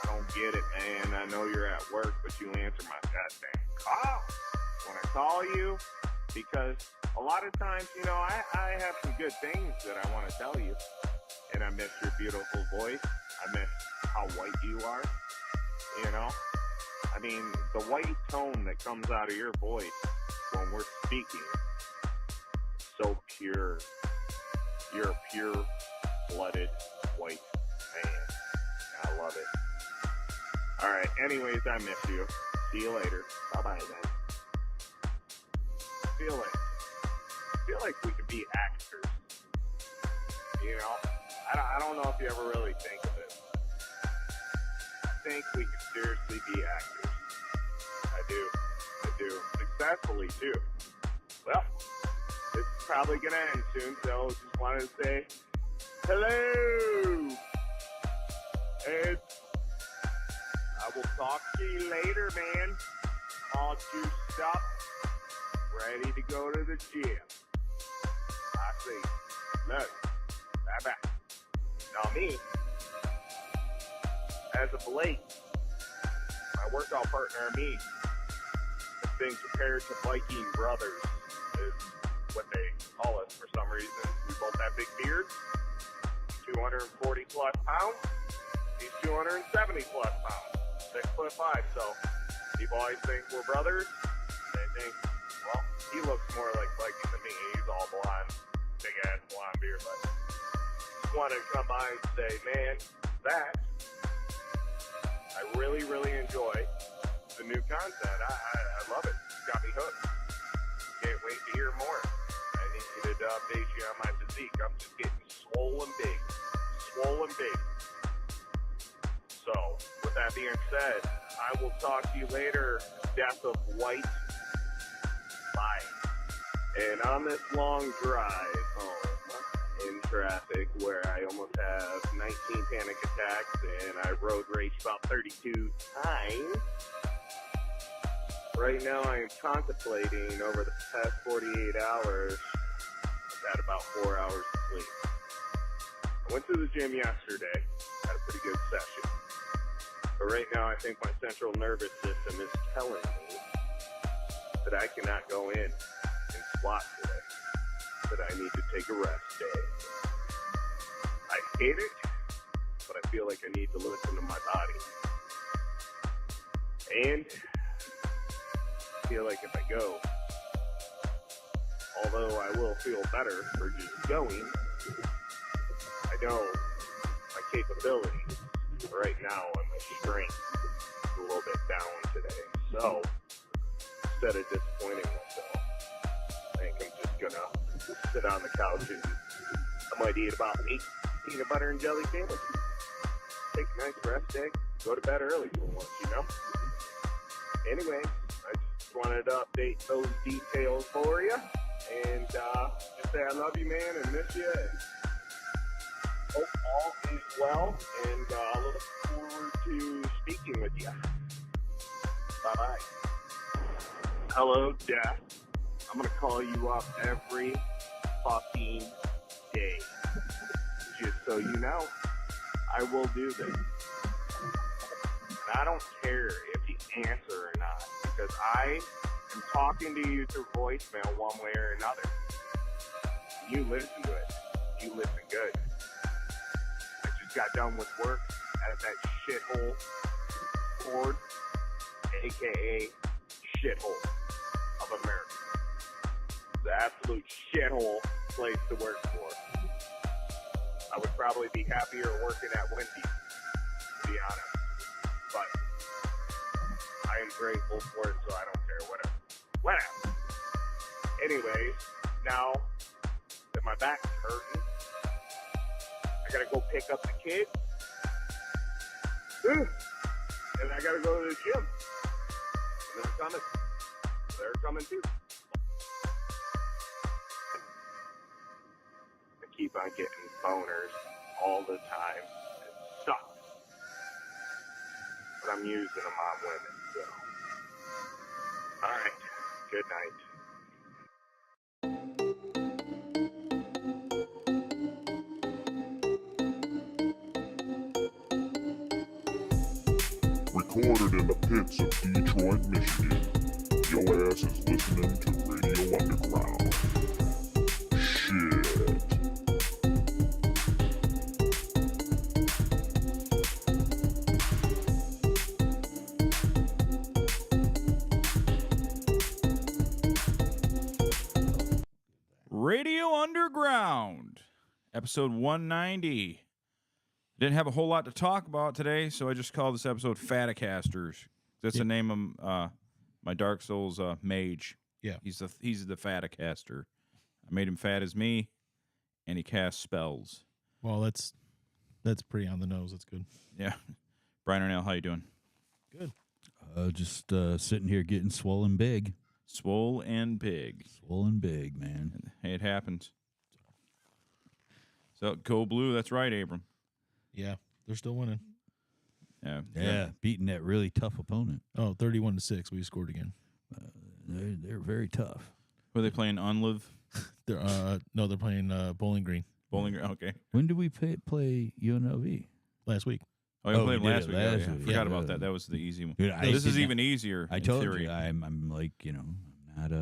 I don't get it, man. I know you're at work, but you answer my goddamn call when I call you because a lot of times, I have some good things that I want to tell you. And I miss your beautiful voice. I miss how white you are. I mean, the white tone that comes out of your voice when we're speaking is so pure. You're a pure-blooded white man. I love it. All right. Anyways, I miss you. See you later. Bye-bye, then. I feel like we could be actors. I don't know if you ever really think of it. I think we could seriously be actors. I do. Successfully, too. Well, this is probably going to end soon, so just wanted to say hello. And I will talk to you later, man. All juiced up, ready to go to the gym. I see. Look. Bye-bye. Now me, as of late, my workout partner and me have been compared to Viking brothers, is what they call us for some reason. We both have big beards, 240 plus pounds. He's 270 plus pounds, 6'5". So people always think we're brothers. They think, well, he looks more like Viking than me. He's all blonde, big ass blonde beard, but want to come by and say, man, that I really, really enjoy the new content. I love it. It's got me hooked. Can't wait to hear more. I need to update you on my physique. I'm just getting swollen big. So, with that being said, I will talk to you later. Death of White. Bye. And on this long drive home, in traffic where I almost have 19 panic attacks and I road raged about 32 times. Right now I am contemplating over the past 48 hours, I've had about 4 hours of sleep. I went to the gym yesterday, had a pretty good session. But right now I think my central nervous system is telling me that I cannot go in and squat today. That I need to take a rest day. I hate it, but I feel like I need to listen to my body. And I feel like if I go, although I will feel better for just going, I know my capabilities right now and my strength is a little bit down today. So, instead of disappointing myself, I think I'm just gonna sit on the couch and I might eat about 8 peanut butter and jelly sandwiches. Take a nice rest day. Go to bed early for once, Anyway, I just wanted to update those details for you. And just say I love you, man, and miss you. And hope all is well. And I look forward to speaking with you. Bye-bye. Hello, Death. I'm going to call you up every fucking day. Just so you know, I will do this. And I don't care if you answer or not, because I am talking to you through voicemail one way or another. You listen to it. You listen good. I just got done with work at that shithole Ford, a.k.a. shithole of America. The absolute shithole place to work for. I would probably be happier working at Wendy's, to be honest. But I am grateful for it, so I don't care. Whatever. Anyways, now that my back's hurting, I gotta go pick up the kids. And I gotta go to the gym. And they're coming. They're coming too. Keep on getting boners all the time. It sucks. But I'm using them on women, so. Alright. Good night. Recorded in the pits of Detroit, Michigan. Your ass is listening to Radio Underground. Shit. Radio Underground, episode 190. Didn't have a whole lot to talk about today, so I just called this episode Faticasters. That's the name of my Dark Souls mage. Yeah. He's the Faticaster. I made him fat as me, and he casts spells. Well, that's pretty on the nose. That's good. Yeah. Brian Arnell, how you doing? Good. Just sitting here getting swollen big. Swole and big. Swollen big, man. Hey, it happens. So, go blue. That's right, Abram. Yeah, they're still winning. Yeah, beating that really tough opponent. Oh, 31-6. We scored again. They're very tough. Were they playing Unlive? They're playing Bowling Green Bowling Green? Okay. When did we play UNLV? last week. Oh, you played we did last it week. last I week. forgot Yeah. about that. That was the easy one. Dude, This is even easier. I in told theory. you, I'm like, I'm not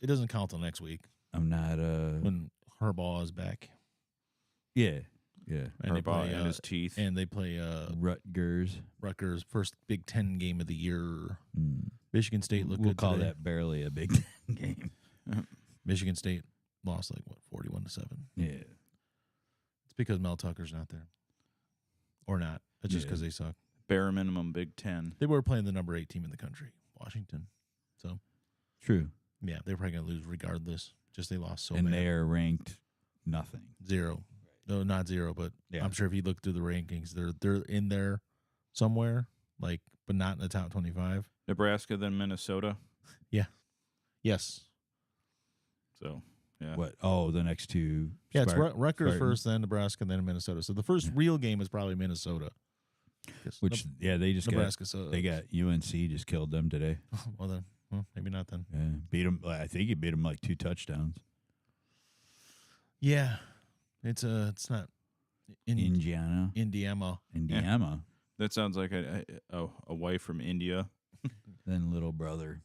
It doesn't count till next week when Harbaugh is back. Yeah. And they Harbaugh play, and his teeth. And they play Rutgers. Rutgers, first Big Ten game of the year. Michigan State looked We'll good call today. that barely a Big Ten game. Michigan State lost 41-7. Yeah. It's because Mel Tucker's not there, or not. It's just because they suck. Bare minimum Big Ten. They were playing the number 8 team in the country, Washington. So True. yeah, they're probably gonna lose regardless. Just they lost so And bad. they are ranked nothing. 0. No, not 0, but Yeah. I'm sure if you look through the rankings, they're in there somewhere, like, but not in the top 25. Nebraska, then Minnesota. Yes. So, yeah. What? Oh, the next two. Yeah, it's Spartans. Rutgers first, then Nebraska, then Minnesota. So the first real game is probably Minnesota. Which, they just Nebraska. they got UNC just killed them today. Well, then, maybe not then. Yeah, beat them. I think he beat them like 2 touchdowns. Yeah, it's not Indiana. Indiana. That sounds like a wife from India. Then little brother.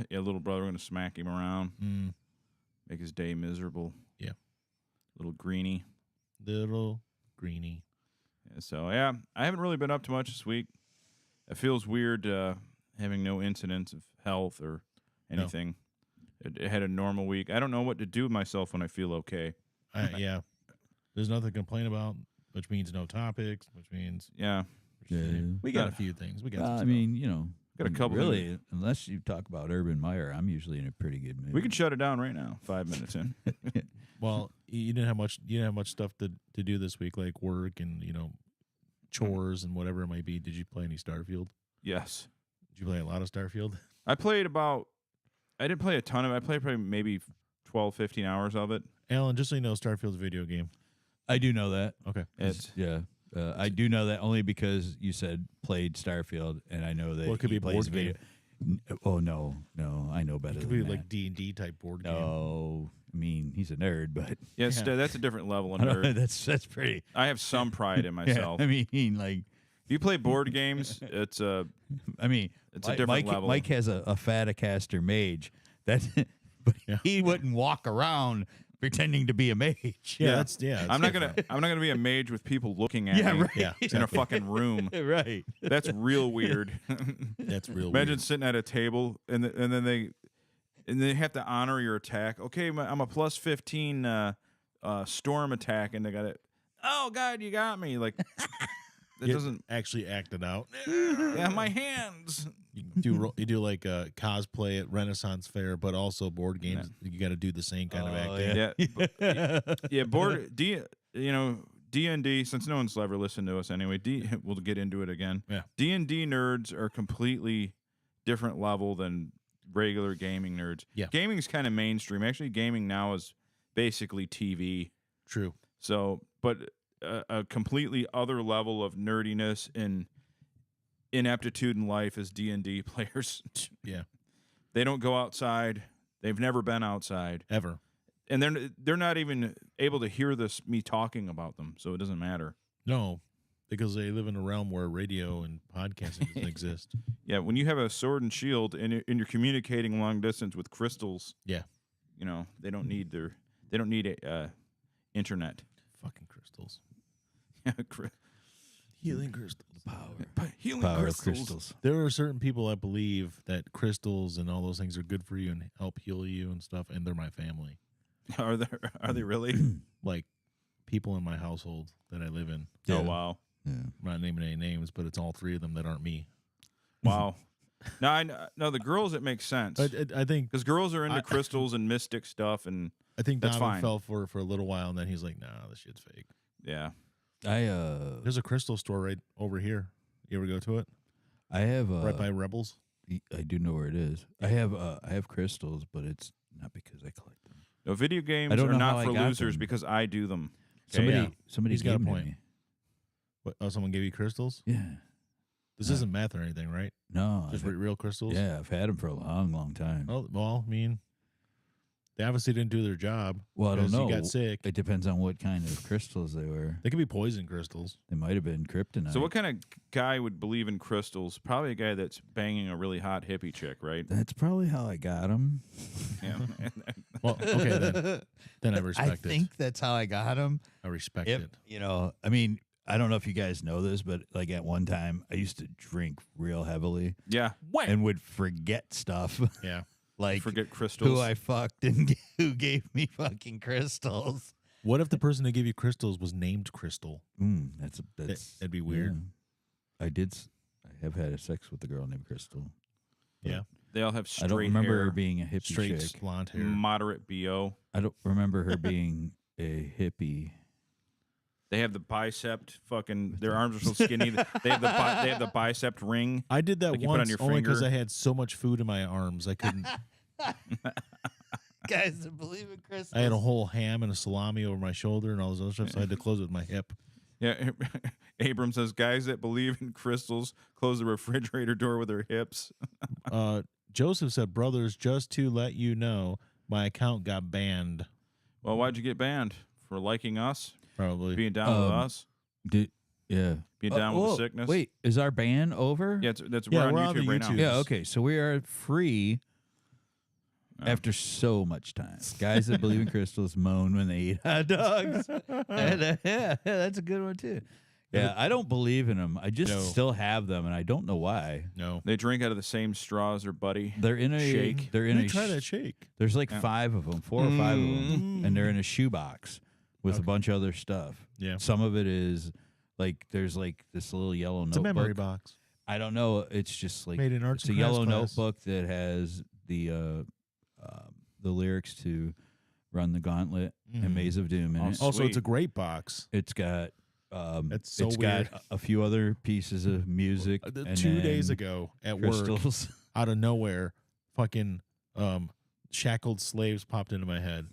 Little brother going to smack him around, make his day miserable. Yeah. Little greenie. Little greenie. Yeah, so, yeah, I haven't really been up to much this week. It feels weird having no incidents of health or anything. No. It had a normal week. I don't know what to do with myself when I feel okay. Yeah. There's nothing to complain about, which means no topics, which means... Yeah. We got a few things. We got some I stuff. mean, got a couple. Really, unless you talk about Urban Meyer, I'm usually in a pretty good mood. We can shut it down right now. 5 minutes in. Well, you didn't have much stuff to do this week, like work and, chores and whatever it might be. Did you play any Starfield? Yes. Did you play a lot of Starfield? I didn't play a ton of it. I played probably maybe 12, 15 hours of it. Alan, just so you know, Starfield's a video game. I do know that. Okay. I do know that only because you said played Starfield, and I know that Well, it could be a board video. Oh no, I know better. It could than be that. like D&D type board game. No, I mean he's a nerd, but Yes, that's a different level of nerd. that's pretty. I have some pride in myself. Yeah, I mean, like, if you play board games, it's a different Mike, level. Mike has a Faticaster mage but he wouldn't walk around pretending to be a mage. I'm not gonna be a mage with people looking at me in a fucking room. Right. That's real weird. That's real Imagine weird. sitting at a table and then they have to honor your attack. Okay, I'm a plus 15 storm attack, and they got it. Oh God, you got me! Like it doesn't actually act it out. Yeah, my hands. You do like cosplay at Renaissance Fair, but also board games. You got to do the same kind of acting. Yeah. Board D&D. Since no one's ever listened to us anyway, we'll get into it again. Yeah. D&D nerds are completely different level than regular gaming nerds. Yeah. Gaming's kind of mainstream. Actually, gaming now is basically TV. True. So, but a completely other level of nerdiness and ineptitude in life as D&D players. Yeah. They don't go outside. They've never been outside Ever. and they're not even able to hear me talking about them, so it doesn't matter. No. Because they live in a realm where radio and podcasting doesn't exist. Yeah, when you have a sword and shield and you're communicating long distance with crystals, Yeah. you know, they don't need internet. Fucking crystals. Yeah, Healing crystals. healing Power of crystals. crystals. There are certain people I believe that crystals and all those things are good for you and help heal you and stuff, and they're my family. Are they really? Like people in my household that I live in. Yeah. Oh wow. Yeah. I'm not naming any names, but it's all three of them that aren't me. Wow. No, the girls, it makes sense. I think Because girls are into crystals and mystic stuff, and That's Donovan fine. Fell for a little while, and then he's like, "Nah, this shit's fake." yeah. There's a crystal store right over here. You ever go to it? I have Right by Rebels. I do know where it is. I have crystals, but it's not because I collect them. No, video games I don't are know not how I for got losers them. because I do them. Yeah. Somebody He's got a gave them to point. me. What? Oh, someone gave you crystals? Yeah. This isn't meth or anything, right? No. Just real crystals? Yeah, I've had them for a long, long time. Oh, well, I mean, they obviously didn't do their job. Well, I don't because know. You got sick. It depends on what kind of crystals they were. They could be poison crystals. They might have been kryptonite. So what kind of guy would believe in crystals? Probably a guy that's banging a really hot hippie chick, right? That's probably how I got them. Yeah. Well, okay, then I respect I it. think that's how I got them. I respect it. You know, I mean, I don't know if you guys know this, but like at one time, I used to drink real heavily Yeah. and would forget stuff. Yeah. Like Forget crystals. who I fucked and who gave me fucking crystals. What if the person that gave you crystals was named Crystal? That's That'd be weird. yeah. I have had sex with a girl named Crystal. Yeah. They all have straight I don't remember hair, her being a hippie Straight chick. blonde hair. moderate BO. I don't remember her being a hippie. They have the bicep fucking. Their arms are so skinny. They have the bicep ring. I did that Like you put on once your only because finger. I had so much food in my arms. I couldn't. Guys that believe in crystals. I had a whole ham and a salami over my shoulder and all this other stuff, so I had to close it with my hip. Yeah. Abram says guys that believe in crystals close the refrigerator door with their hips. Joseph said, "Brothers, just to let you know, my account got banned. Well, why'd you get banned? For liking us? Probably. Being down with us? Yeah. Being down with whoa, the sickness? Wait, is our ban over? Yeah, Yeah, we're we're on on YouTube the right now. YouTube. Yeah, okay. So we are free after so much time. Guys that believe in crystals moan when they eat hot dogs. And, yeah, that's a good one, too. Yeah, I don't believe in them. I just No. still have them, and I don't know why. No. They drink out of the same straw as their buddy. They're in a Shake. They're in Let me a try that shake. There's like 5 of them, 4 or 5 of them, and they're in a shoebox with a bunch of other stuff. Yeah. Some of it is like there's like this little yellow It's a notebook. memory box. I don't know. It's just like Made in arts it's a and crafts yellow class. notebook that has the lyrics to "Run the Gauntlet" and "Maze of Doom" in it. Also, Sweet. it's a great box. It's got That's so it's weird. got a few other pieces of music. And 2 days then ago at work, crystals. out of nowhere, fucking shackled slaves popped into my head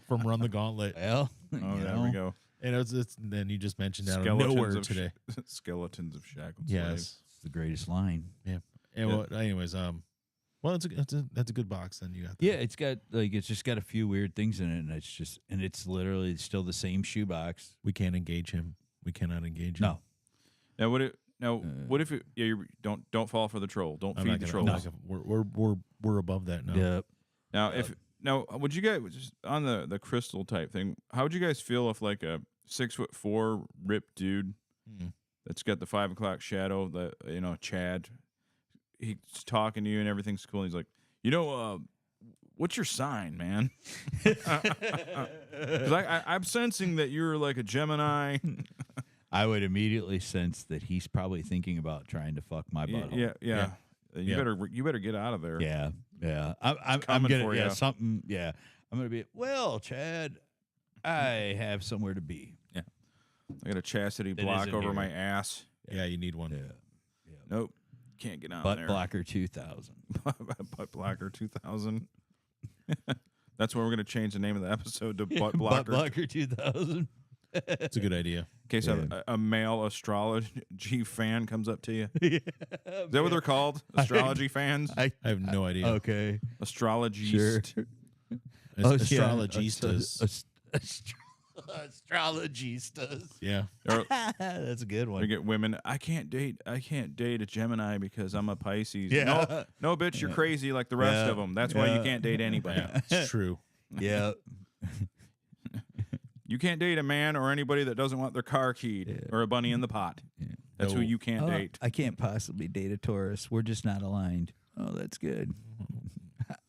from Run the Gauntlet. Well, Oh, you there know, we go. And then you just mentioned out of Skeletons nowhere of today. Skeletons of shackled slaves. Yes. It's the greatest line. Yeah. And well, anyways, well, that's a good box. Then you got. Yeah, it's got like it's just got a few weird things in it, and it's literally still the same shoebox. We can't engage him. We cannot engage him. No, Now, what if it, don't fall for the troll? Don't I'm feed not the gonna, trolls. I'm not gonna, we're above that now. yeah, Now, would you guys just on the crystal type thing? How would you guys feel if like a 6'4" ripped dude that's got the 5 o'clock shadow, Chad, he's talking to you and everything's cool. And he's like, what's your sign, man? 'Cause I'm sensing that you're like a Gemini. I would immediately sense that he's probably thinking about trying to fuck my butthole. Yeah. You Yeah. better get out of there. yeah. I'm coming gonna for yeah ya. something yeah. I'm gonna be Chad. I have somewhere to be. I got a chastity That block isn't over here. my ass. Yeah, you need one. Yeah, Nope, can't get on butt there. blocker 2000. Butt Blocker 2000. That's where we're going to change the name of the episode to Butt Butt Blocker. blocker 2000. It's a good idea. In case a male astrology fan comes up to you. Is that what they're called? Astrology fans? I have no idea. Okay. Astrologist. Sure. Astrologistas. Astrologistas. Yeah. Or, That's a good or one. get women. I can't date a Gemini because I'm a Pisces. Yeah. No, bitch, you're crazy like the rest Yeah. of them. That's why you can't date anybody. Yeah, it's true. Yeah. You can't date a man or anybody that doesn't want their car keyed Yeah. or a bunny in the pot. That's who No. you can't date. I can't possibly date a Taurus. We're just not aligned. Oh, that's good.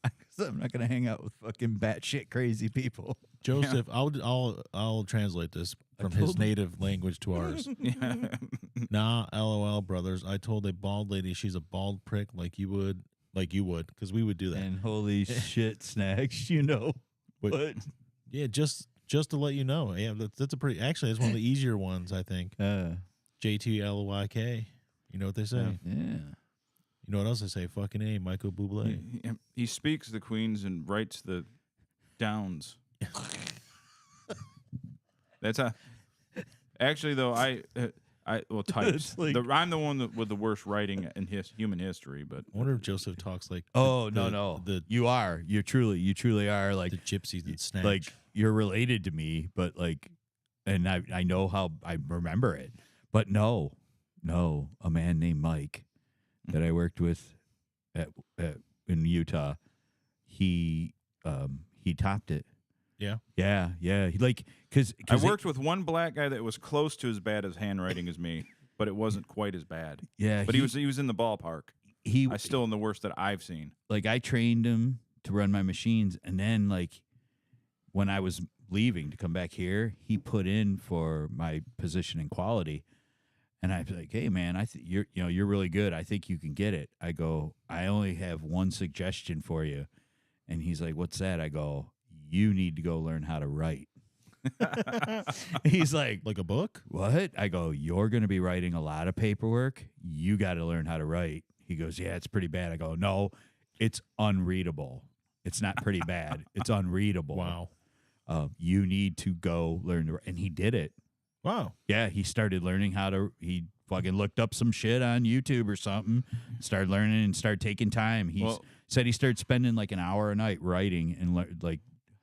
'Cause I'm not gonna hang out with fucking batshit crazy people. Joseph, I'll translate this from his told him. native language to ours. Yeah. Nah, LOL, brothers. I told a bald lady she's a bald prick like you would, because we would do that. And holy shit, snacks, you know. But- What? Yeah, just to let you know. Yeah, that's a pretty. Actually, it's one of the easier ones, I think. JTLYK. You know what they say? Yeah. You know what else they say? Fucking A, Michael Bublé. He speaks the queens and writes the downs. That's how. Actually, though, types. That's like- I'm the one with the worst writing in human history. But I wonder if Joseph talks like Oh the- no. the You are. You truly are like the gypsies that snatch. like you're related to me, but like, and I know how I remember it, but no, a man named Mike that I worked with at in Utah, he topped it. Yeah? Yeah. He, like, cause I worked with one black guy that was close to as bad as handwriting as me, but it wasn't quite as bad. yeah, But he was in the ballpark. he I still in the worst that I've seen. like I trained him to run my machines, and then like when I was leaving to come back here, he put in for my position in quality, and I'd be like, "Hey man, I think you're really good. I think you can get it." I go, "I only have one suggestion for you," and he's like, "What's that?" I go, "You need to go learn how to write." He's like, like a book? "What?" I go, "You're going to be writing a lot of paperwork. You got to learn how to write." He goes, "Yeah, it's pretty bad." I go, "No, it's unreadable. It's not pretty bad. It's unreadable. Wow. You need to go learn to write." And he did it. Wow. Yeah, he started learning how to. He fucking looked up some shit on YouTube or something, started learning and started taking time. He said he started spending like an hour a night writing and like.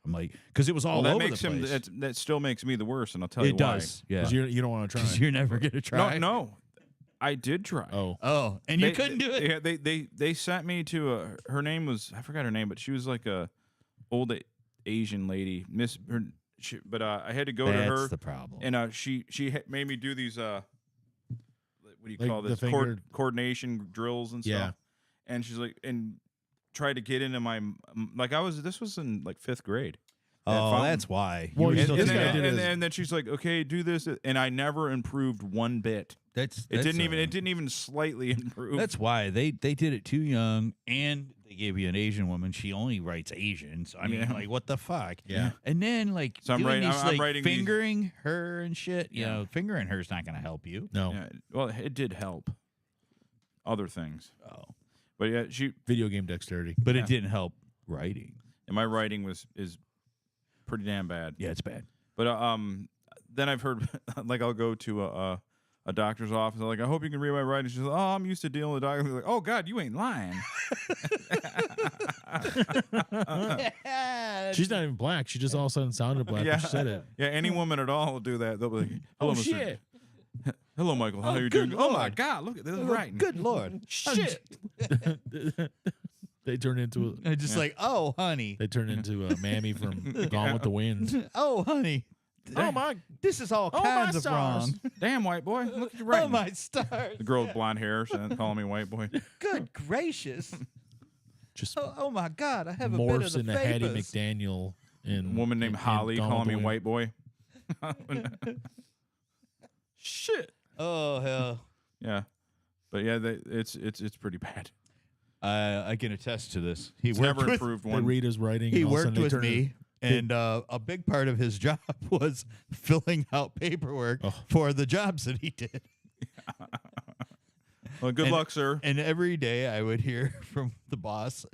I'm like, because it was all that over makes the place. him. That still makes me the worst, and I'll tell you It does. why. Yeah. 'Cause you don't want to try. Because you're never gonna try. No, I did try. Oh. Oh, and you couldn't do it. Yeah, they sent me to her name was, I forgot her name, but she was like a old Asian lady. But I had to go to her. That's the problem. And she made me do these what do you Like call the this finger- coordination drills and stuff. Yeah. And she's like, and tried to get into my this was in like 5th grade. Oh, fountain. that's why. Well, You you were still And, supposed and, to- gotta do then, this. and then she's like, okay, do this, and I never improved one bit. That's It didn't even slightly improve. That's why they did it too young, and they gave you an Asian woman. She only writes Asian, so I mean, Yeah. like, what the fuck? Yeah. And then like, So I'm doing writing- these, I'm like, writing these- fingering her and shit. You Yeah. know, fingering her is not going to help you. No. Yeah, well, it did help. Other things, Oh, but yeah, Video game dexterity. but Yeah. it didn't help writing. and my writing is pretty damn bad. Yeah, it's bad. But then I've heard like I'll go to a doctor's office. I'm like, I hope you can read my writing. She's like, oh, I'm used to dealing with doctors. Like, oh God, you ain't lying. She's not even black. She just all of a sudden sounded black when she said it. Yeah, any woman at all will do that. They'll be like, hello, Oh, Mr. shit. Hello, Michael. How Oh, are you good doing? Oh my Lord. God, look at this writing. Good Lord. Shit. They turn into I just like, oh, honey. they turn into a mammy from Gone with the Wind. Oh, honey. Oh my! This is all Oh, my kinds of stars. wrong. Damn, white boy. Look at your Oh, writing. my stars. The girl with blonde hair calling me white boy. Good gracious. Just Oh my God. I have a bit of morphs the into Hattie vapors. McDaniel A and woman named and Holly Gone calling with me the white boy. Shit. Oh, hell. Yeah, but yeah, it's pretty bad. I can attest to this. He It's worked never with, improved They one. read his writing. he and all of a worked sudden they with turn me, and a big part of his job was filling out paperwork Oh. for the jobs that he did. Well, good And- luck, sir. And every day I would hear from the boss,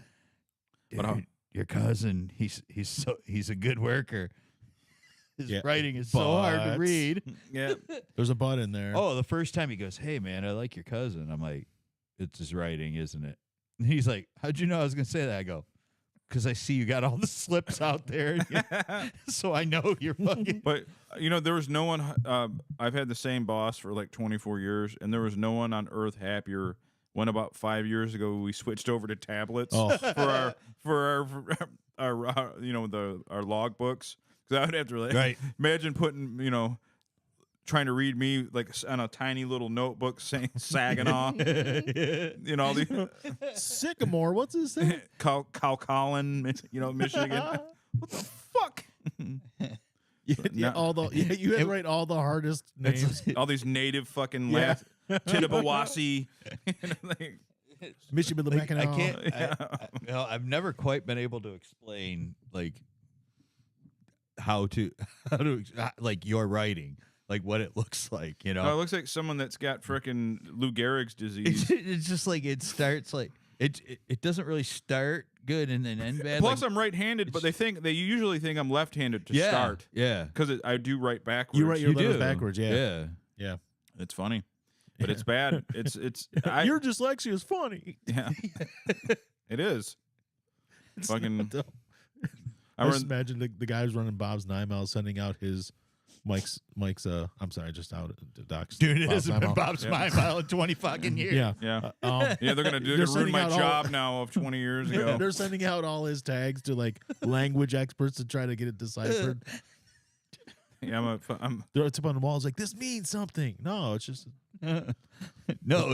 But how- "Dude, your cousin, he's a good worker. His Yeah, writing is so hard to but- read." Yeah, There's a butt in there. Oh, the first time he goes, "Hey man, I like your cousin." I'm like, "It's his writing, isn't it?" And he's like, "How'd you know I was gonna say that?" I go, because I see you got all the slips out there, so I know you're fucking. But there was no one. I've had the same boss for like 24 years, and there was no one on earth happier when about 5 years ago we switched over to tablets for our log books. Because I would have to imagine putting trying to read me like on a tiny little notebook saying Saginaw, all the Sycamore. What's his name? Calcolin, Michigan. What the fuck? You had to write all the hardest names. All these native fucking last Tittabawassee. Michigan the back. I can't. I've never quite been able to explain like how to like your writing. Like what it looks like, it looks like someone that's got frickin' Lou Gehrig's disease. It's just like it starts like it doesn't really start good and then end bad. Plus, I'm right-handed, but they usually think I'm left-handed to start. Yeah, because I do write backwards. You write your letters backwards. Yeah. It's funny, but it's bad. Your dyslexia is funny. Yeah, it is. It's fucking. I just imagine the guy who's running Bob's 9 Mile sending out his. Mike's I'm sorry, just out the docs. Dude, it hasn't been Bob's 9 Mile in 20 fucking years. Yeah. They're gonna ruin my job now of 20 years ago. They're sending out all his tags to like language experts to try to get it deciphered. Yeah, it's up on the wall. It's like, this means something. No, it's just no,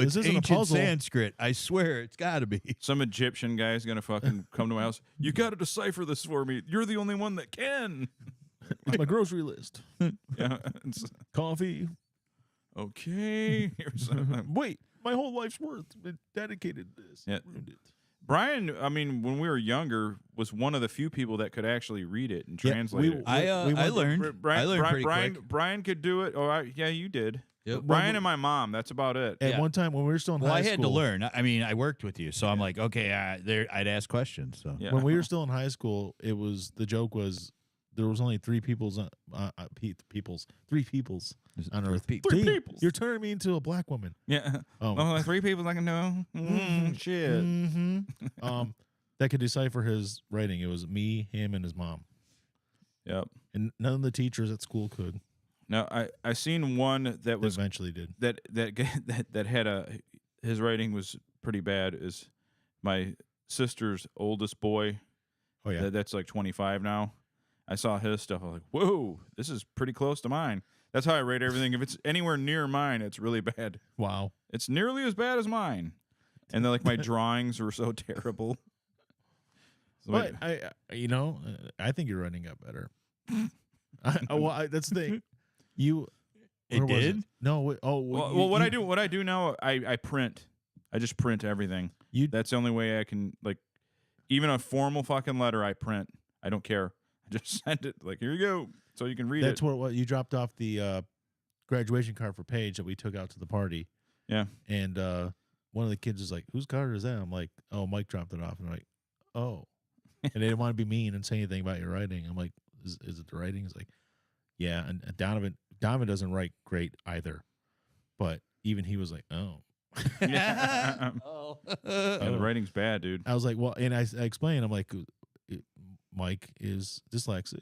it's ancient Sanskrit. I swear, it's got to be. Some Egyptian guy's gonna fucking come to my house. You got to decipher this for me. You're the only one that can. My grocery list. Yeah, coffee. Okay. Wait, my whole life's worth been dedicated to this. Yeah. Brian, I mean, when we were younger, was one of the few people that could actually read it and translate it. I learned. Brian could do it. You did. Yep. Brian and my mom. That's about it. At one time when we were still in high school, I had to learn. I mean, I worked with you, so I'm like, okay, I'd ask questions. So when we were still in high school, the joke was. There was only three peoples on Earth. Three peoples. You're turning me into a black woman. Yeah. Oh, 3 people I can know. Shit. Mm-hmm. That could decipher his writing. It was me, him, and his mom. Yep. And none of the teachers at school could. No, I seen one that was eventually did that had his writing was pretty bad. Is my sister's oldest boy. Oh yeah. That's like 25 now. I saw his stuff. I was like, whoa, this is pretty close to mine. That's how I rate everything. If it's anywhere near mine, it's really bad. Wow. It's nearly as bad as mine. And then, like, my drawings were so terrible. So but I think your writing got better. That's the thing. It did? No. What I do now, I print. I just print everything. That's the only way I can, like, even a formal fucking letter I print. I don't care. I just send it, like, here you go, so you can read it. That's what you dropped off the graduation card for Paige that we took out to the party. Yeah. And one of the kids is like, whose card is that? I'm like, oh, Mike dropped it off. And I'm like, oh. And they didn't want to be mean and say anything about your writing. I'm like, is it the writing? He's like, yeah. And Donovan doesn't write great either. But even he was like, oh. Yeah, the writing's bad, dude. I was like, well, and I explained, I'm like, Mike is dyslexic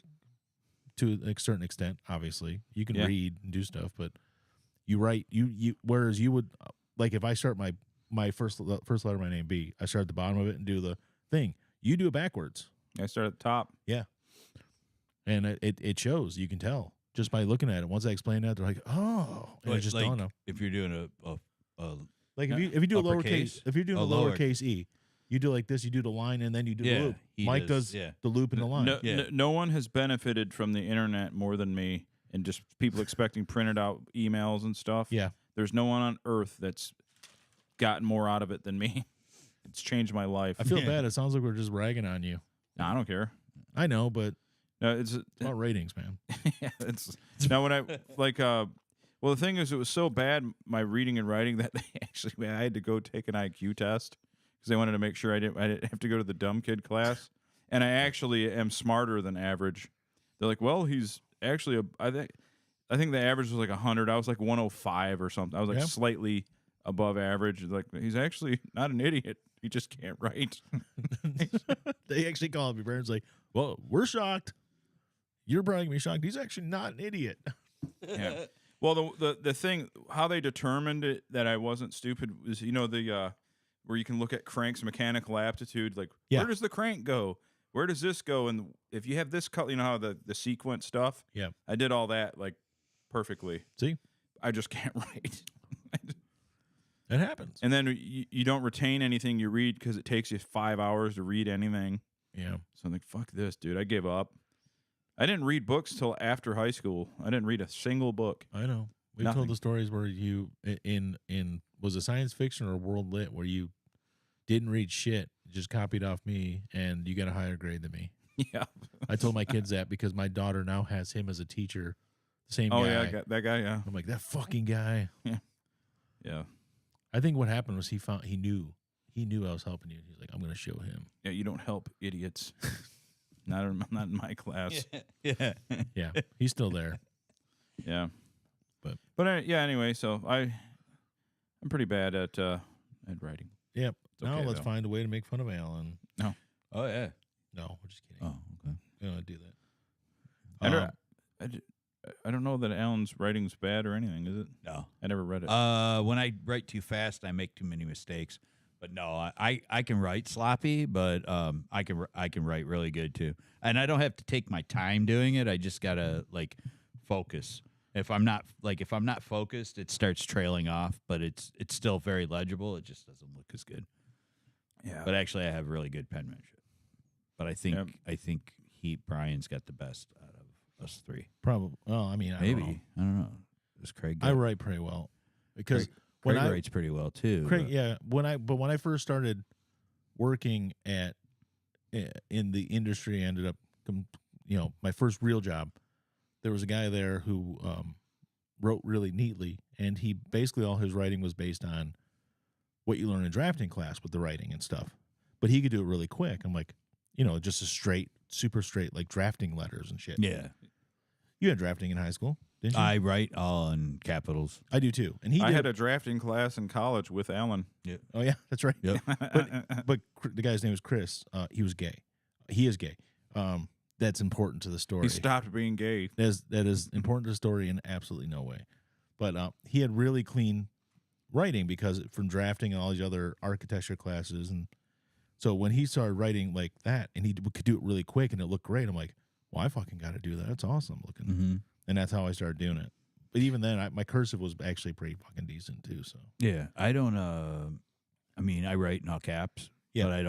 to a certain extent. Obviously, you can read and do stuff, but you write you. Whereas you would like if I start my first letter of my name B, I start at the bottom of it and do the thing. You do it backwards. I start at the top. Yeah, and it shows. You can tell just by looking at it. Once I explain that, they're like, oh, and it just dawned on them. If you're doing a like if you do a lowercase, if you're doing a lowercase e. You do like this, you do the line, and then you do the loop. Mike does the loop and the line. No one has benefited from the internet more than me, and just people expecting printed out emails and stuff. Yeah. There's no one on earth that's gotten more out of it than me. It's changed my life. I feel bad. It sounds like we're just ragging on you. No, I don't care. I know, but it's about ratings, man. Yeah, it's now when I like well, the thing is, it was so bad my reading and writing that I had to go take an IQ test. Because they wanted to make sure I didn't have to go to the dumb kid class, and I actually am smarter than average. They're like, well, he's actually I think the average was like 100. I was like 105 or something. I was like slightly above average. Like, he's actually not an idiot. He just can't write. They actually called me. Parents like, well, we're shocked. You're probably gonna be shocked. He's actually not an idiot. Yeah. Well, the thing, how they determined it that I wasn't stupid was, the where you can look at crank's mechanical aptitude. Like, where does the crank go? Where does this go? And if you have this color, how the sequence stuff. Yeah. I did all that like perfectly. See, I just can't write. it happens. And then you don't retain anything you read because it takes you 5 hours to read anything. Yeah. So I'm like, fuck this, dude. I gave up. I didn't read books till after high school. I didn't read a single book. I know. We've Nothing. told the stories where you in was it science fiction or world lit where you didn't read shit, just copied off me, and you got a higher grade than me. Yeah. I told my kids that because my daughter now has him as a teacher. The same Oh guy. yeah, that guy. Yeah. I'm like, that fucking guy. Yeah. I think what happened was he knew I was helping you. He's like, I'm gonna show him. Yeah. You don't help idiots. not in my class. Yeah. Yeah, he's still there. Yeah. But yeah. Anyway, so I'm pretty bad at writing. Yep. It's Now okay, let's though. find a way to make fun of Alan. Oh yeah. No, we're just kidding. Oh okay. We don't do that. I don't know that Alan's writing's bad or anything, is it? No. I never read it. When I write too fast, I make too many mistakes. But no, I can write sloppy, but I can write really good too. And I don't have to take my time doing it. I just gotta like focus. If I'm not focused, it starts trailing off. But it's still very legible. It just doesn't look as good. yeah. But actually, I have really good penmanship. But I think Brian's got the best out of us three. Probably. Well, I mean, I don't know. I don't know. Is Craig? I write pretty well because Craig when writes pretty well too. Craig, yeah. When I first started working in the industry, I ended up, my first real job. There was a guy there who wrote really neatly, and he basically all his writing was based on what you learn in drafting class with the writing and stuff. But he could do it really quick. I'm like, just a super straight, like drafting letters and shit. Yeah, You had drafting in high school, didn't you? I write all in capitals. I do too. And I had a drafting class in college with Alan. Yeah. Oh yeah, that's right. Yep. But the guy's name was Chris. He was gay. He is gay. That's important to the story. He stopped being gay. That is important to the story in absolutely no way. But he had really clean writing because from drafting and all these other architecture classes, and so when he started writing like that, and he could do it really quick and it looked great, I'm like, well, I fucking got to do that. That's awesome looking. Mm-hmm. And that's how I started doing it. But even then, my cursive was actually pretty fucking decent too. So Yeah, I don't. I mean, I write in all caps. Yeah. But I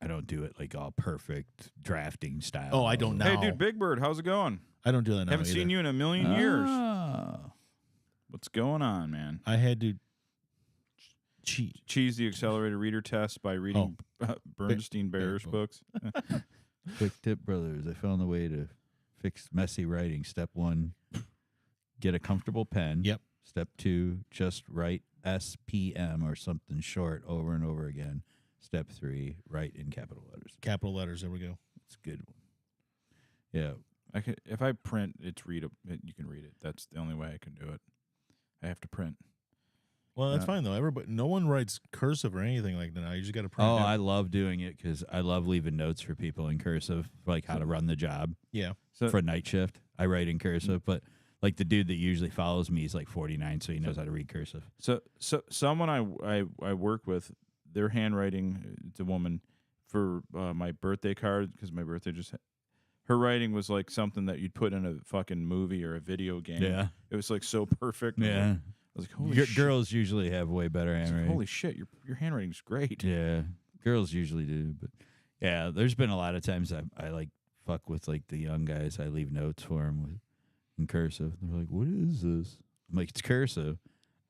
don't do it like all perfect drafting style. Oh, I don't know. Hey, dude, Big Bird, how's it going? I don't do that now. Haven't seen you in a million years. Oh. What's going on, man? I had to cheat. Cheese the accelerated reader test by reading Bernstein Bears Bear books. Quick tip, brothers. I found the way to fix messy writing. Step 1, get a comfortable pen. Yep. Step 2, just write SPM or something short over and over again. Step 3, write in capital letters. Capital letters. There we go. It's a good one. Yeah. If I print, it's readable. You can read it. That's the only way I can do it. I have to print. Well, that's Yeah. fine though. No one writes cursive or anything like that now. You just got to print. Oh, it. I love doing it because I love leaving notes for people in cursive, like how to run the job yeah. So for night shift. I write in cursive, but like the dude that usually follows me is like 49, so he knows how to read cursive. So someone I work with, their handwriting, it's a woman, for my birthday card, because my birthday her writing was like something that you'd put in a fucking movie or a video game. Yeah. It was like so perfect. Yeah. I was like, holy shit. Girls usually have way better I was like, handwriting. holy shit, your handwriting's great. Yeah, girls usually do, but yeah, there's been a lot of times I like fuck with like the young guys. I leave notes for them in cursive. They're like, "What is this?" I'm like, "It's cursive."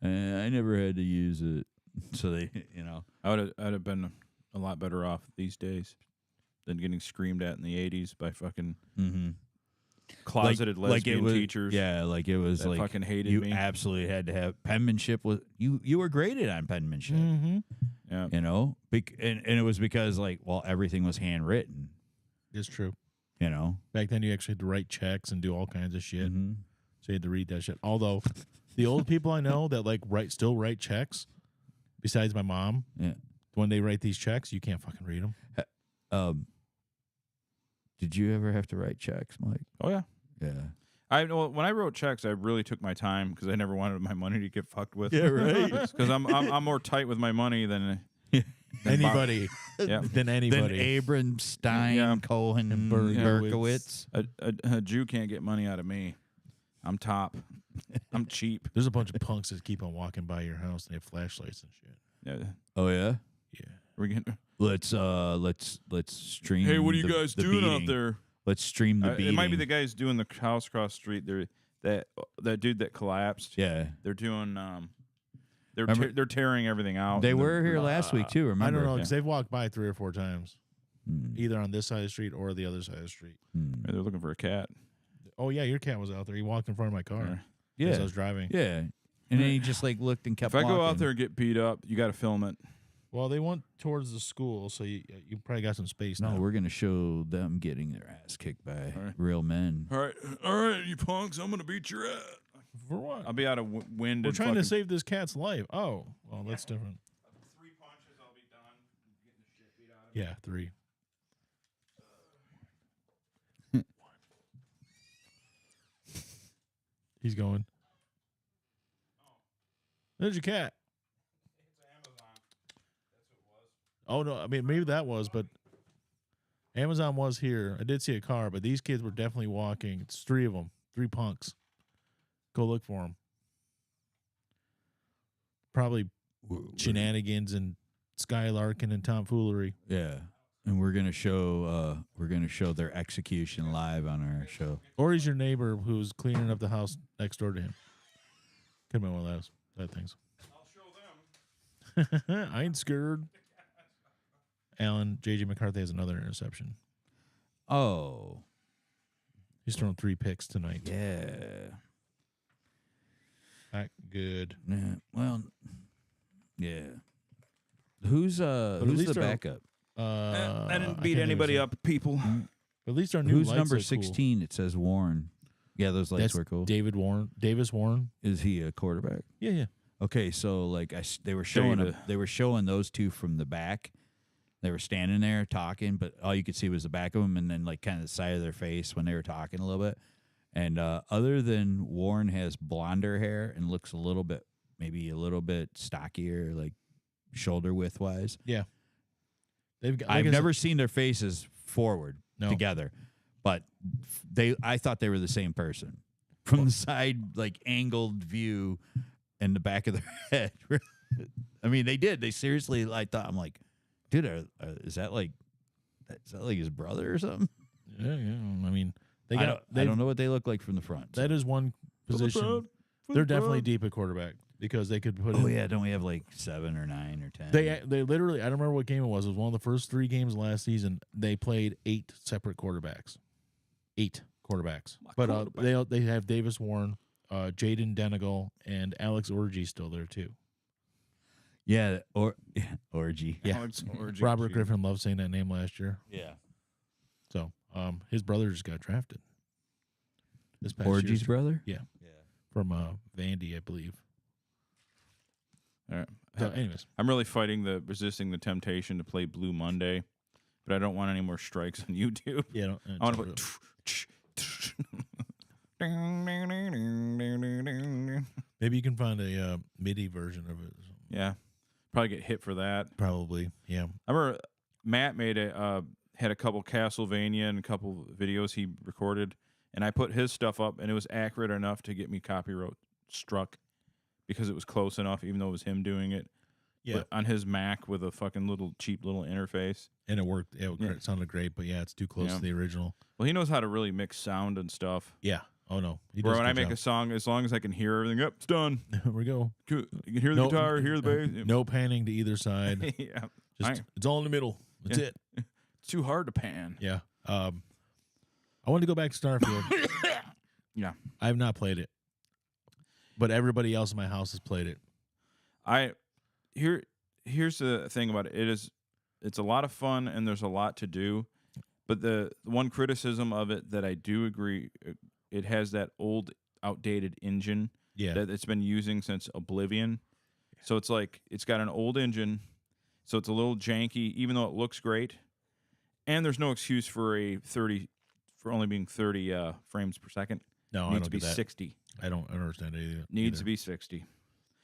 I never had to use it, so they, I'd have been a lot better off these days than getting screamed at in the '80s by fucking closeted lesbian it was, teachers. Yeah, like it was that like fucking hated you me. absolutely had to have penmanship. You were graded on penmanship. Mm-hmm. Yeah. And it was because like everything was handwritten. It's true. Back Back then, you actually had to write checks and do all kinds of shit. Mm-hmm. So you had to read that shit. Although the old people I know that like still write checks, besides my mom, Yeah. when they write these checks, you can't fucking read them. Did you ever have to write checks, Mike? Oh yeah. Yeah. Well, when I wrote checks, I really took my time because I never wanted my money to get fucked with. Yeah, right. Because I'm more tight with my money than Anybody. Yeah. Than anybody. Then Abram, Stein, Yeah. Cohen, And Berkowitz. a Jew can't get money out of me. I'm top. I'm cheap. There's a bunch of punks that keep on walking by your house and they have flashlights and shit. Yeah. Oh yeah. Yeah. We're getting. Let's stream. Hey, what are you the- guys the doing out beating. there? Let's stream the beating. It might be the guys doing the house across the street. That dude that collapsed. Yeah. They're doing Remember- they're tearing everything out. They And were here last week too. Remember? I don't know Yeah. because they've walked by 3 or 4 times, Hmm. either on this side of the street or the other side of the street. They're looking for a cat. Oh yeah, your cat was out there. He walked in front of my car Yeah. as I was driving. Yeah. And then he just like looked and kept. If I go out walking. there and get beat up, you got to film it. Well, they went towards the school, so you probably got some space No, now. we're gonna show them getting their ass kicked by All right. real men. All right, you punks! I'm gonna beat your ass. For what? I'll be out of wind. We're and trying to fucking- save this cat's life. Oh, well, that's different. 3 punches, I'll be done. Getting the shit beat out of Yeah, 3. He's going. There's your cat. Oh no, I mean maybe that was, but Amazon was here. I did see a car, but these kids were definitely walking. It's 3 of them, 3 punks. Go look for them. Probably shenanigans and skylarking and tomfoolery. Yeah. And we're gonna show their execution live on our show. Or he's your neighbor who's cleaning up the house next door to him. Could have been one of that things. I'll show them. I ain't scared. Alan, J.J. McCarthy has another interception. Oh. He's thrown 3 picks tonight. Yeah. Not good. Yeah. Well. Yeah. Who's least the our- backup? I didn't can't beat think of anybody his name. up, people. At least our new Who's lights number look cool. 16? It says Warren. Yeah, those lights That's were cool. Davis Warren. Is he a quarterback? Yeah, yeah. Okay, so like they were showing David. they were showing those two from the back. They were standing there talking, but all you could see was the back of them, and then like kind of the side of their face when they were talking a little bit. And other than Warren has blonder hair and looks maybe a little bit stockier, like shoulder width wise. Yeah. They've got, I've never seen their faces forward No. together, but I thought they were the same person from the side, like angled view in the back of their head. I mean, they did. They seriously, I'm like, dude, is that like his brother or something? Yeah. I mean, they I got. don't know what they look like from the front. That is one position. They're definitely deep at quarterback because they could put. Oh in, yeah, don't we have like 7 or 9 or 10? They literally. I don't remember what game it was. It was one of the first 3 games last season. They played 8 separate quarterbacks. 8 quarterbacks. But they have Davis Warren, Jaden Denegal, and Alex Orgy still there too. Yeah, orgy. Yeah. Alex Orgy. Robert Griffin loved saying that name last year. Yeah, So his brother just got drafted. This past Orgy's year. brother. Yeah. From Vandy, I believe. All right. So, anyways. I'm really resisting the temptation to play Blue Monday, but I don't want any more strikes on YouTube. Yeah. I want to put. Maybe you can find a MIDI version of it. Yeah, probably get hit for that. Probably. Yeah. I remember Matt had a couple Castlevania and a couple videos he recorded, and I put his stuff up, and it was accurate enough to get me copyright struck because it was close enough, even though it was him doing it. Yeah. But on his Mac with a fucking cheap little interface. And it worked. It sounded great, but yeah, it's too close Yeah. to the original. Well, he knows how to really mix sound and stuff. Yeah. Oh, no. He Where does when a I good make a song, as long as I can hear everything, yep, it's done. job. Here we go. You can hear the guitar, hear the bass. No panning to either side. Yeah. Just it's all in the middle. That's Yeah. it. It's too hard to pan. Yeah. I wanted to go back to Starfield. Yeah. I have not played it, but everybody else in my house has played it. Here's the thing about it. It's a lot of fun and there's a lot to do. But the one criticism of it that I do agree, it has that old, outdated engine Yeah. that it's been using since Oblivion. So it's like it's got an old engine, so it's a little janky, even though it looks great. And there's no excuse for only being 30 frames per second. No, It I needs don't to be get that. 60. I don't understand it either. Needs to be 60.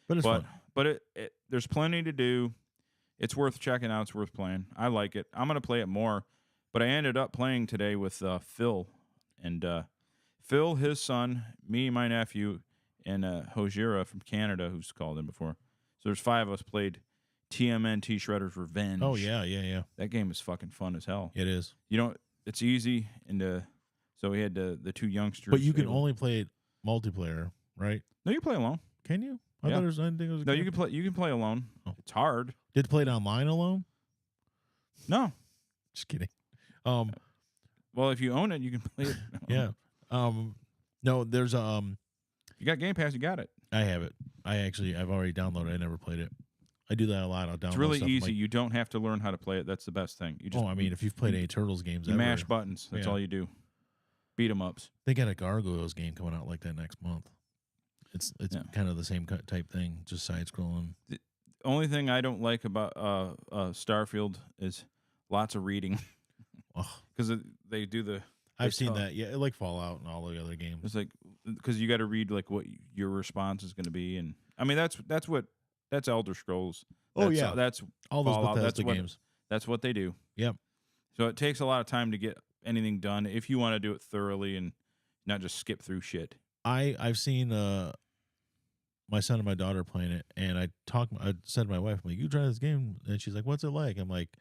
But it's fun. But there's plenty to do. It's worth checking out. It's worth playing. I like it. I'm gonna play it more. But I ended up playing today with Phil, and Phil, his son, me, my nephew, and Hojira from Canada, who's called in before. So there's 5 of us played TMNT Shredder's Revenge. Oh yeah. That game is fucking fun as hell. It is. It's easy, and so we had the 2 youngsters. But you can only play it multiplayer, right? No, you play alone. Can you? I Yeah. thought I didn't think it was. No, you can play alone. Oh. It's hard. Did play it online alone? No. Just kidding. Well, if you own it, you can play it. Yeah. No, there's You got Game Pass, you got it. I have it. I've already downloaded it. I never played it. I do that a lot. I'll download It's really stuff easy. like- You don't have to learn how to play it. That's the best thing. You just if you've played any Turtles games, you ever, mash buttons. That's Yeah. all you do. Beat 'em ups. They got a Gargoyles game coming out like that next month. It's Yeah. kind of the same type thing, just side scrolling. Only thing I don't like about Starfield is lots of reading Oh, because they do the. I've they seen tell- that. Yeah, like Fallout and all the other games. It's like because you got to read like what your response is going to be, and I mean that's Elder Scrolls. Oh, That's, yeah. that's All those Fallout. Bethesda what, games. That's what they do. Yep. So it takes a lot of time to get anything done if you want to do it thoroughly and not just skip through shit. I've seen my son and my daughter playing it, and I said to my wife, I'm like, you try this game, and she's like, what's it like? I'm like,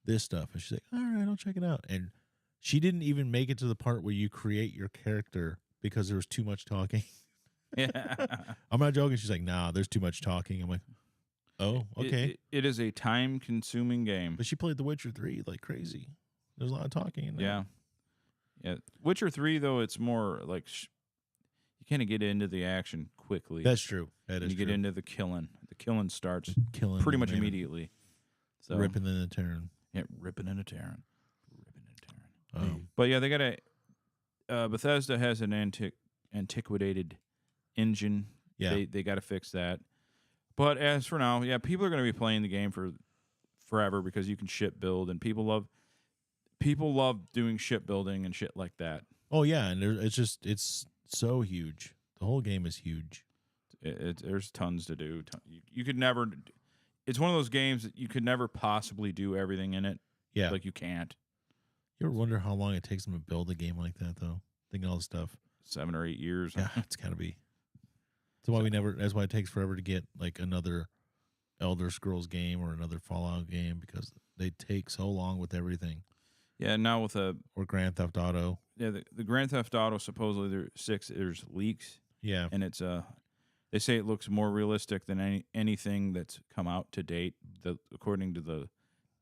this stuff, and she's like, all right, I'll check it out. And she didn't even make it to the part where you create your character because there was too much talking. Yeah. I'm not joking. She's like, nah, there's too much talking. I'm like, oh, okay. It is a time-consuming game. But she played The Witcher 3 like crazy. There's a lot of talking in there. Yeah. Yeah. Witcher 3, though, it's more like you kind of get into the action quickly. That's true. That and is you get true. into the killing. The killing starts Killing pretty much man. immediately. So Ripping and tearing. Yeah, ripping and a tearing. Ripping and a tearing. Um, But yeah, they got Bethesda has an antiquated engine. Yeah. They got to fix that. But as for now, yeah, people are going to be playing the game for forever because you can ship build, and people love doing ship building and shit like that. Oh yeah, and it's so huge. The whole game is huge. There's tons to do. You could never. It's one of those games that you could never possibly do everything in it. Yeah. Like you can't. You ever wonder how long it takes them to build a game like that though? Thinking all the stuff. 7 or 8 years. Yeah, it's gotta be. That's why it takes forever to get like another Elder Scrolls game or another Fallout game because they take so long with everything. Yeah. Now with Or Grand Theft Auto. the Grand Theft Auto, supposedly there's leaks, Yeah. and it's they say it looks more realistic than anything that's come out to date. According to the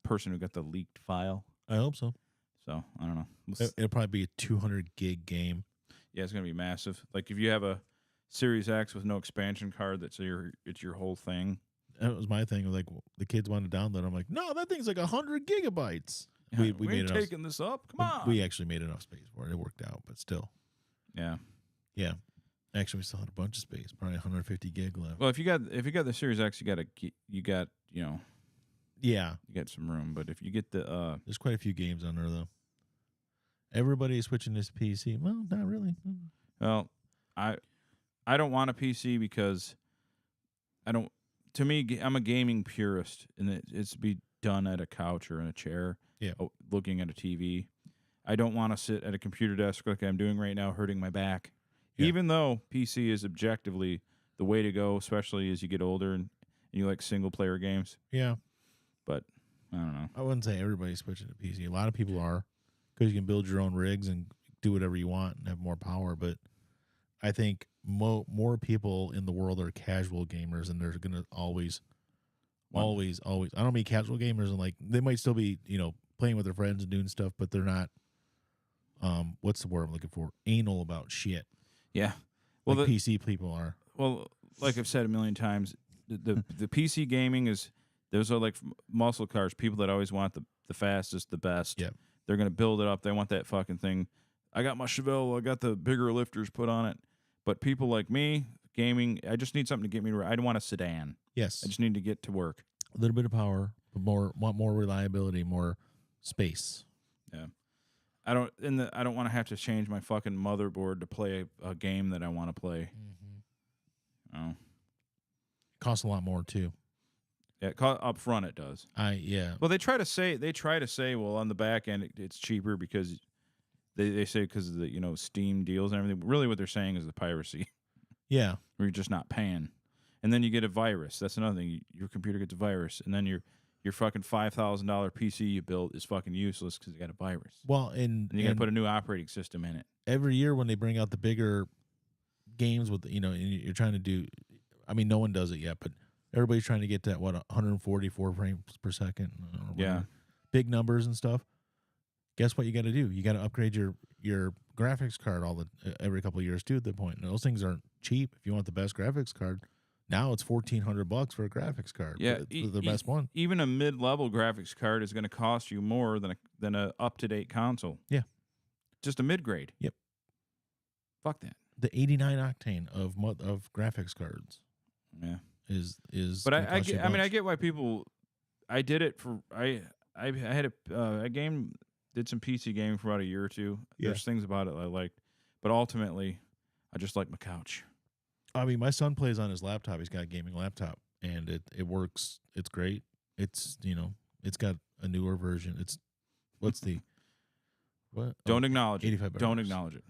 person who got the leaked file. I hope so. So I don't know. It'll probably be a 200 gig game. Yeah, it's gonna be massive. Like if you have a Series X with no expansion card, it's your whole thing. That was my thing. Like the kids wanted to download. I'm like, no, that thing's like 100 gigabytes. We we made ain't enough. taking this up. Come on. We actually made enough space for it. It worked out, but still, Yeah. yeah. Actually, we still had a bunch of space. Probably 150 gig left. Well, if you got the Series X, you got Yeah, some room. But if you get the there's quite a few games on there though. Everybody's switching this PC. Well, not really. well, I don't want a PC because I don't. To me, I'm a gaming purist, and it's to be done at a couch or in a chair. Yeah. Looking at a TV. I don't want to sit at a computer desk like I'm doing right now, hurting my back. Yeah. Even though PC is objectively the way to go, especially as you get older and you like single player games. Yeah, But I don't know. I wouldn't say everybody's switching to PC. A lot of people are because you can build your own rigs and do whatever you want and have more power. But I think more people in the world are casual gamers, and they're going to always. I don't mean casual gamers, and like they might still be, playing with their friends and doing stuff, but they're not. What's the word I'm looking for? Anal about shit. Yeah. Well, Like PC people are. Well, like I've said a million times, the PC gaming is those are like muscle cars. People that always want the fastest, the best. Yep. They're gonna build it up. They want that fucking thing. I got my Chevelle. I got the bigger lifters put on it. But people like me, gaming. I just need something to get me. I don't want a sedan. Yes. I just need to get to work. A little bit of power, but want more reliability, more space. Yeah. I don't want to have to change my fucking motherboard to play a game that I want to play. Oh. Costs a lot more too. Yeah, up front it does. Yeah. Well, they try to say, well, on the back end it's cheaper because they say because of the Steam deals and everything. But really, what they're saying is the piracy. Yeah. Where you're just not paying, and then you get a virus. That's another thing. Your computer gets a virus, and then your fucking $5,000 PC you built is fucking useless because you got a virus. Well, and you got to put a new operating system in it. Every year when they bring out the bigger games with and you're trying to do, I mean, no one does it yet, but everybody's trying to get that 144 frames per second. Yeah, big numbers and stuff. Guess what you got to do? You got to upgrade your graphics card every couple of years too. At that point, and those things aren't cheap. If you want the best graphics card, now it's $1,400 for a graphics card. Yeah, for the best one. Even a mid-level graphics card is going to cost you more than a up-to-date console. Yeah, just a mid-grade. Yep. Fuck that. The 89 octane of graphics cards. Yeah. Is but I get why people. I did it for I had a game, did some PC gaming for about a year or two. Yeah. There's things about it I liked, but ultimately I just like my couch. I mean, my son plays on his laptop. He's got a gaming laptop, and it works. It's great. It's it's got a newer version. It's what's the what? Don't acknowledge it. $85. Don't acknowledge it.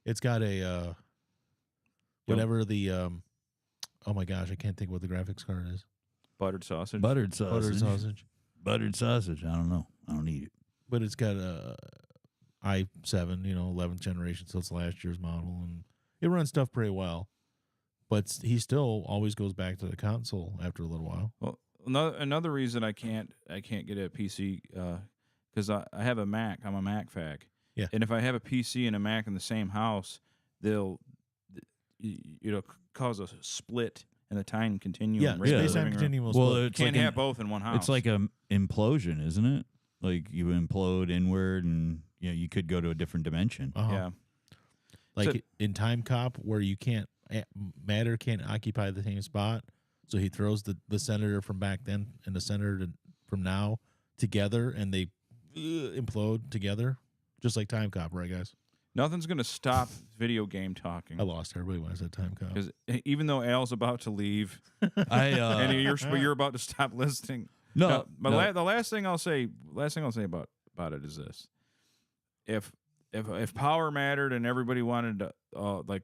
It's got a whatever the oh my gosh, I can't think what the graphics card is. Buttered sausage. Buttered sausage. Buttered sausage. Buttered sausage. I don't know. I don't eat it. But it's got a i7, 11th generation, so it's last year's model, and it runs stuff pretty well. But he still always goes back to the console after a little while. Well, another reason I can't get a PC because I have a Mac. I'm a Mac fag. Yeah. And if I have a PC and a Mac in the same house, they'll cause a split in the time continuum. Yeah, space time continuum will split. You can't have both in one house. It's like an implosion, isn't it? Like you implode inward, and you could go to a different dimension. Uh-huh. Yeah. Like in Time Cop, where you can't matter can't occupy the same spot, so he throws the senator from back then and the senator from now together, and they implode together, just like Time Cop, right, guys? Nothing's going to stop video game talking. I lost everybody when I said Time Cop. Because even though Al's about to leave, and you're about to stop listening. No. The last thing I'll say about it is this: if power mattered and everybody wanted to, like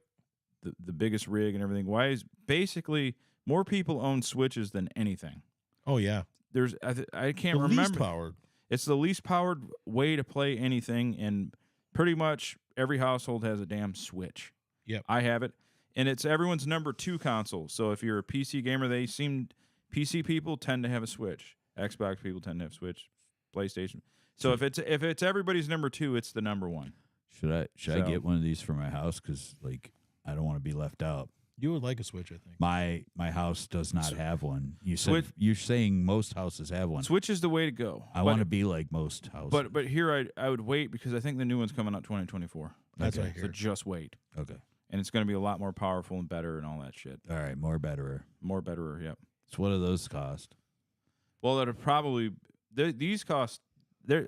the biggest rig and everything, why is basically more people own Switches than anything? Oh yeah, there's I can't the remember. Least powered. It's the least powered way to play anything, and pretty much every household has a damn Switch. Yep. I have it, and it's everyone's number 2 console. So if you're a PC gamer, PC people tend to have a Switch. Xbox people tend to have Switch, PlayStation. So if it's everybody's number 2, it's the number 1. Should I get one of these for my house? Because I don't want to be left out. You would like a Switch, I think. My house does not have one. You're saying most houses have one. Switch is the way to go. I want to be like most houses. But here I would wait because I think the new one's coming out 2024. That's what I hear. So just wait. Okay. And it's going to be a lot more powerful and better and all that shit. All right, more betterer. More betterer, yep. So what do those cost? Well, that'll probably these cost. The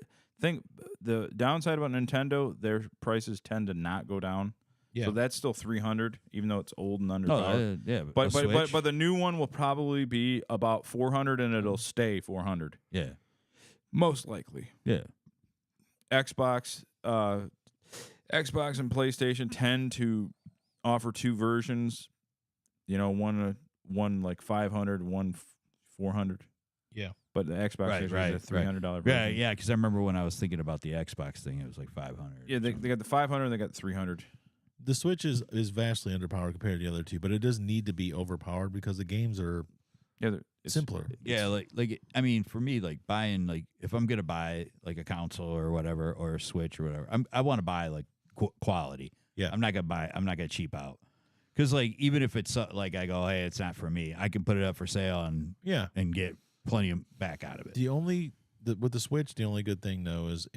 downside about Nintendo, their prices tend to not go down. Yeah. So that's still $300, even though it's old and underpowered. Yeah. But the new one will probably be about $400, and it'll stay $400. Yeah. Most likely. Yeah. Xbox and PlayStation tend to offer 2 versions. One like $500, one $400. Yeah. But the Xbox is a $300 version. Yeah. Because I remember when I was thinking about the Xbox thing, it was like $500. Yeah, they got the $500, and they got the $300. The Switch is vastly underpowered compared to the other two, but it doesn't need to be overpowered because the games are simpler. Yeah, like I mean, for me, like buying, like if I'm gonna buy like a console or whatever, or a Switch or whatever, I want to buy like quality. Yeah, I'm not gonna cheap out, because like even if it's like I go, hey, it's not for me, I can put it up for sale and get plenty of back out of it. With the Switch, the only good thing though is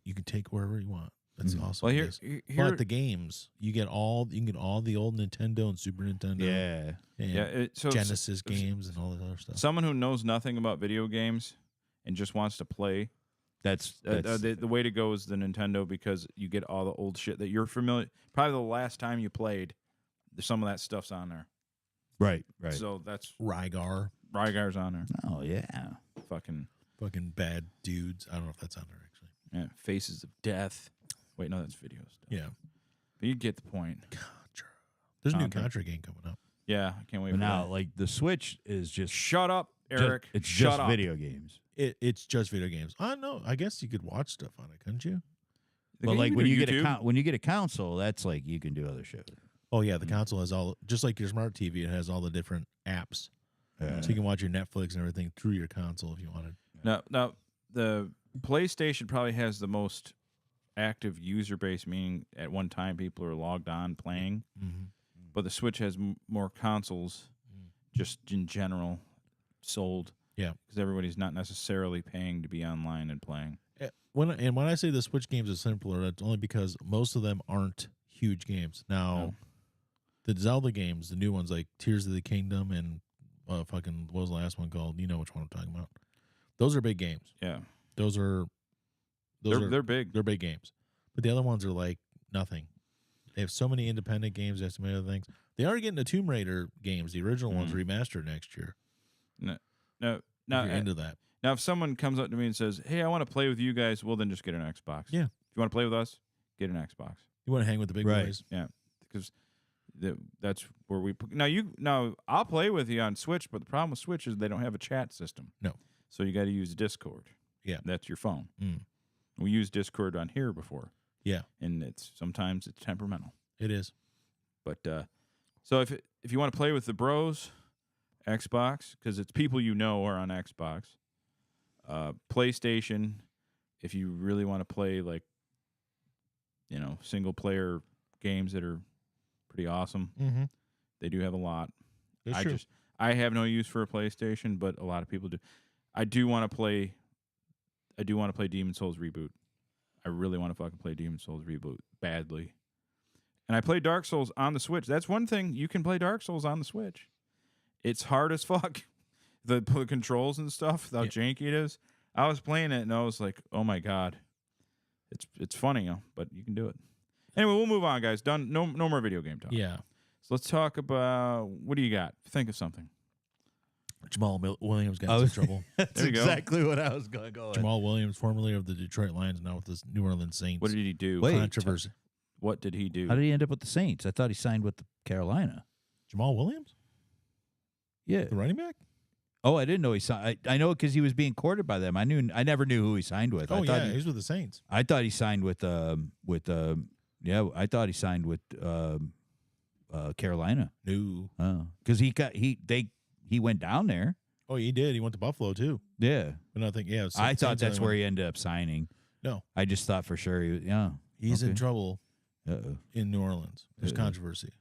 you can take wherever you want. That's awesome. Well, it is. But the games, you can get all the old Nintendo and Super Nintendo. Yeah. And so Genesis games and all that other stuff. someone who knows nothing about video games and just wants to play, That's the way to go is the Nintendo, because you get all the old shit that you're familiar. Probably the last time you played, some of that stuff's on there. right. So that's Rygar's on there. Oh yeah. Fucking bad dudes. I don't know if that's on there actually. yeah, Faces of Death. Wait, no, that's video stuff. Yeah. But you get the point. Contra. There's a new Contra. Contra game coming up. Yeah, I can't wait. But for now, that. like the Switch is just Shut up, Eric. it's Shut just up. video games. It's just video games. I know. I guess you could watch stuff on it, couldn't you? But like when do you get YouTube. when you get a console, that's like you can do other shit. Oh yeah, the console has all, just like your smart TV. It has all the different apps, Yeah. so you can watch your Netflix and everything through your console if you wanted. Now the PlayStation probably has the most active user base, meaning at one time people are logged on playing. Mm-hmm. But the Switch has more consoles, just in general, sold. Yeah, because everybody's not necessarily paying to be online and playing. When I say the Switch games are simpler, that's only because most of them aren't huge games. Now, the Zelda games, the new ones like Tears of the Kingdom and fucking what was the last one called? You know which one I'm talking about. Those are big games. Yeah, They're big. They're big games. But the other ones are like nothing. They have so many independent games. They have so many other things. They are getting the Tomb Raider games, the original ones, remastered next year. No. If you're into that. Now, if someone comes up to me and says, "Hey, I want to play with you guys," well, then just get an Xbox. Yeah. If you want to play with us, get an Xbox. You want to hang with the big Right. boys? Yeah, because that's where we now I'll play with you on Switch, but the problem with Switch is they don't have a chat system. No. So you got to use Discord. Yeah. That's your phone. Mm. We used Discord on here before. Yeah. And sometimes it's temperamental. It is. But so if you want to play with the bros, Xbox, because it's people you know are on Xbox. PlayStation, if you really want to play like, single player games that are pretty awesome, Mm-hmm. they do have a lot. That's true. I have no use for a PlayStation, but a lot of people do. I do want to play Demon's Souls Reboot. I really want to fucking play Demon's Souls Reboot badly. And I play Dark Souls on the Switch. That's one thing. You can play Dark Souls on the Switch. It's hard as fuck. The controls and stuff, how janky it is. I was playing it and I was like, oh my God. It's funny, but you can do it. Anyway, we'll move on, guys. Done. No more video game talk. Yeah. So let's talk about, what do you got? Think of something. Jamal Williams got into trouble. That's There you go. exactly what I was going to go with. Jamal Williams, formerly of the Detroit Lions, now with the New Orleans Saints. What did he do? Wait. Controversy. What did he do? How did he end up with the Saints? I thought he signed with the Carolina. Jamal Williams, Yeah. the running back. Oh, I didn't know he signed. I know because he was being courted by them. I never knew who he signed with. Oh I thought yeah, he's with the Saints. I thought he signed with I thought he signed with Carolina. No. Oh, because he went down there. Oh, he did. He went to Buffalo too. Yeah, But I think I thought that's where he ended up signing. No, I just thought for sure he's in okay. trouble Uh-oh. in New Orleans. There's Uh-oh. controversy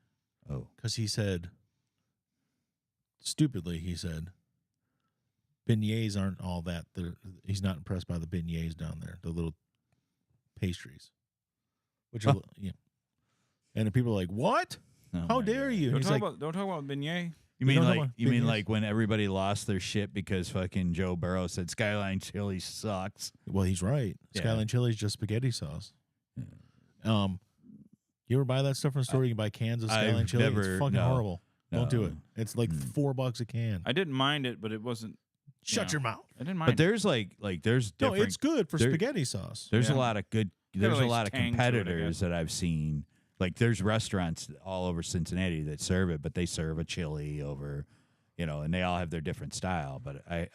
Oh, because he said, stupidly, beignets aren't all that. He's not impressed by the beignets down there, the little pastries, which are yeah. And then people are like, "What? Oh How my dare God. you?" Don't He's talk, like, about beignet. You We mean don't know like what you mean beignets- like when everybody lost their shit because fucking Joe Burrow said Skyline Chili sucks? "Well, he's right. Yeah. Skyline chili is just spaghetti sauce." You ever buy that stuff from the store? You can buy cans of Skyline I've chili. never- It's fucking no. horrible. Don't do No. it. It's like $4 a can. I didn't mind it, but it wasn't. Shut your mouth. I didn't mind. But there's there's No, different. it's good for there- spaghetti sauce. There's Yeah. a lot of good. Got There's a a nice lot of tang to it, I competitors guess. that I've seen. Like there's restaurants all over Cincinnati that serve it, but they serve a chili over, and they all have their different style. But I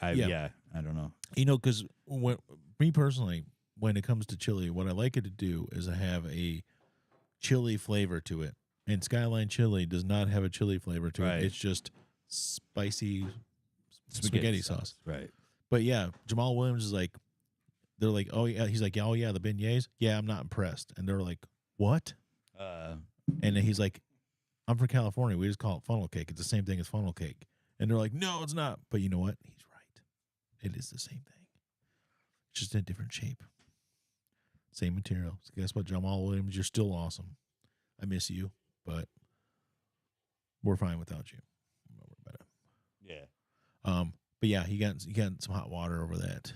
don't know. Because me personally, when it comes to chili, what I like it to do is I have a chili flavor to it. And Skyline chili does not have a chili flavor to Right. it. It's just spicy spaghetti sauce. Right. But yeah, Jamal Williams is like, they're like, oh yeah, he's like, oh yeah, the beignets. Yeah, I'm not impressed. And they're like, what? And then he's like, I'm from California. We just call it funnel cake. It's the same thing as funnel cake. And they're like, no, it's not. But you know what? He's right. It is the same thing. It's just in a different shape. Same material. So guess what, Jamal Williams? You're still awesome. I miss you, but we're fine without you. Yeah. But yeah, he got some hot water over that.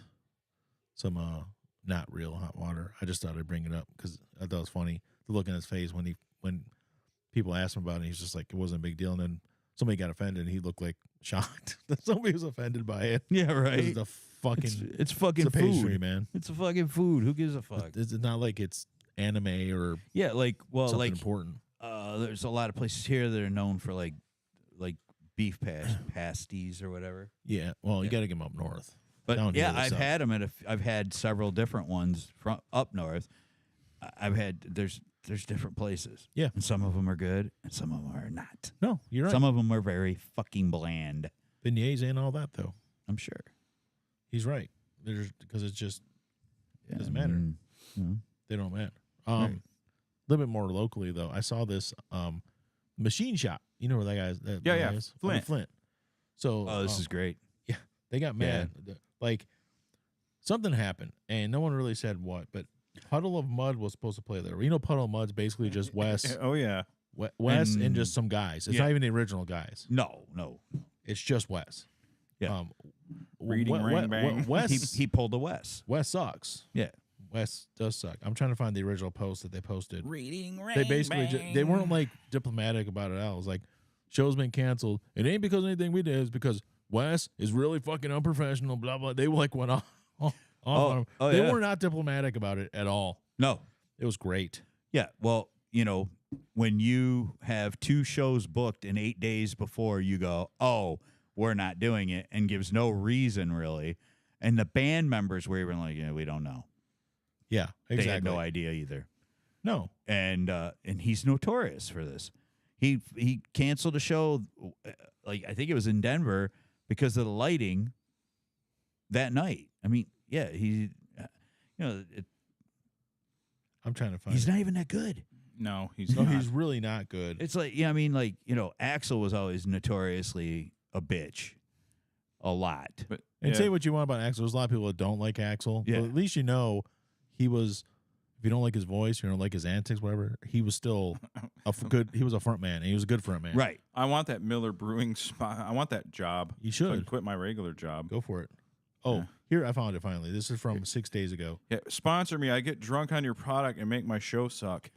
Some not real hot water. I just thought I'd bring it up because I thought it was funny to look in his face when people asked him about it. He's just like, it wasn't a big deal. And then somebody got offended, and he looked like shocked that somebody was offended by it. Yeah, right. It's the fucking It's fucking it's a pastry, food, man. It's a fucking food. Who gives a fuck? It's not like it's anime or Yeah, like something important. There's a lot of places here that are known for like beef pasties or whatever. Yeah, well, you Yeah. got to get them up north. But Down here yeah, to the I've south. had them I've had several different ones from up north. There's different places. Yeah. And some of them are good and some of them are not. No, you're right. Some of them are very fucking bland. Beignets and all that, though. I'm sure. He's right. Because it's just Yeah, doesn't matter. They don't matter. Right. A little bit more locally, though. I saw this machine shop. You know where that guy's? That Yeah, guy yeah. is? Flint. Flint. So, Oh, this is great. they got mad. Like something happened, and no one really said what. But Puddle of Mud was supposed to play there. You know, Puddle of Mud's basically just Wes, Oh yeah. Wes, and just some guys. It's Yeah. not even the original guys. No. It's just Wes. Yeah. Reading Ring Bang. Wes, He pulled a Wes. Wes sucks. Yeah. Wes does suck. I'm trying to find the original post that they posted. Reading They basically they weren't like diplomatic about it. I was like, show's been canceled. It ain't because of anything we did. It's because Wes is really fucking unprofessional. Blah blah. They like went off on him. They yeah. were not diplomatic about it at all. No. It was great. Yeah. Well, when you have 2 shows booked in 8 days before, you go, oh, we're not doing it, and gives no reason really. And the band members were even like, we don't know. Yeah, exactly. They had no idea either. No. And he's notorious for this. He canceled a show, like I think it was in Denver, because of the lighting that night. I mean, yeah, I'm trying to find. he's it. not even that good. No, he's No, not. he's really not good. It's like, Axl was always notoriously a bitch, a lot. But And yeah. say what you want about Axl. There's a lot of people that don't like Axl. Yeah. But at least he was. If you don't like his voice, you don't like his antics, whatever. He was still good. He was a front man, and he was a good front man. Right. I want that Miller Brewing spot. I want that job. You So I can should quit my regular job. go for it. Oh, Yeah. here I found it finally. This is from 6 days ago. Yeah, sponsor me. I get drunk on your product and make my show suck.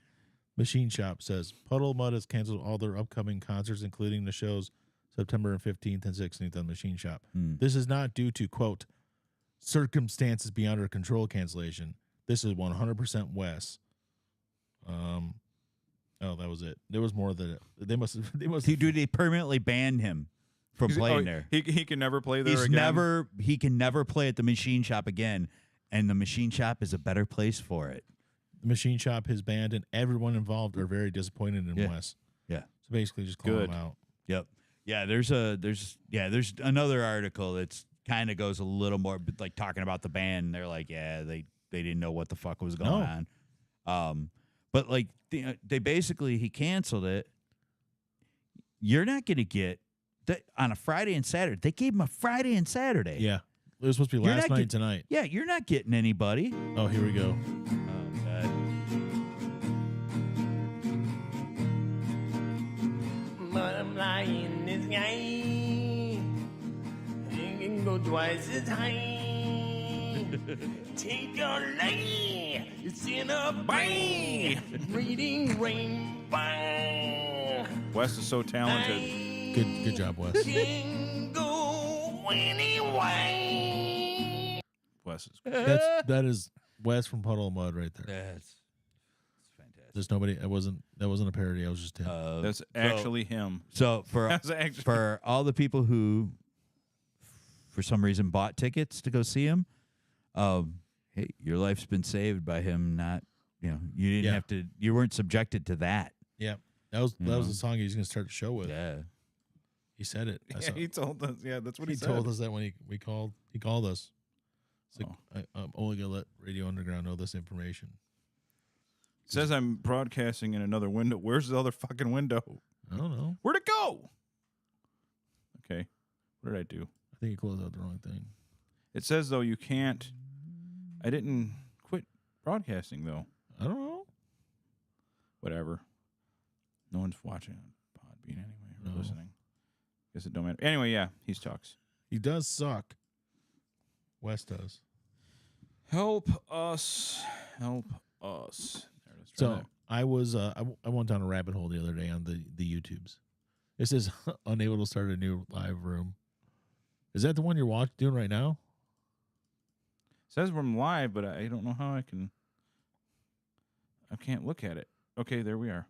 Machine Shop says Puddle Mud has canceled all their upcoming concerts, including the shows September 15th and 16th on Machine Shop. This is not due to, quote, circumstances beyond our control cancellation. This is 100% Wes. Oh, that was it. There was more than it. They must. They permanently banned him from playing there. He can never play there again. He can never play at the Machine Shop again, and the Machine Shop is a better place for it. The Machine Shop, his band, and everyone involved are very disappointed in Yeah. Wes. Yeah. So basically, just call Good. him out. Yep. Yeah, there's another article that's kind of goes a little more like talking about the band. They're like, yeah, they didn't know what the fuck was going on. But like they basically he canceled it. You're not going to get that on a Friday and Saturday. They gave him a Friday and Saturday. Yeah. It was supposed to be You're last not night get- tonight. Yeah, you're not getting anybody. Oh, here we go. Butterfly in the sky. You can go twice as high. Take your life, it's in a bang. Reading rainbow. Wes is so talented. Good job, Wes. Can go anyway. Wes is That is Wes from Puddle of Mud right there. That's fantastic. There's nobody. That wasn't a parody. I was just him. That's actually him. So That's actually for all the people who, for some reason, bought tickets to go see him, hey, your life's been saved by him. Not, you didn't Yeah. have to. You weren't subjected to that. Yeah, that was the song he was going to start the show with. Yeah. He said it. I saw- he told us. Yeah, that's what he he, said. told us that when we called. He called us. It's Oh. like, I'm only going to let Radio Underground know this information. It says I'm broadcasting in another window. Where's the other fucking window? I don't know. Where'd it go? Okay, what did I do? I think he closed out the wrong thing. It says though you can't. I didn't quit broadcasting though? I don't know. Whatever. No one's watching on Podbean anyway or No. listening. Guess it don't matter. Anyway, yeah, he talks. He does suck. Wes does. Help us. Help us. There, let's try So that. I was I went down a rabbit hole the other day on the YouTubes. It says unable to start a new live room. Is that the one you're doing right now? Says we're live, but I don't know how I can't look at it. Okay, there we are.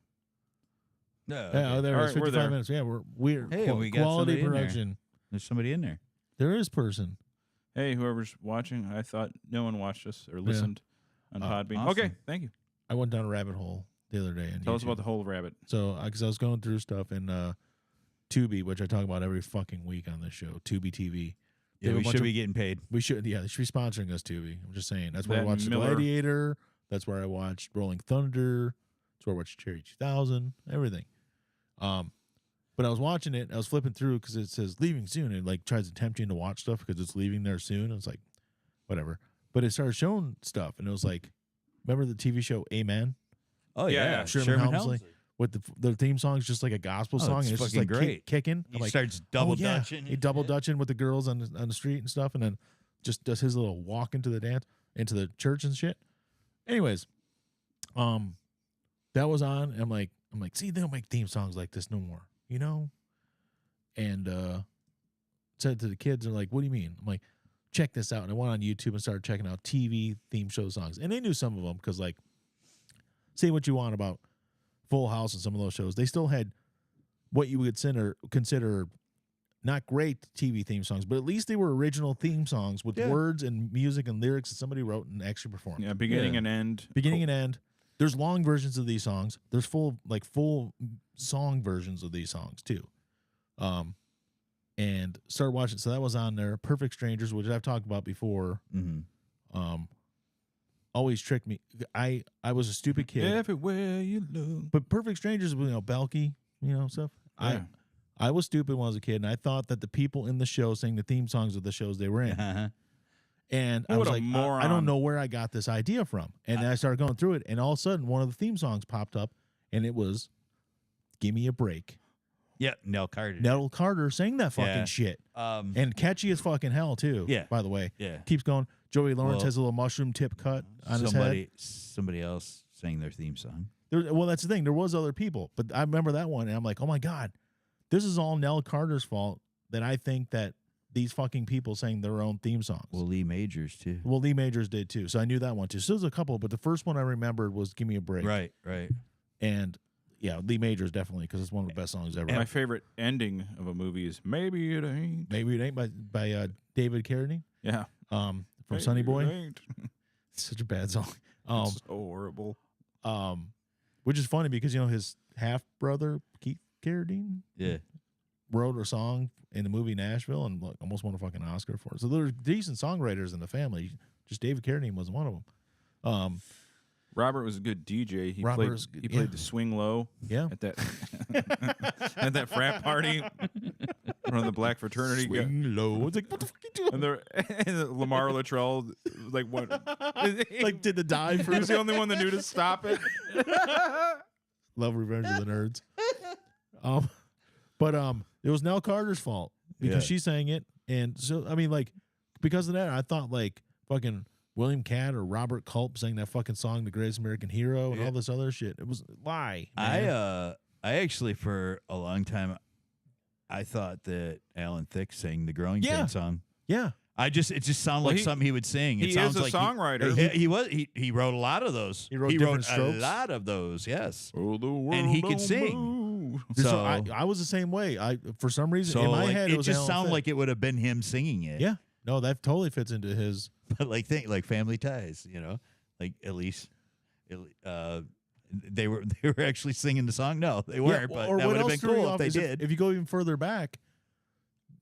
No, Yeah, there All it is. right, we're 55 there. minutes. Yeah, we're Hey, we got quality somebody in there. production. there's somebody in there. There is person. Hey, whoever's watching, I thought no one watched us or listened on Podbean. awesome. Okay, thank you. I went down a rabbit hole the other day. On Tell us YouTube. about the whole rabbit. So, because I was going through stuff in Tubi, which I talk about every fucking week on this show, Tubi TV. They Yeah, have a we bunch should of- be getting paid. We should, yeah, they should be sponsoring us, Tubi. I'm just saying. That's where I That watched Miller- Gladiator. That's where I watched Rolling Thunder. That's where I watched Cherry 2000. Everything. But I was watching it. I was flipping through because it says leaving soon. It like tries to tempt you to watch stuff because it's leaving there soon. It's like, whatever. But it started showing stuff, and it was like, remember the TV show Amen? Oh Yeah, Sherman Helmsley. With the theme song is just like a gospel Oh, song, it's and it's just fucking like great. kicking. He I'm like, starts double oh, yeah. dutching. He double dutching with the girls on the street and stuff, and then just does his little walk into the dance, into the church and shit. Anyways, that was on. And I'm like, see, they don't make theme songs like this no more, you know. And said to the kids, they're like, "What do you mean?" I'm like, "Check this out." And I went on YouTube and started checking out TV theme show songs, and they knew some of them because, like, say what you want about Full House and some of those shows, they still had what you would consider not great TV theme songs, but at least they were original theme songs with words and music and lyrics that somebody wrote and actually performed. Yeah, beginning Yeah. and end. Beginning and end. There's long versions of these songs. There's full song versions of these songs too. And started watching. So that was on there. Perfect Strangers, which I've talked about before. Mm-hmm. Always tricked me. I was a stupid kid. Everywhere you look. But Perfect Strangers, Belky, stuff. Yeah. I was stupid when I was a kid, and I thought that the people in the show sang the theme songs of the shows they were in. And I What was a like, I moron. don't know where I got this idea from. And then I started going through it, and all of a sudden, one of the theme songs popped up, and it was "Give Me a Break." Yeah, Nell Carter. Nell Carter sang that fucking Yeah. shit, Um, and catchy as fucking hell too. Yeah. By the way, yeah. keeps going. Joey Lawrence Well, has a little mushroom tip cut on his head. Somebody else sang their theme song. Well, that's the thing. There was other people, but I remember that one, and I'm like, oh my god, this is all Nell Carter's fault. That I think that these fucking people sang their own theme songs. Well, Lee Majors too. Well, Lee Majors did too, so I knew that one too. So there's a couple, but the first one I remembered was "Give Me a Break." Right. And yeah, Lee Majors definitely, because it's one of the best songs ever. My favorite ending of a movie is Maybe It Ain't. Maybe It Ain't by David Carradine Yeah. from Maybe Sonny It Boy. Ain't. Such a bad song. It's so horrible. Which is funny because his half brother Keith Carradine Yeah. wrote a song in the movie Nashville and almost won a fucking Oscar for it. So there's decent songwriters in the family. Just David Carradine wasn't one of them. Robert was a good DJ. He Robert played. was good, He played yeah. the swing low Yeah. at that at that frat party. One of the black fraternity. guys. Swing low. It's like, what the fuck you doing? And Lamar Latrell, like what? Like did the dive he was first. the only one that knew to stop it. Love Revenge of the Nerds. But it was Nell Carter's fault because Yeah. she sang it, and so I mean, like, because of that, I thought like fucking William Catt or Robert Culp sang that fucking song, "The Greatest American Hero," and all this other shit. It was a lie. Man. I actually for a long time I thought that Alan Thicke sang the Growing Yeah. Pains song. Yeah, It just sounded Well, like he- something he would sing. It he sounds is a like songwriter. He wrote a lot of those. He wrote different a strokes. lot of those. Yes. Oh, the world And he could don't sing. move. so I was the same way. I for some reason So in my like, head it was just Alan sounded Thicke. like it would have been him singing it. Yeah, no, that totally fits into his. But like Family Ties, like at least they were actually singing the song. No, they weren't. But or that what would have else been threw me cool if off they is did. If you go even further back,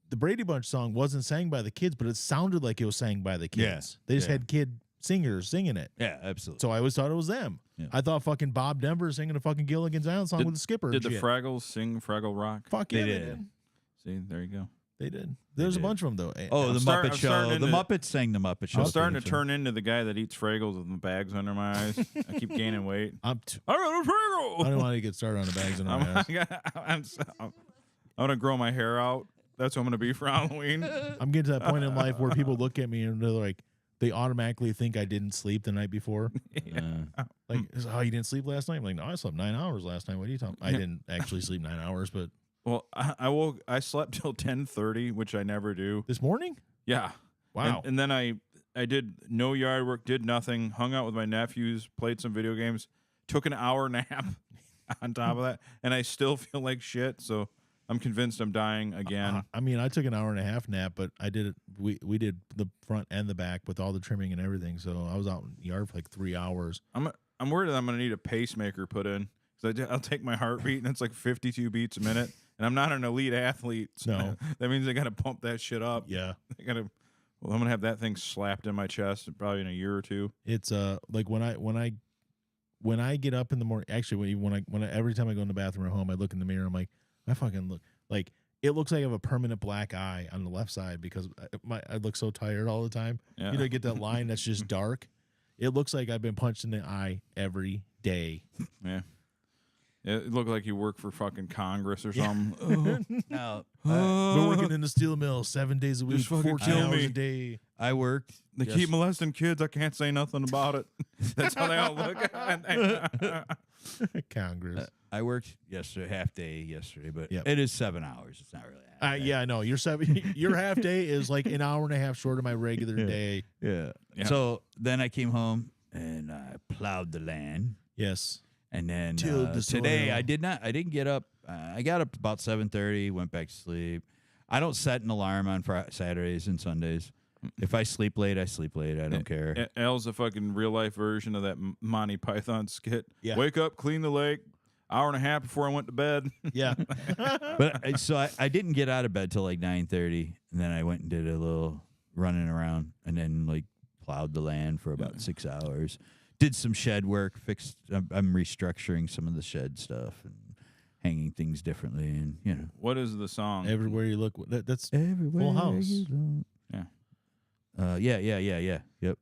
the Brady Bunch song wasn't sang by the kids, but it sounded like it was sang by the kids. Yeah, They just yeah. had kid singers singing it. Yeah, absolutely. So I always thought it was them. Yeah. I thought fucking Bob Denver singing a fucking Gilligan's Island song with the skipper. Did and the shit. Fraggles sing Fraggle Rock? Fuck They yeah, did. See, there you go. They did. There's a did. bunch of them though. Oh, the I'm Muppet Show. starting The into- Muppets sang the Muppet Show. I'm starting to theme turn into the guy that eats Fraggles with the bags under my eyes. I keep gaining weight. I I got a Fraggle. don't want to get started on the bags and all that. I'm gonna grow my hair out. That's what I'm gonna be for Halloween. I'm getting to that point in life where people look at me and they're like, they automatically think I thidn't sleep the night before. Like, oh, you didn't sleep last night? I'm like, no, I slept 9 hours last night. What are you talking? I didn't actually sleep 9 hours, but Well, I slept till 10:30, which I never do. this morning, Yeah. wow. And then I did no yard work, did nothing, hung out with my nephews, played some video games, took an hour nap on top of that, and I still feel like shit. So I'm convinced I'm dying again. I mean, I took an hour and a half nap, but I did it. We did the front and the back with all the trimming and everything. So I was out in the yard for like 3 hours. I'm worried that I'm gonna need a pacemaker put in. So I'll take my heartbeat and it's like 52 beats a minute, and I'm not an elite athlete. So No. that means I gotta pump that shit up. Yeah, I gotta. Well, I'm gonna have that thing slapped in my chest probably in a year or two. it's like when I get up in the morning. Actually, when I every time I go in the bathroom at home, I look in the mirror. I'm like, I fucking look like it looks like I have a permanent black eye on the left side because I look so tired all the time. Yeah. You know, get that line that's just dark. It looks like I've been punched in the eye every day. Yeah. It looked like you work for fucking Congress or something. Now, Been working in the steel mill 7 days a week, Just fucking 14 kill hours me. a day. I worked. They yes- keep molesting kids. I can't say nothing about it. That's how they all look. Congress. I worked yesterday, half day yesterday, but Yep. it is 7 hours. It's not really half day. Yeah, I know. Your half day is like an hour and a half short of my regular day. Yeah. Yeah. So then I came home and I plowed the land. Yes. And then Tilled the today soil. I didn't get up. I got up about 7:30, went back to sleep. I don't set an alarm on Saturdays and Sundays. If I sleep late, I sleep late. I don't care. Al's a fucking real life version of that Monty Python skit. Yeah. Wake up, clean the lake. Hour and a half before I went to bed. Yeah. But so I didn't get out of bed till like 9:30, and then I went and did a little running around, and then like plowed the land for about 6 hours. Did some shed work. I'm restructuring some of the shed stuff and hanging things differently, and you know. What is the song? Everywhere you look, that's Everywhere Full House. you look. Yeah. Yeah. Yep.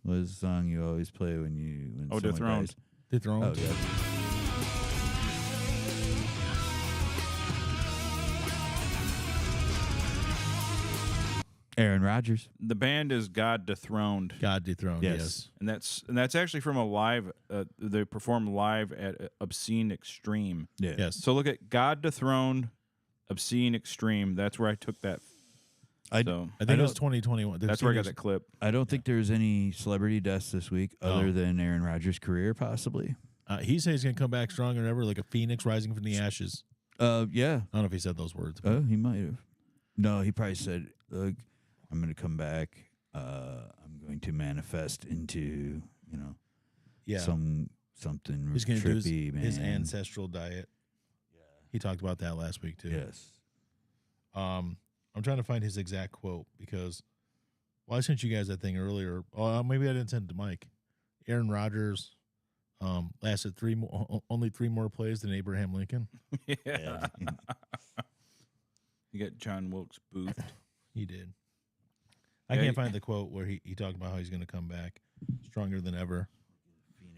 What is the song you always play when someone Dethroned. dies? Dethroned. Oh, yeah. Aaron Rodgers. The band is God Dethroned. God dethroned. Yes. Yes. And that's actually from a live. They perform live at Obscene Extreme. Yeah. Yes. So look at God Dethroned, Obscene Extreme. That's where I took that. I So I think it was don't- 2021. that's where I got that clip. I don't think there's any celebrity deaths this week other than Aaron Rodgers' career, possibly. He says he's gonna come back stronger than ever, like a phoenix rising from the ashes. Yeah. I don't know if he said those words. He might have. No, he probably said, "Look, I'm going to come back. I'm going to manifest into, Yeah. something He's gonna do trippy, man." his ancestral diet. Yeah. He talked about that last week too. Yes. I'm trying to find his exact quote because, I sent you guys that thing earlier. Oh, maybe I didn't send it to Mike. Aaron Rodgers lasted only 3 more plays than Abraham Lincoln. Yeah. You got John Wilkes Booth. He did. I Yeah, can't find the quote where he talked about how he's going to come back stronger than ever.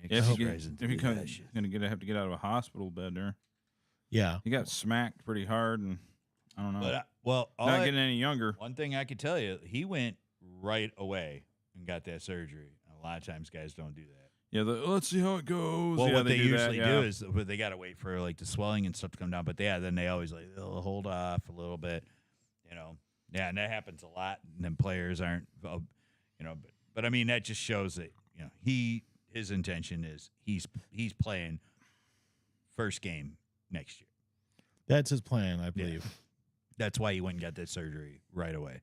Yeah, Phoenix if rising you to come, the ashes. gonna have to get out of a hospital bed there. Yeah. He got smacked pretty hard, and I don't know. But well, Not getting any younger. one thing I could tell you, he went right away and got that surgery. A lot of times, guys don't do that. Yeah, let's see how it goes. Well, yeah, what they do usually that, yeah. do is they got to wait for like the swelling and stuff to come down. But then they always they'll hold off a little bit, Yeah, and that happens a lot. And then players aren't, but I mean that just shows that his intention is he's playing first game next year. That's his plan, I believe. That's why he went and got that surgery right away.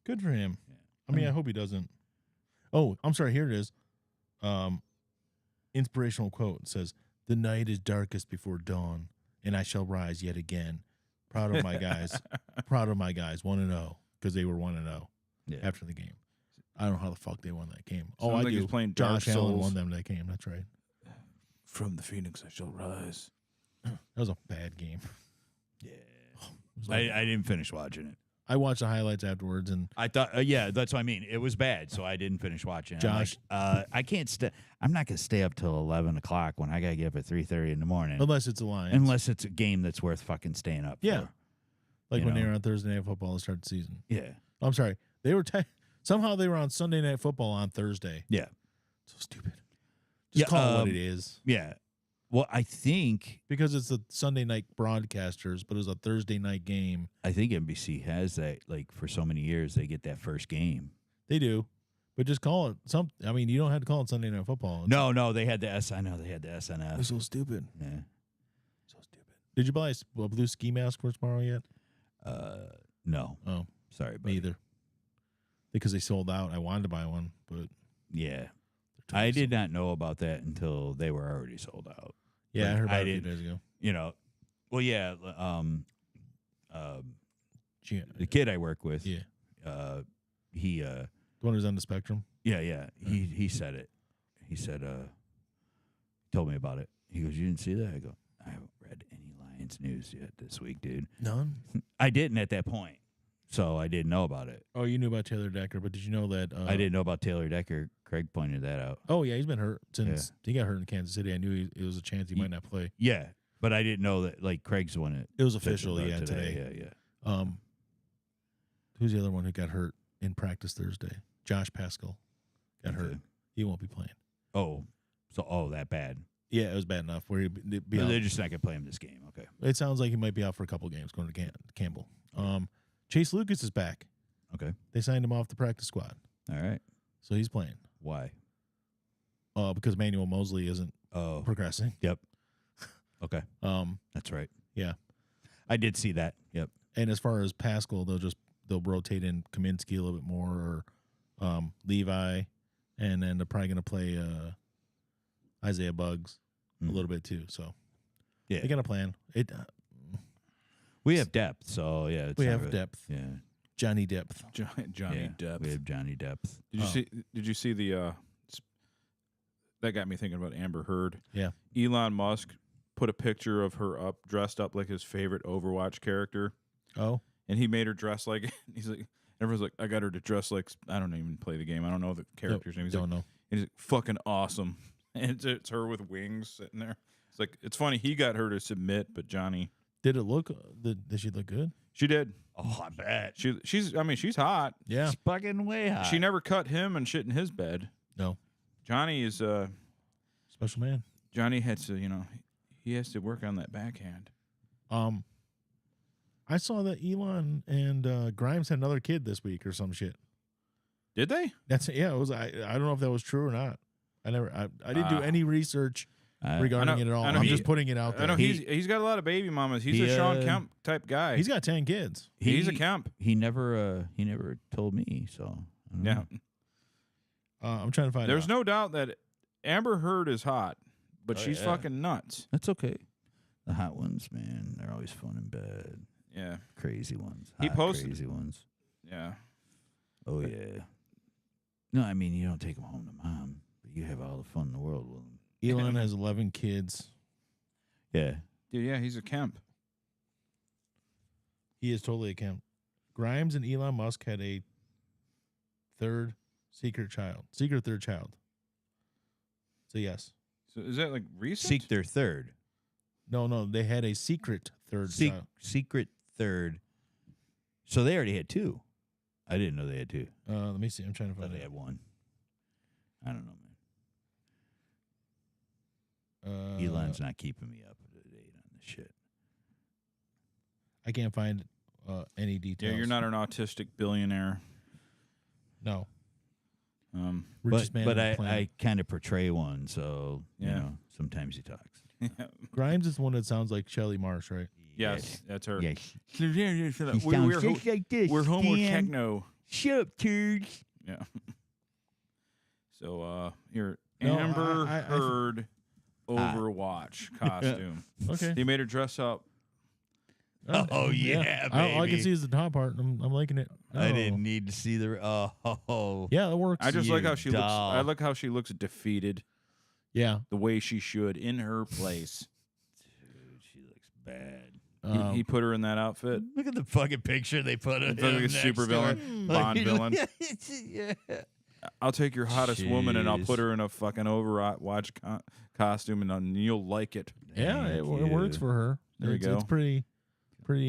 Good for him. Yeah. I mean, I hope he doesn't. Oh, I'm sorry. Here it is. Inspirational quote. It says, "The night is darkest before dawn, and I shall rise yet again. Proud of my guys. Proud of my guys. 1-0 because they were 1-0 after the game. I don't know how the fuck they won that game. Sounds I like do. he's playing Dark Josh Allen Souls. won them that game. That's right. From the Phoenix I shall rise. That was a bad game. Yeah. was like- I didn't finish watching it. I watched the highlights afterwards, and I thought, yeah, that's what I mean. It was bad, so I didn't finish watching. Josh. I can't stay. I'm not gonna stay up till 11 o'clock when I gotta get up at 3:30 in the morning, unless it's a Lions. unless it's a game that's worth fucking staying up. Yeah. for. like you when they know. were on Thursday Night Football to start the season. Yeah, I'm sorry, they were somehow they were on Sunday Night Football on Thursday. yeah, So stupid. Just call it what it um, is. yeah. Well, I think Because it's the Sunday night broadcasters, but it was a Thursday night game. NBC has that. Like for so many years, they get that first game. They do, but just call it I mean, you don't have to call it Sunday Night Football. No, they had the S. I know they had the SNF. It's so stupid. Yeah. So stupid. Did you buy a blue ski mask for tomorrow yet? No. Oh, Sorry, buddy. me either. Because they sold out. I wanted to buy one, but Yeah. they're I totally did not know about that until they were already sold out. Yeah, I Like, heard about I it a few didn't- days ago. You know, well, yeah. Gee, The kid I work with, Yeah. he, the one who's on the spectrum. yeah, he said it. He said, told me about it. He goes, "You didn't see that?" I go, "I haven't read any Lions news yet this week, dude." None. I didn't at that point, so I didn't know about it. Oh, you knew about Taylor Decker, but did you know that? I didn't know about Taylor Decker. Craig pointed that out. Oh yeah, he's been hurt since he got hurt in Kansas City. I knew it was a chance he might not play. Yeah, but I didn't know that. Like Craig's the one that It was said official, about yeah, it today. Yeah. Who's the other one who got hurt in practice Thursday? Josh Pascal got hurt. Okay. He won't be playing. Oh, that bad. Yeah, it was bad enough where he'd be So out. they're just not gonna play him this game. Okay. It sounds like he might be out for a couple games going to Campbell. Chase Lucas is back. Okay. They signed him off the practice squad, All right. so he's playing. Why? Because Manuel Mosley isn't Oh. progressing. Yep. Okay. Um, That's right. yeah. I did see that. Yep. And as far as Pascal, they'll rotate in Kaminsky a little bit more, or Levi, and then they're probably going to play Isaiah Buggs a little bit too. So Yeah. they got a plan. We have depth, so yeah. It's We not have really- depth. Yeah. Johnny Depth. Johnny Yeah, Depp. We have Johnny Depth. Did you see the that got me thinking about Amber Heard. Yeah. Elon Musk put a picture of her dressed up like his favorite Overwatch character, Oh, and he made her dress like he's like everyone's like, I got her to dress like, I don't even play the game. I don't know the character's name. He's don't like, know. He's like, fucking awesome. And it's her with wings sitting there. It's like, it's funny. He got her to submit, but Johnny, Did it look? Did she look good? she did. Oh, I bet. She's hot. Yeah. It's fucking way high. She never cut him and shit in his bed. No. Johnny is Special man. Johnny had to, he has to work on that backhand. I saw that Elon and Grimes had another kid this week or some shit. Did they? That's yeah. It was. I don't know if that was true or not. I didn't do any research regarding I know- it at all. I know I'm he- just putting it out I there. know he's got a lot of baby mamas. He's a Sean Kemp type guy. He's got 10 kids. He's a Kemp. He never told me, so I don't Yeah. know. I'm trying to find. There's out. no doubt that Amber Heard is hot, but she's yeah. fucking nuts. That's okay. The hot ones, man, they're always fun in bed. Yeah. Crazy ones. He Hot, posted- crazy ones. Yeah. Oh yeah. No, I mean you don't take them home to mom, but you have all the fun in the world with them. Elon has 11 kids. Yeah. Dude, yeah, he's a Kemp. He is totally a Kemp. Grimes and Elon Musk had a secret third child. So yes. So is that like recent? Seek their third. No, they had a secret third child. Secret third. So they already had two. I didn't know they had two. Let me see. I'm trying to I thought find they it. had one. I don't know, man. Elon's not keeping me up to date on this shit. I can't find any details. Yeah, you're not an autistic billionaire. No. But Richest man But on the planet. I kind of portray one, so you Yeah. know, sometimes he talks. Grimes is the one that sounds like Shelly Marsh, right? yes, that's her. Yes. We're like this. we're homo Stan. techno. Shut up, turds. Yeah. So here, No, Amber I- Heard Overwatch costume. Okay. They made her dress up. Oh, yeah, All I can baby. see is the top part. I'm liking it. I Oh. didn't need to see the. Oh. Yeah, it works. I just like You how she looks. doll. I like how she looks defeated, yeah. the way she should in her place. Dude, she looks bad. He put her in that outfit. Look at the fucking picture they put of It's like him a next super door. villain, Bond villain. Yeah. I'll take your hottest woman and I'll Jeez. put her in a fucking Overwatch costume and you'll like it. Yeah, it Thank works you. for her. There you It's go. pretty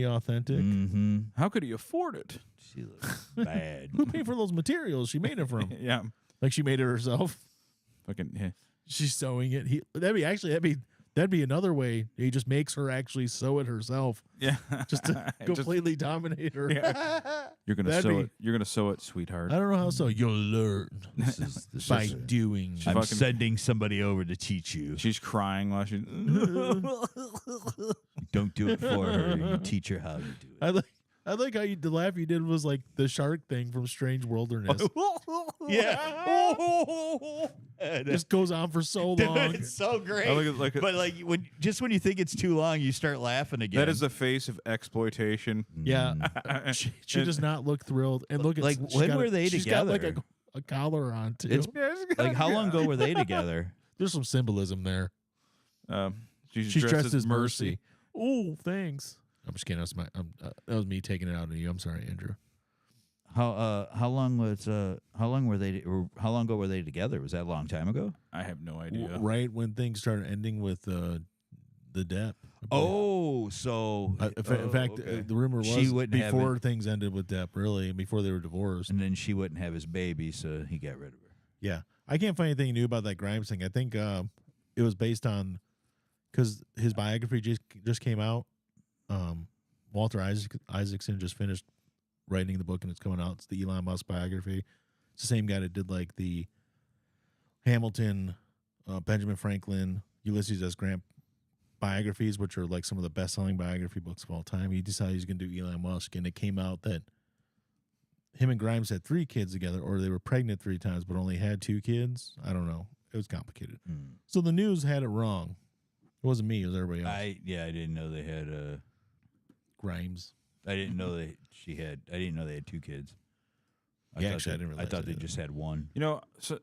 authentic. Mm-hmm. How could he afford it? She looks bad. Who paid for those materials she made it from? Yeah. Like she made it herself. Fucking She's sewing it. That'd be another way. He just makes her actually sew it herself, yeah. just to completely dominate her. You're gonna That'd sew be- it. You're gonna sew it, sweetheart. I don't know how so. You'll learn This by is- doing. I'm fucking- sending somebody over to teach you. She's crying while she. Don't do it for her. You teach her how to do it. I like how the laugh you did was like the shark thing from Strange Wilderness. Just goes on for so long. It's so great. I look at- like a- but like when you think it's too long, you start laughing again. That is the face of exploitation. Yeah, she does not look thrilled. And look at Like, she's when got were they she's got like together? a collar on too. It's like how long ago were they together? There's some symbolism there. She's She's dressed as Mercy. Oh, thanks. I'm just kidding. That was me taking it out on you. I'm sorry, Andrew. How long ago were they together? Was that a long time ago? I have no idea. Right when things started ending with the Depp. Oh, so In fact, okay. the rumor was She wouldn't have before it. things ended with Depp, really, and before they were divorced. and then she wouldn't have his baby, so he got rid of her. Yeah, I can't find anything new about that Grimes thing. I think it was based on because his biography just came out. Walter Isaacson just finished writing the book, and it's coming out. It's the Elon Musk biography. It's the same guy that did like the Hamilton, Benjamin Franklin, Ulysses S. Grant biographies, which are like some of the best-selling biography books of all time. He decided he's going to do Elon Musk, and it came out that him and Grimes had 3 kids together, or they were pregnant 3 times but only had 2 kids. I don't know. It was complicated. So the news had it wrong. It wasn't me. It was everybody else. I didn't know they had Grimes. I didn't know they had 2 kids. Yeah, actually, I didn't I realize thought that they either. just had one. You know, so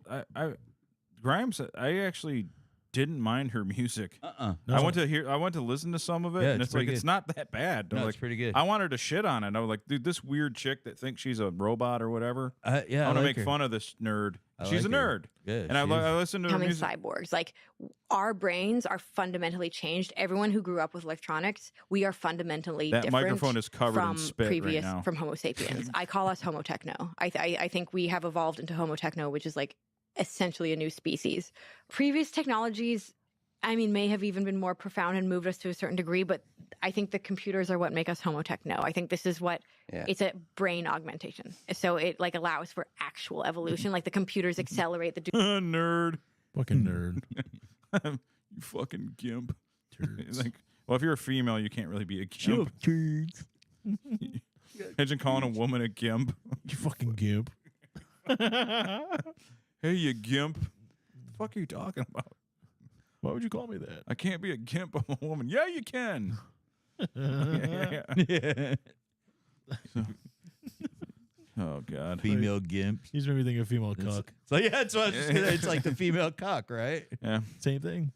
Grimes. I actually didn't mind her music. No. I went to listen to some of it, Yeah, and it's it's like pretty it's good. not that bad. I'm No, like, it's pretty good. I wanted to shit on it. I was like, dude, this weird chick that thinks she's a robot or whatever. Yeah, I want to like make her. fun of this nerd. I She's like a her. nerd. Yeah, and I she is. listened to her Becoming music. cyborgs. Like our brains are fundamentally changed. Everyone who grew up with electronics, we are fundamentally That different microphone is covered in from spit right previous now. from Homo sapiens. I call us Homo techno. I think we have evolved into Homo techno, which is like essentially a new species. Previous technologies, I mean, may have even been more profound and moved us to a certain degree, but I think the computers are what make us Homo techno. I think this is what it's a brain augmentation. So it like allows for actual evolution. Like the computers accelerate the Nerd. Fucking nerd. You fucking gimp. Like, well, if you're a female, you can't really be a gimp. Imagine calling a woman a gimp. You fucking gimp. Hey, you gimp. What the fuck are you talking about? Why would you call me that? I can't be a gimp. I'm a woman. Yeah, you can. Yeah. Oh God. Female gimp. He's made me think of female cuck. So yeah, that's what I was just gonna, it's like the female cock, right? Yeah. Same thing.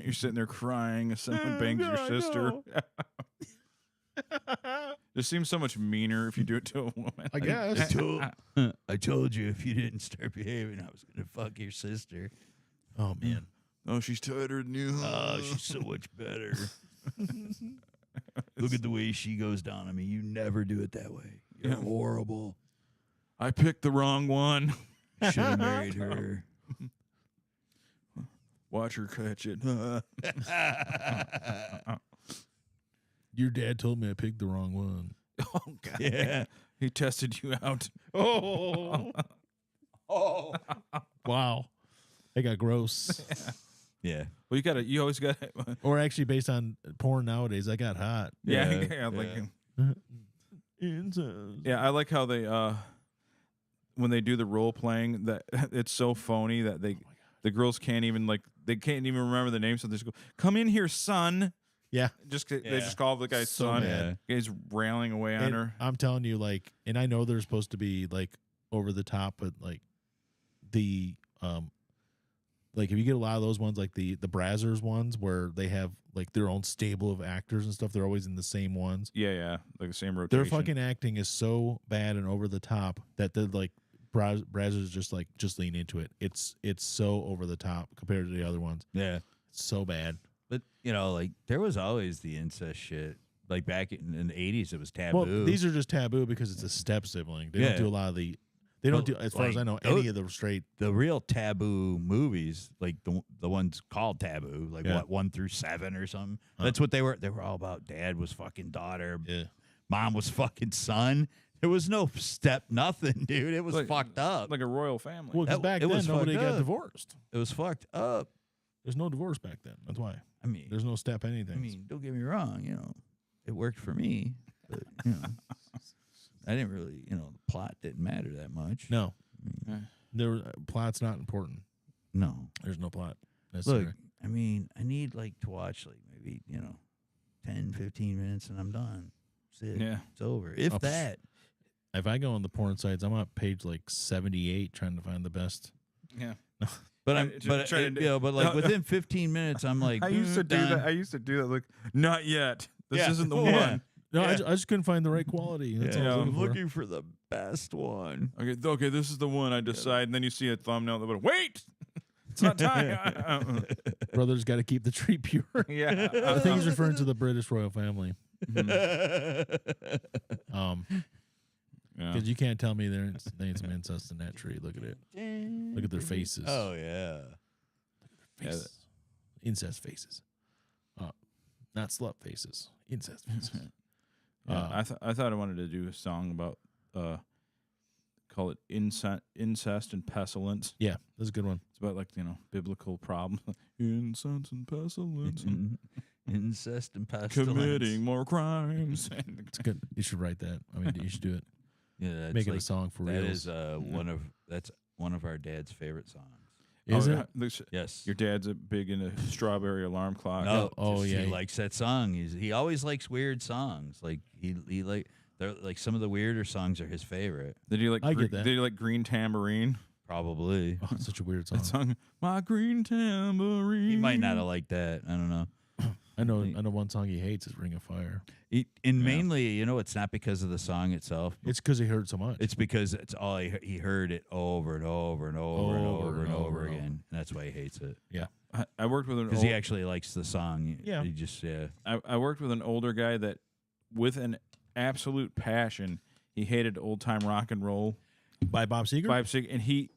You're sitting there crying as someone bangs your I sister. know. It seems so much meaner if you do it to a woman. I guess. I told you if you didn't start behaving, I was gonna fuck your sister. Oh man. Oh, she's tighter than you. Oh, she's so much better. Look at the way she goes down on me. You never do it that way. You're Yeah. horrible. I picked the wrong one. Should have married her. Watch her catch it. Your dad told me I picked the wrong one. Oh God. Yeah. He tested you out. Oh. Wow. That got gross. Yeah. Well, you always got. Or actually, based on porn nowadays, I got hot. Yeah, Yeah, yeah, like. yeah. Incest. Yeah, I like how they when they do the role playing that it's so phony that the girls can't even remember the name, so they just go, "Come in here, son." Yeah. They Yeah. just call the guy So son. mad. He's railing away on And her. I'm telling you, like, and I know they're supposed to be like over the top, but like the like if you get a lot of those ones, like the Brazzers ones, where they have like their own stable of actors and stuff. They're always in the same ones. Yeah, like the same rotation. Their fucking acting is so bad and over the top that they're like Brazzers just lean into it. It's so over the top compared to the other ones. Yeah. It's so bad. But, like, there was always the incest shit. Like, back in the 80s, it was taboo. Well, these are just taboo because it's a step sibling. They don't do a lot of the... They don't do, as far as I know, any of the straight... The real taboo movies, like the ones called taboo, like 1 through 7 or something. That's what they were. They were all about dad was fucking daughter. Yeah. Mom was fucking son. There was no step nothing, dude. It was fucked up. Like a royal family. Well, because back then, nobody got divorced. It was fucked up. There's no divorce back then. That's why. I mean, there's no step anything. I mean, don't get me wrong. It worked for me. But, I didn't really, the plot didn't matter that much. No. Plot's not important. No. There's no plot necessary. Look, I mean, I need, to watch, maybe, 10, 15 minutes and I'm done. That's it. Yeah. It's over. If that. If I go on the porn sites, I'm on page 78 trying to find the best. Yeah. But within 15 minutes, I'm like, I used to do that. I used to do that. Like, not yet. This isn't the one. No, I just couldn't find the right quality. That's all I'm looking for the best one. Okay, this is the one I decide. And then you see a thumbnail that would wait. It's not time. Brothers got to keep the tree pure. Yeah. I think he's referring to the British royal family. Because you can't tell me there ain't some incest in that tree. Look at it. Look at their faces. Oh, yeah. Faces. Incest faces. Not slut faces. Incest faces. I thought I wanted to do a song about call it incest and pestilence. Yeah, that's a good one. It's about biblical problems. Incest and pestilence. Incest and pestilence. Committing more crimes. It's good. You should write that. I mean, you should do it. Yeah, make it a song for real. That is that's one of our dad's favorite songs. Is it? Yes. Your dad's a big into Strawberry Alarm Clock. No, yeah. He likes that song. He always likes weird songs. Like he they're like some of the weirder songs are his favorite. Did he like? I get that. Did he like Green Tambourine? Probably. Oh, it's such a weird song. That song, My Green Tambourine. He might not have liked that. I don't know. I know one song he hates is Ring of Fire. Mainly, it's not because of the song itself. It's because he heard so much. It's because it's all he heard it over and over and over and over and over again, and that's why he hates it. Yeah, I worked with because he actually likes the song. Yeah, he just I worked with an older guy that, with an absolute passion, he hated old time rock and roll by Bob Seger. And he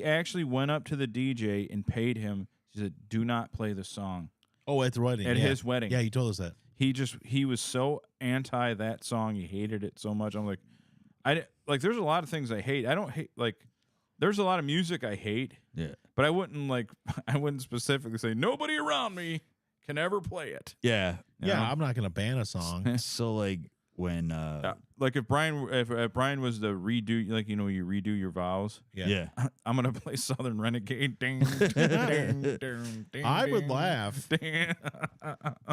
actually went up to the DJ and paid him. He said, "Do not play the song." Oh, at the wedding. At his wedding. Yeah, he told us that. He was so anti that song. He hated it so much. I'm like, there's a lot of things I hate. I don't hate, there's a lot of music I hate. Yeah. But I wouldn't specifically say nobody around me can ever play it. Yeah. Yeah, I'm not going to ban a song. So when if Brian was to redo, you redo your vows. Yeah. I'm gonna play Southern Renegade. Ding, ding, ding, ding, I would ding, laugh. ding.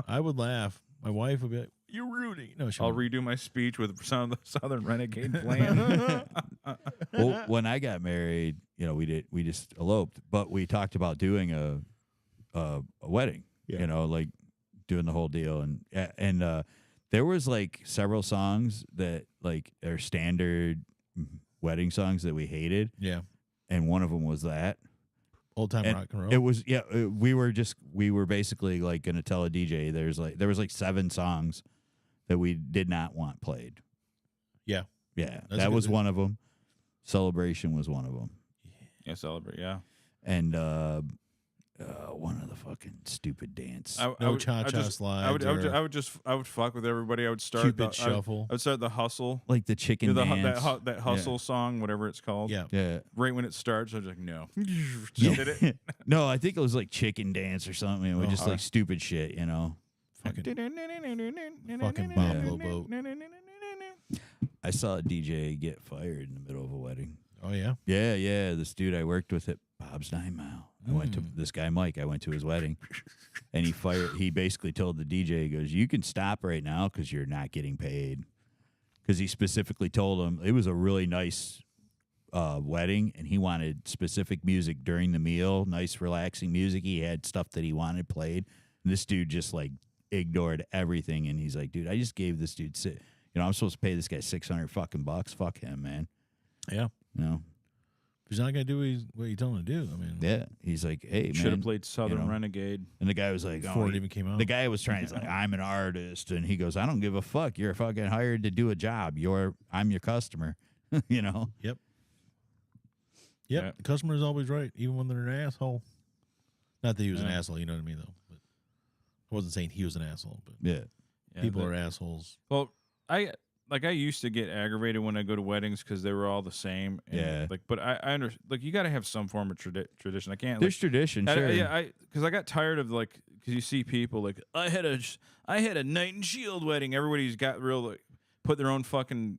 I would laugh. My wife would be like, "You're Rudy." No, I'll redo my speech with some of the Southern Renegade playing. Well, when I got married, we just eloped, but we talked about doing a wedding. Yeah. Doing the whole deal, and there was several songs that are standard wedding songs that we hated. Yeah. And one of them was that old time rock and roll. It was we were basically going to tell a DJ there was 7 songs that we did not want played. Yeah. Yeah. That was one of them. Celebration was one of them. Yeah, Celebrate, yeah. And one of the fucking stupid dance. Cha-cha slides. I would fuck with everybody. I would start Cupid Shuffle. I would start the hustle. Like the chicken dance. That hustle song, whatever it's called. Yeah. Yeah. Right when it starts, I was like, no. Yeah. Did it? No, I think it was like chicken dance or something. It was just stupid shit, Fucking Bob Boat. I saw a DJ get fired in the middle of a wedding. Oh, yeah? Yeah. This dude I worked with at Bob's 9 Mile. I went to this guy, Mike. I went to his wedding, and he basically told the DJ, he goes, "You can stop right now because you're not getting paid." Because he specifically told him it was a really nice wedding, and he wanted specific music during the meal, nice relaxing music. He had stuff that he wanted played, and this dude just like ignored everything. And he's like, "Dude, I just gave this dude, I'm supposed to pay this guy $600 fucking bucks. Fuck him, man. Yeah. You know." He's not gonna do what you told him to do. I mean, Yeah, he's like, "Hey, man, Should have played Southern Renegade. And the guy was like, before it even came out. The guy was trying to say, "I'm an artist," and he goes, "I don't give a fuck. You're fucking hired to do a job. I'm your customer." You know. Yep. Yeah. The customer is always right, even when they're an asshole. Not that he was an asshole, you know what I mean, though. But I wasn't saying he was an asshole, but Yeah. people are assholes. Well, I used to get aggravated when I go to weddings because they were all the same. And Yeah. But I understand. Like, you got to have some form of tradition. I can't. There's tradition, sure. Because I got tired of because you see people like I had a Knight and Shield wedding. Everybody's got real put their own fucking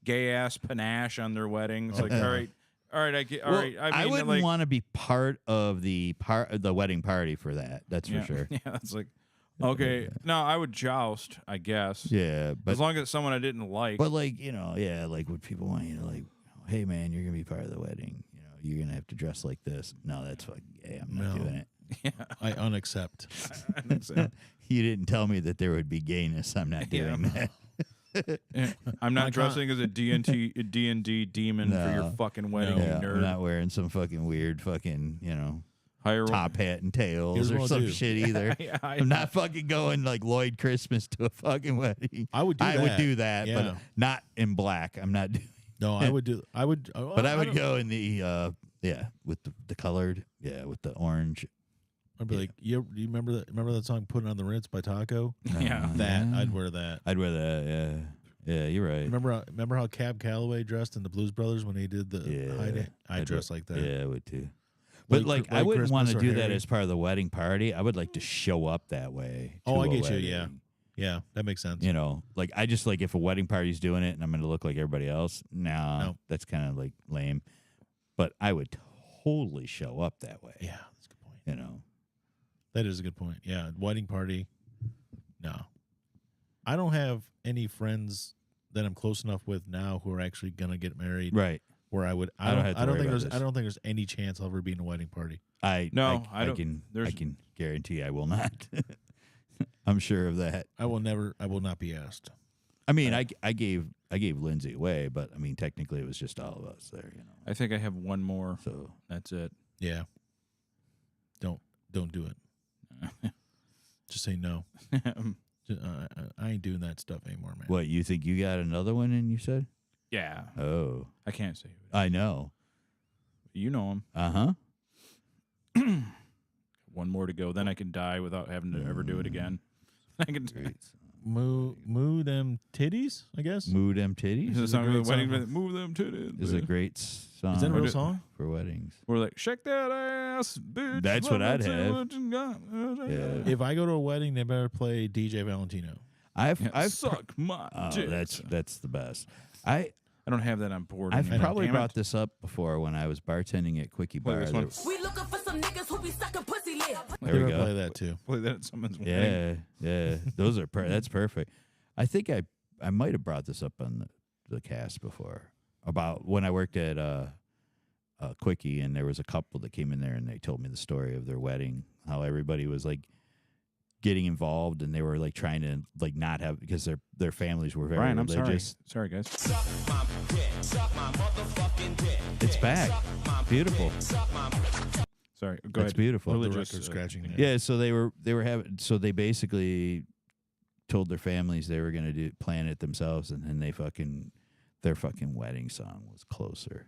gay ass panache on their wedding. It's like all right, I get all right. I wouldn't want to be part of the wedding party for that. That's for sure. Yeah, it's like. Okay, no, I would joust, I guess. Yeah, but as long as it's someone I didn't like. But like like would people want you to like, hey man, you're gonna be part of the wedding. You're gonna have to dress like this. No, that's fucking gay. I'm not doing it. Yeah, I unaccept. You didn't tell me that there would be gayness. I'm not doing that. I'm not dressing as a D&D demon for your fucking wedding, you nerd. I'm not wearing some fucking weird fucking top hat and tails Here's or what some I'll do. shit either. I'm not fucking going like Lloyd Christmas to a fucking wedding. I would do that, but not in black. I'm not doing. No, I would do. I would. But I would go in the with the colored, with the orange. I'd be like, you remember that? Remember that song "Putting on the Ritz" by Taco? Yeah, that I'd wear that. I'd wear that. Yeah, you're right. Remember how Cab Calloway dressed in the Blues Brothers when he did the hide? I'd dress like that. Yeah, I would too. But Like I wouldn't want to Christmas or do that Harry. as part of the wedding party. I would like to show up that way. Oh, to I a get you. wedding. Yeah, that makes sense. Like I just like if a wedding party's doing it and I'm going to look like everybody else. No, that's kind of like lame. But I would totally show up that way. Yeah, that's a good point. That is a good point. Yeah, wedding party. No, I don't have any friends that I'm close enough with now who are actually gonna get married. Right. Where I would. I don't think there's any chance I'll ever be in a wedding party. I can guarantee I will not. I'm sure of that. I will not be asked. I mean, I gave Lindsay away, but I mean, technically, it was just all of us there. I think I have one more. So that's it. Yeah. Don't do it. Just say no. I ain't doing that stuff anymore, man. What, you think you got another one? And you said, yeah. Oh, I can't say. I know. You know him. One more to go. Then I can die without having to ever do it again. I can. Moo them titties, I guess. Moo them titties. Is a song for the wedding. Move them titties. Is a great song. Is that a real song for weddings? We're like, shake that ass, bitch. That's what I'd have. Yeah. If I go to a wedding, they better play DJ Valentino. I've suck my dick. That's the best. I don't have that on board. I've probably brought this up before when I was bartending at Quickie Bar. We looking for some niggas who be sucking pussy lip. There we go. Play that too. Play that at someone's wedding. Yeah. Those are that's perfect. I think I might have brought this up on the cast before about when I worked at Quickie, and there was a couple that came in there and they told me the story of their wedding, how everybody was like getting involved and they were like trying to like not have because their families were very Brian, religious. I'm sorry guys. It's back. Beautiful. Sorry, go ahead. It's beautiful. Record scratching. Yeah, so they were having they basically told their families they were going to plan it themselves, and then their fucking wedding song was Closer.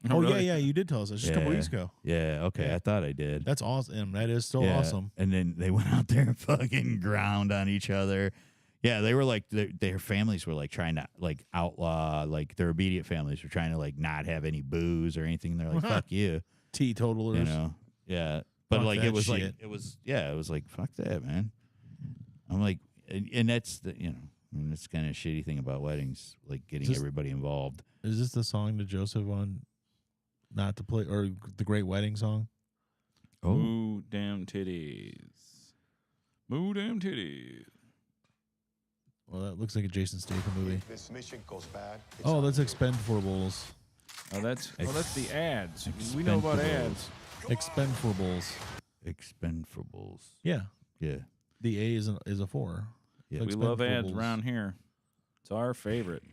Oh, really? yeah, you did tell us that just a couple weeks ago. Yeah, okay, Yeah. I thought I did. That's awesome. That is still awesome. And then they went out there and fucking ground on each other. Yeah, they were like their families were like trying to like outlaw, like their immediate families were trying to like not have any booze or anything. They're like, fuck you. Teetotalers. Yeah. But Fuck like that it was shit. it was like fuck that, man. I'm like, and that's the that's kind of shitty thing about weddings, like getting everybody involved. Is this the song that Joseph on not to play, or the Great Wedding song? Oh, Moo damn titties. Moo damn titties. Well, that looks like a Jason Statham movie. If this mission goes bad, Oh, that's Expendables. Oh, that's the ads. We know about ads. Expendables. Expendables. Yeah. Yeah. The A is a 4. Yeah. We love ads Expendables. around here. It's our favorite.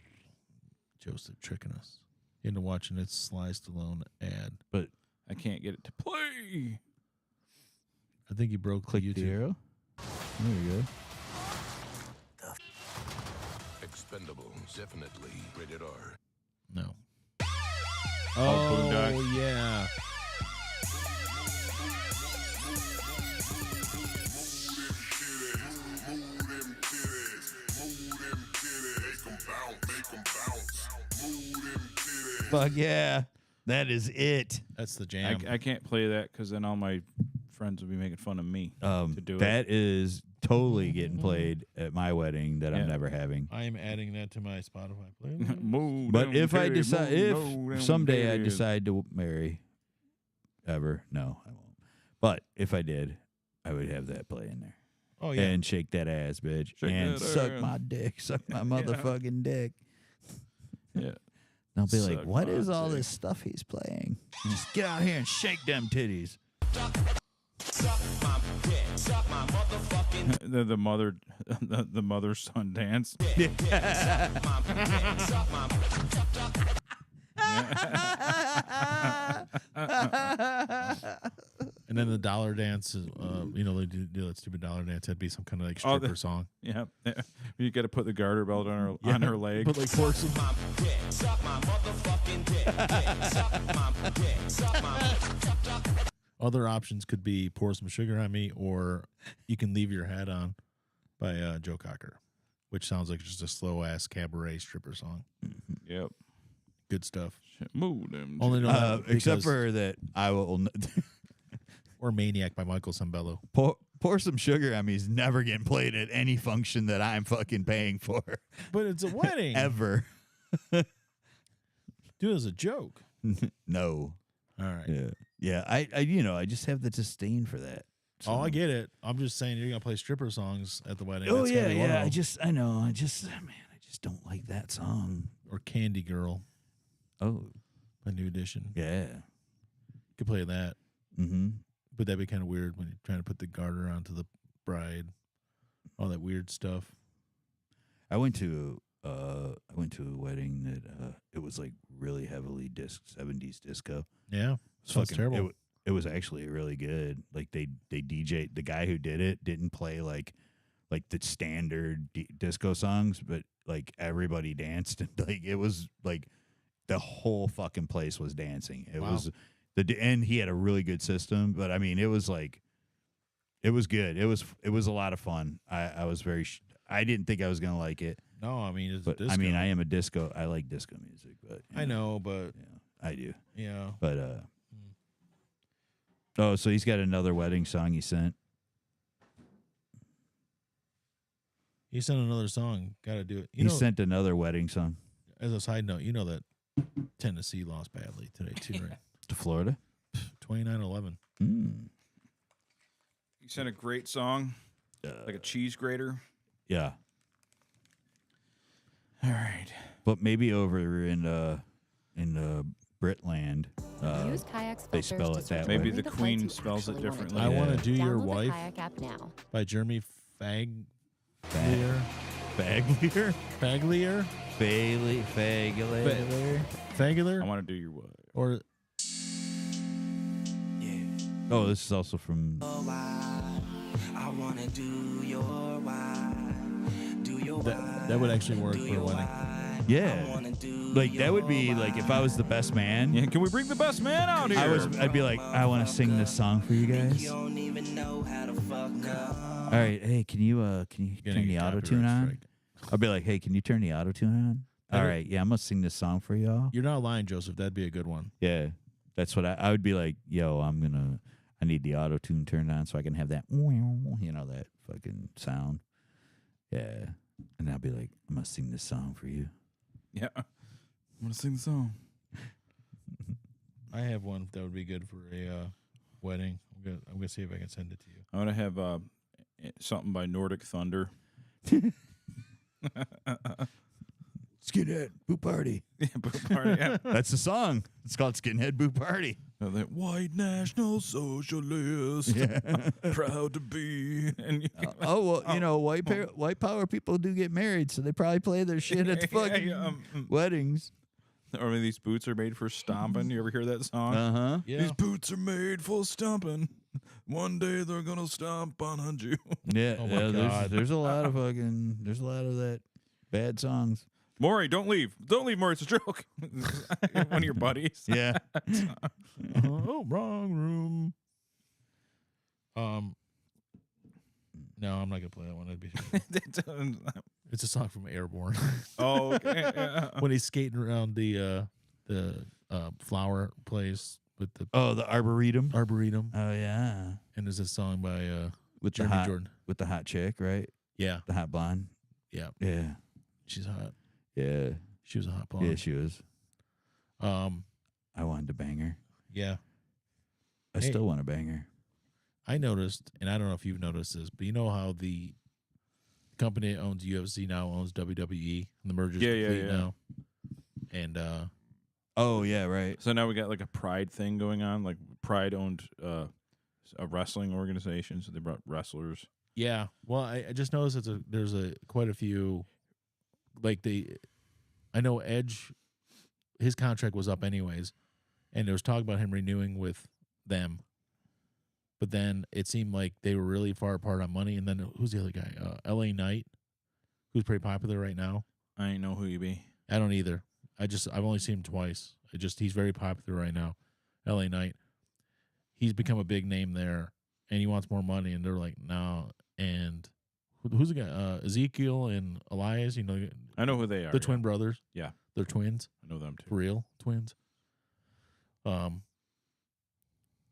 Joseph tricking us into watching its Sly Stallone ad. But I can't get it to play. I think you broke click YouTube. the arrow. There you go. Expendables, definitely rated R. No. Boondocks. Yeah. Fuck yeah. That is it. That's the jam. I can't play that because then all my friends will be making fun of me to do it. That is totally getting played at my wedding that Yeah. I'm never having. I am adding that to my Spotify playlist. Move But them if I titties, decide, move them if someday I titties. decide to marry, ever, no, I won't. But if I did, I would have that play in there. Oh yeah. And shake that ass, bitch. Shake and that suck ass. my dick. Suck my motherfucking dick. Yeah. They'll be like, Suck what my is all dick." this stuff he's playing? Just get out here and shake them titties. the mother the mother son dance. And then the dollar dance is, they do that stupid dollar dance. That'd be some kind of like Oh, stripper song. Yeah. You got to put the garter belt on her leg. But like pour some. Other options could be Pour Some Sugar on Me, or You Can Leave Your Hat On by Joe Cocker, which sounds like just a slow ass cabaret stripper song. Yep. Good stuff. Move them. Only know that Except because- for that, I will or Maniac by Michael Sembello. pour some sugar on me is never getting played at any function that I'm fucking paying for But it's a wedding. ever. Do it as a joke. No. All right. Yeah. Yeah. I just have the disdain for that. So- Oh, I get it. I'm just saying you're gonna play stripper songs at the wedding. Oh That's gotta yeah, be one of yeah. I them. just don't like that song. Or Candy Girl Oh by New Edition. yeah. Could play that. Mm-hmm. But that'd be kind of weird when you're trying to put the garter onto the bride. All that weird stuff. I went to a wedding that it was like really heavily 70s disco. Yeah. Sounds terrible. It was actually really good. Like they DJ, the guy who did it didn't play like the standard disco songs, but like everybody danced and like it was like the whole fucking place was dancing. It Wow. was and he had a really good system, but I mean it was like it was good. It was a lot of fun. I was very I didn't think I was gonna like it, No, I mean it's but disco. I mean I am a disco. I like disco music, but I know, but yeah, I do. yeah. But oh, so he's got another wedding song he sent. He sent another song. Gotta do it. He sent another wedding song As a side note, you know that Tennessee lost badly today too, right? to Florida. 29-11. You sent a great song, like a cheese grater. Yeah, All right. but maybe over in Britland, Use kayak they filters spell to it search that for way. Maybe only the flights queen you spells it actually wanna differently. I want to Yeah. do Your Download the Wife kayak app now. by Jeremy Faglier. Faglier, Faglier? Faglier. Faglier? I want to do your what? Or Oh, this is also from. I wanna do your why. Do your that would actually work for a wedding. Yeah, like that would be like if I was the best man. Yeah, can we bring the best man out here? I'd be like, I want to sing this song for you guys. don't even know how to fuck up. All right, hey, can you Gonna turn the get auto tune copyright on? strike. I'll be like, hey, can you turn the auto tune on? All right, yeah, I'm gonna sing this song for y'all. You're not lying, Joseph. That'd be a good one. Yeah, that's what I would be like. Yo, I need the auto tune turned on so I can have that, that fucking sound. Yeah, and I'll be like, I'm gonna sing this song for you. Yeah. I'm going to sing the song. I have one that would be good for a wedding. I'm gonna see if I can send it to you. I want to have something by Nordic Thunder. Let's Skinhead Boo Party. Boot party. Yeah. That's the song. It's called Skinhead Boo Party. So that white National Socialist, proud to be. And Oh, well, you know, white power people do get married, so they probably play their shit at the fucking weddings. or maybe these boots are made for stomping. You ever hear that song? Uh-huh. Yeah. These boots are made for stomping. One day they're gonna stomp on you. Yeah, Oh my God. there's a lot of that bad songs. Maury, don't leave. Don't leave, Maury. It's a joke. One of your buddies. Yeah. Oh, wrong room. No, I'm not gonna play that one. That'd be it's a song from Airborne. Oh, okay. Yeah. When he's skating around the flower place with the The Arboretum. arboretum, Oh yeah. and there's a song by With Jeremy the hot, Jordan. with the hot chick, right? Yeah, The hot blonde. yeah, Yeah. she's hot. Yeah. She was a hot blonde. Yeah, she was. I wanted to bang her. Yeah. I Hey. still want to bang her. I noticed, and I don't know if you've noticed this, but you know how the company that owns UFC now owns WWE, and the merger's complete now. And Oh yeah, right. So now we got like a Pride thing going on. Like Pride owned a wrestling organization, so they brought wrestlers. yeah, well, I just noticed there's quite a few, like I know Edge, his contract was up anyways, and there was talk about him renewing with them. But then it seemed like they were really far apart on money. And then who's the other guy? L.A. Knight, who's pretty popular right now. I ain't know who you be. I don't either. I've only seen him twice. He's very popular right now. L.A. Knight. He's become a big name there, and he wants more money. And they're like, no. And who's the guy? Ezekiel and Elias. You know, I know who they are. the twin brothers. Yeah, They're twins, I know them too. for real twins.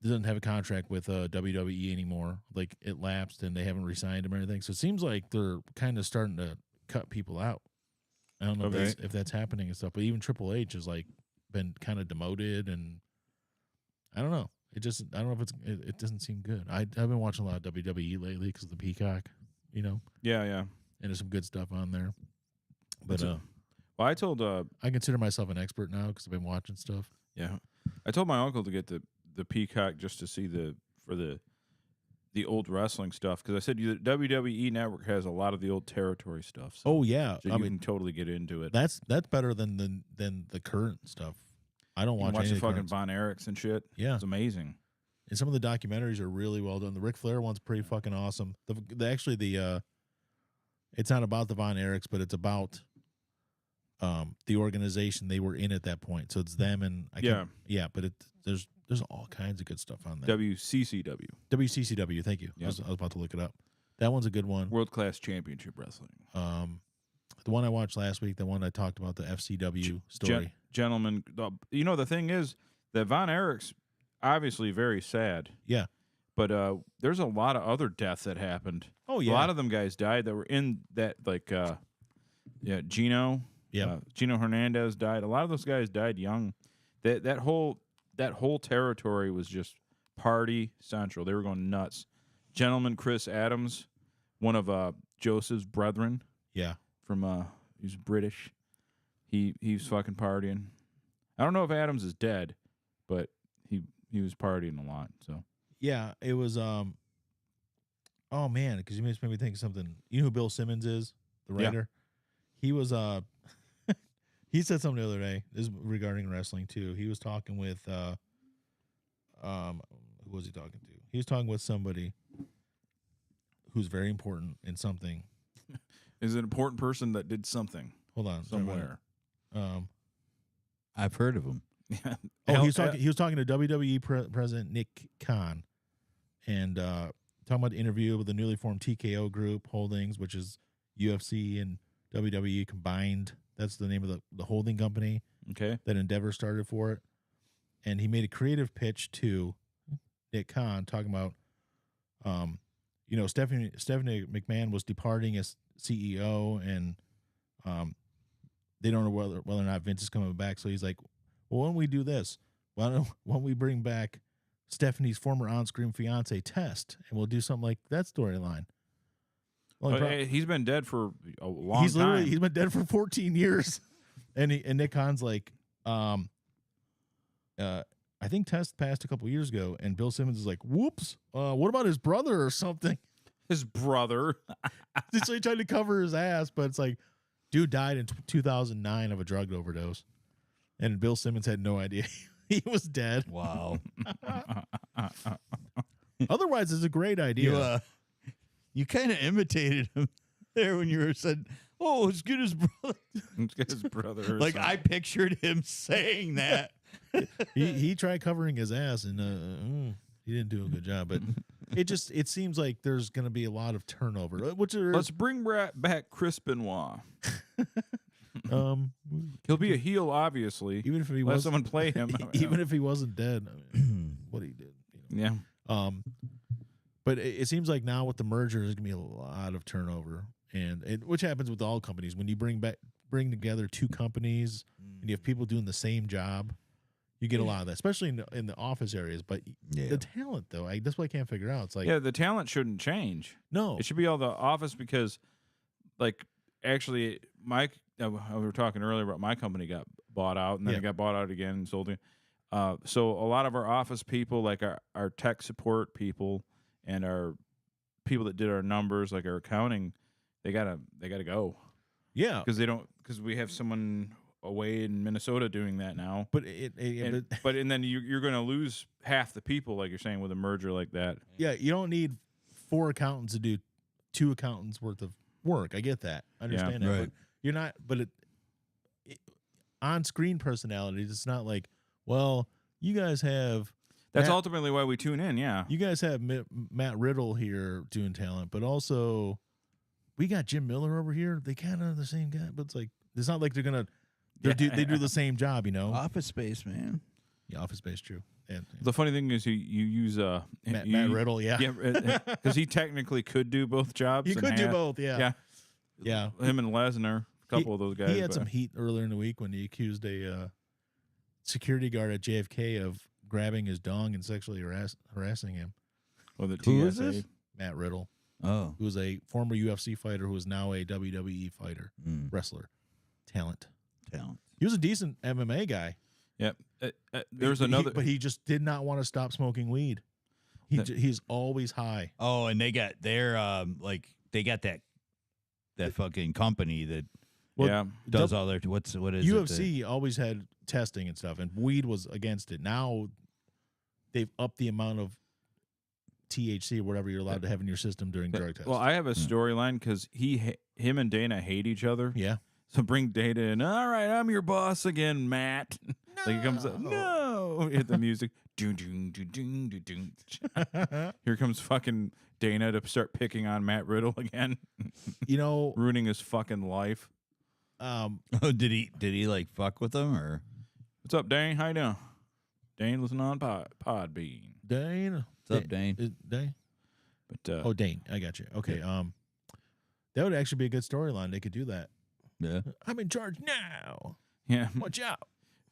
Doesn't have a contract with WWE anymore. Like it lapsed, and they haven't re-signed him or anything. So it seems like they're kind of starting to cut people out. I don't know Okay. if that's happening and stuff. But even Triple H has like been kind of demoted, and I don't know. I don't know if it doesn't seem good. I've been watching a lot of WWE lately because of the Peacock, you know, Yeah. and there's some good stuff on there. But Well, I told I consider myself an expert now because I've been watching stuff. I told my uncle to get the Peacock just to see the old wrestling stuff, because I said the WWE Network has a lot of the old territory stuff. So, Oh yeah, so you can totally get into it. that's better than the current stuff. I don't You watch can watch any the of fucking current Von Erichs and shit. Yeah. It's amazing. And some of the documentaries are really well done. The Ric Flair one's pretty fucking awesome. It's not about the Von Erichs, but it's about the organization they were in at that point. So it's them and but there's all kinds of good stuff on there. WCCW, WCCW, thank you. Yep. I was about to look it up. That one's a good one. World Class Championship Wrestling. The one I watched last week, the one I talked about, the FCW story. Gentlemen, you know, the thing is that Von Erichs, obviously very sad. Yeah. But there's a lot of other deaths that happened. Oh yeah. A lot of them guys died that were in that, like, Gino. Yeah. Gino Hernandez died. A lot of those guys died young. That whole territory was just party central. They were going nuts. Gentleman Chris Adams, one of Joseph's brethren. Yeah. From he's British. He was fucking partying. I don't know if Adams is dead, but he was partying a lot. So Yeah, it was oh man, because you just made me think of something. You know who Bill Simmons is, the Yeah. writer? He was he said something the other day. This is regarding wrestling too. He was talking with who was he talking to? He was talking with somebody who's very important in something. is an important person that did something Hold on, sorry about somewhere. that. I've heard of him. Oh, he was talking to WWE president Nick Khan, and talking about the interview with the newly formed TKO Group Holdings, which is UFC and WWE combined. That's the name of the holding company Okay. that Endeavor started for it. And he made a creative pitch to Nick Khan talking about, Stephanie McMahon was departing as CEO, and they don't know whether or not Vince is coming back. So he's like, well, why don't we do this? Why don't we bring back Stephanie's former on-screen fiance, Test, and we'll do something like that storyline. He's been dead for a long time. He's been dead for 14 years. And Nick Khan's like, I think test passed a couple years ago, and Bill Simmons is like, whoops, what about his brother or something? His brother. So he tried to cover his ass, but it's like, dude died in 2009 of a drug overdose, and Bill Simmons had no idea he was dead. Wow. Otherwise, it's a great idea. You kind of imitated him there when you were said, "Oh, as good as brother." Let's get his brother. or Like something. I pictured him saying that. he tried covering his ass, and he didn't do a good job. But it seems like there's going to be a lot of turnover. Let's bring back Chris Benoit. He'll be a heel, obviously. even if he Let was someone play him. even if he wasn't dead, I mean, what he did. Yeah. But it seems like now with the merger, there's gonna be a lot of turnover, and which happens with all companies. When you bring together two companies and you have people doing the same job, you get a lot of that, especially in the office areas. But the talent, though, that's what I can't figure out. It's like, The talent shouldn't change. no, It should be all the office because, like, actually, we were talking earlier about my company got bought out, and then it got bought out again and sold again. So a lot of our office people, like our tech support people and our people that did our numbers, like our accounting, they gotta go yeah. because we have someone away in Minnesota doing that now. But And then you're going to lose half the people, like you're saying, with a merger like that. yeah, you don't need 4 accountants to do 2 accountants worth of work. I get that. I understand that. right. But you're not. But on-screen personalities, it's not like, well, you guys have. That's Matt- ultimately why we tune in. Yeah. You guys have Matt Riddle here doing talent, but also we got Jim Miller over here. They kind of the same guy, but it's not like they're gonna. They do the same job, you know. Office Space, man. Yeah, Office Space, true. And The funny thing is, you use Matt Riddle, yeah. because he technically could do both jobs. He and could do both, Yeah. Him and Lesnar, a couple of those guys. He had but- some heat earlier in the week when he accused a security guard at JFK of grabbing his dong and sexually harassing him. Or the Who is TSA. this? Matt Riddle, Oh. who was a former UFC fighter who is now a WWE fighter, wrestler, talent. He was a decent MMA guy. Yep. There's But another. but he just did not want to stop smoking weed. He's always high. Oh, and they got they got that fucking company that does all their what is UFC always had testing and stuff, and weed was against it. Now they've upped the amount of THC or whatever you're allowed to have in your system during drug tests. Well, I have a storyline because him and Dana hate each other. Yeah. So bring Dana in. All right, I'm your boss again, Matt. Like he comes up. No. Hit the music. Doon, doon, doon, doon, doon, doon. Here comes fucking Dana to start picking on Matt Riddle again. You know, ruining his fucking life. Oh, did he like fuck with them or? What's up, Dane? How you doing? Dane, listen on Podbean. Dane. What's up, Dane? Dane. But Dane. I got you. Okay. That would actually be a good storyline. They could do that. Yeah. I'm in charge now. yeah, Watch out.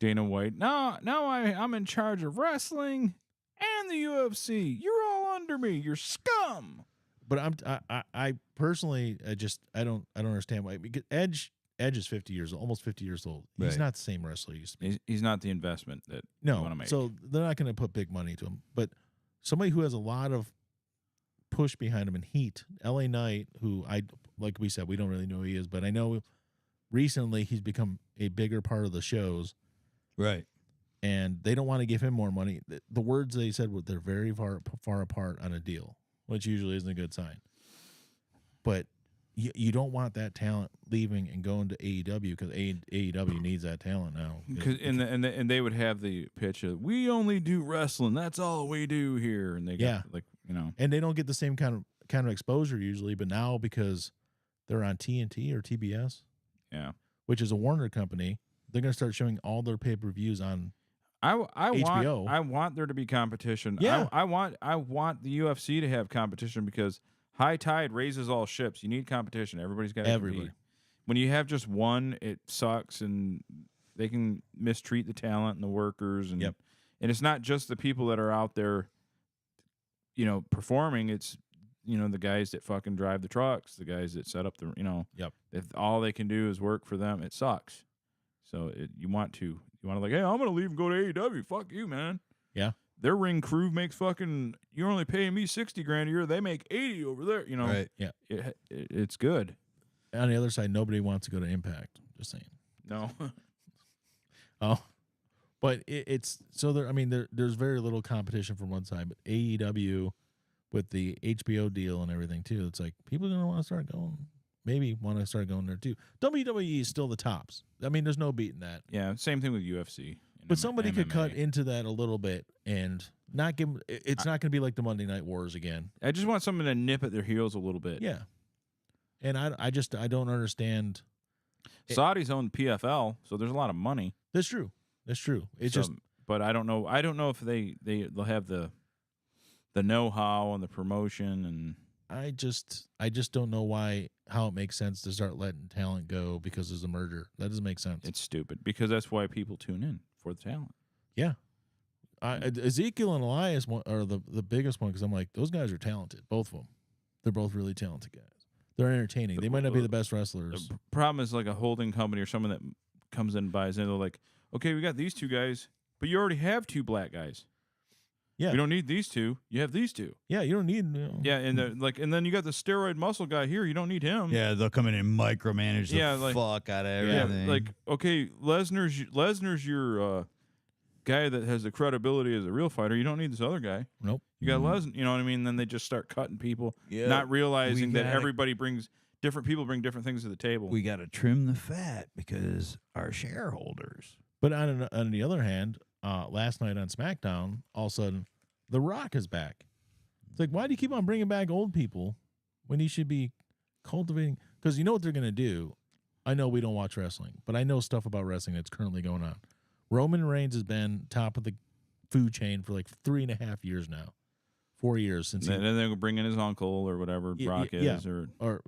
Dana White. No, I'm in charge of wrestling and the UFC. You're all under me. You're scum. But I personally I don't understand why, because Edge is 50 years old, almost 50 years old. He's Right. not the same wrestler he used to be. He's not the investment that you No, want to make. so they're not going to put big money into him. But somebody who has a lot of push behind him and heat, LA Knight, who like we said, we don't really know who he is, but I know recently he's become a bigger part of the shows, Right. and they don't want to give him more money. The words they said were they're very far apart on a deal, which usually isn't a good sign. But you don't want that talent leaving and going to AEW because AEW needs that talent now. And they would have the pitch of, we only do wrestling. That's all we do here. And they got and they don't get the same kind of exposure usually, but now because they're on TNT or TBS, which is a Warner company, they're going to start showing all their pay-per-views on HBO. I want there to be competition. Yeah. I want the UFC to have competition because high tide raises all ships. You need competition. Everybody's got to compete. When you have just one, it sucks, and they can mistreat the talent and the workers. And and it's not just the people that are out there, performing. It's the guys that fucking drive the trucks, the guys that set up the if all they can do is work for them, it sucks. So you want to like, hey, I'm gonna leave and go to AEW. Fuck you, man. Yeah. Their ring crew makes fucking. You're only paying me $60,000 a year. They make 80 over there. You know. Right. Yeah. It's good. On the other side, nobody wants to go to Impact. Just saying. No. Oh, but it's so there. I mean, there's very little competition from one side, but AEW with the HBO deal and everything too. It's like people are gonna want to start going. Maybe want to start going there too. WWE is still the tops. I mean, there's no beating that. Yeah. Same thing with UFC. and But somebody could MMA. cut into that a little bit and not give. It's not going to be like the Monday Night Wars again. I just want someone to nip at their heels a little bit. Yeah, and I don't understand. Saudis own PFL, so there's a lot of money. That's true. That's true. It's just. But I don't know. I don't know if they'll have the know-how and the promotion and. I just don't know how it makes sense to start letting talent go because there's a merger. That doesn't make sense. It's stupid because that's why people tune in for the talent. Yeah. Ezekiel and Elias are the biggest one because I'm like, those guys are talented, both of them. They're both really talented guys. They're entertaining. They might not be the best wrestlers. The problem is like a holding company or someone that comes in and buys in. They're like, okay, we got these two guys, but you already have two black guys. Yeah. We don't need these two. You have these two. Yeah, you don't need. Yeah, and and then you got the steroid muscle guy here. You don't need him. Yeah, they'll come in and micromanage the fuck out of everything. Yeah, like okay, Lesnar's your guy that has the credibility as a real fighter. You don't need this other guy. Nope. You got Lesnar. You know what I mean? Then they just start cutting people, not realizing that everybody brings different people bring different things to the table. We got to trim the fat because our shareholders. But on the other hand, last night on SmackDown, all of a sudden, The Rock is back. It's like, why do you keep on bringing back old people when you should be cultivating? Because you know what they're going to do. I know we don't watch wrestling, but I know stuff about wrestling that's currently going on. Roman Reigns has been top of the food chain for like 3.5 years now. 4 years since. And then they'll bring in his uncle or whatever Brock is. Or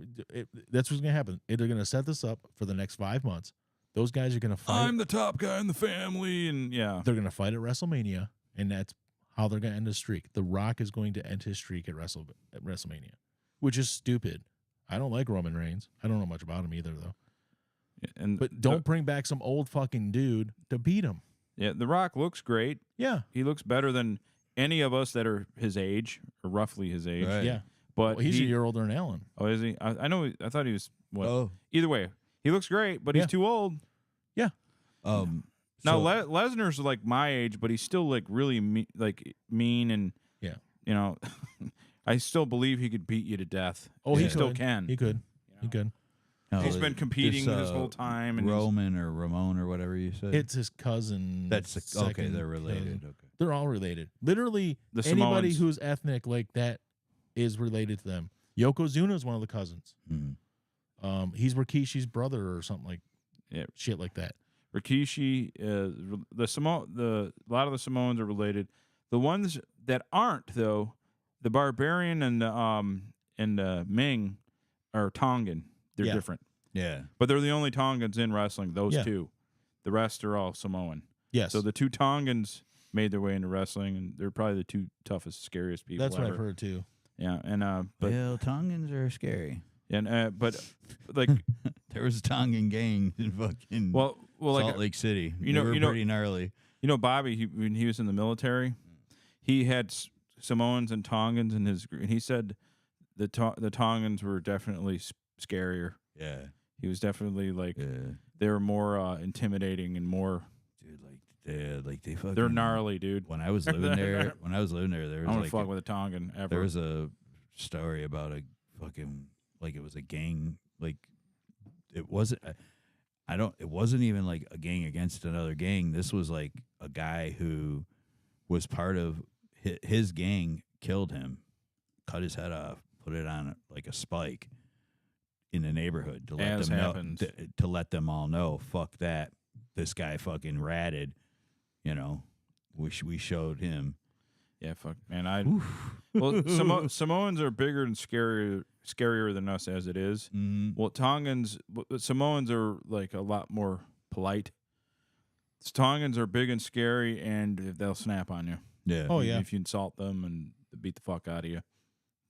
that's what's going to happen. They're going to set this up for the next 5 months. Those guys are going to fight. I'm the top guy in the family, and yeah, they're going to fight at WrestleMania, and that's how they're going to end his streak. The Rock is going to end his streak at WrestleMania, which is stupid. I don't like Roman Reigns. I don't know much about him either, though. But don't bring back some old fucking dude to beat him. Yeah, The Rock looks great. Yeah, he looks better than any of us that are his age or roughly his age. Right. Yeah, but he's a year older than Alan. Oh, is he? I know. I thought he was. What? Oh. Either way, he looks great, but he's too old. Yeah. Now Lesnar's like my age, but he's still like really mean and you know, I still believe he could beat you to death. Oh, he still can. He could. He could. No, he's been competing this whole time. And Roman or Ramon or whatever you said. It's his cousin. That's okay. They're related. Cousin. Okay, they're all related. Literally, anybody who's ethnic like that is related to them. Yokozuna is one of the cousins. Mm-hmm. He's Rikishi's brother or something like shit like that. Rikishi, a lot of the Samoans are related. The ones that aren't, though, the Barbarian and Ming are Tongan. They're different. Yeah, but they're the only Tongans in wrestling. Those two, the rest are all Samoan. Yes. So the two Tongans made their way into wrestling, and they're probably the two toughest, scariest people. That's what ever. I've heard too. Yeah, and but Tongans are scary. And but like there was a Tongan gang in fucking Salt Lake City. They were pretty gnarly. You know, Bobby, when he was in the military, he had Samoans and Tongans in his group, and he said the Tongans were definitely scarier. Yeah, he was definitely like they were more intimidating and more. Dude, like they fucking. They're gnarly, dude. When I was living there, there was I don't fuck with a Tongan ever. There was a story about a fucking it was a gang. Like it wasn't. It wasn't even like a gang against another gang. This was like a guy who was part of his gang. Killed him, cut his head off, put it on like a spike in the neighborhood to let them know, to let them all know, fuck that. This guy fucking ratted. You know, we showed him. Yeah, fuck, man. Samoans are bigger and scarier than us as it is. Mm-hmm. Well, Samoans are like a lot more polite. Tongans are big and scary, and they'll snap on you. Yeah. Oh yeah. If you insult them and they beat the fuck out of you,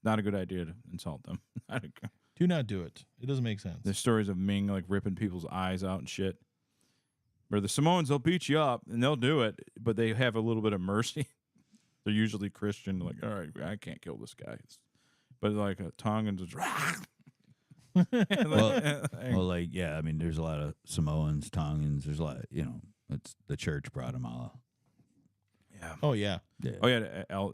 not a good idea to insult them. Do not do it. It doesn't make sense. There's stories of Ming like ripping people's eyes out and shit. Where the Samoans, they'll beat you up and they'll do it, but they have a little bit of mercy. They're usually Christian, like, all right, I can't kill this guy. But like Tongans, it's well, like, yeah, I mean, there's a lot of Samoans, Tongans. There's a lot, it's the church brought them all. yeah. Oh yeah. Yeah. Oh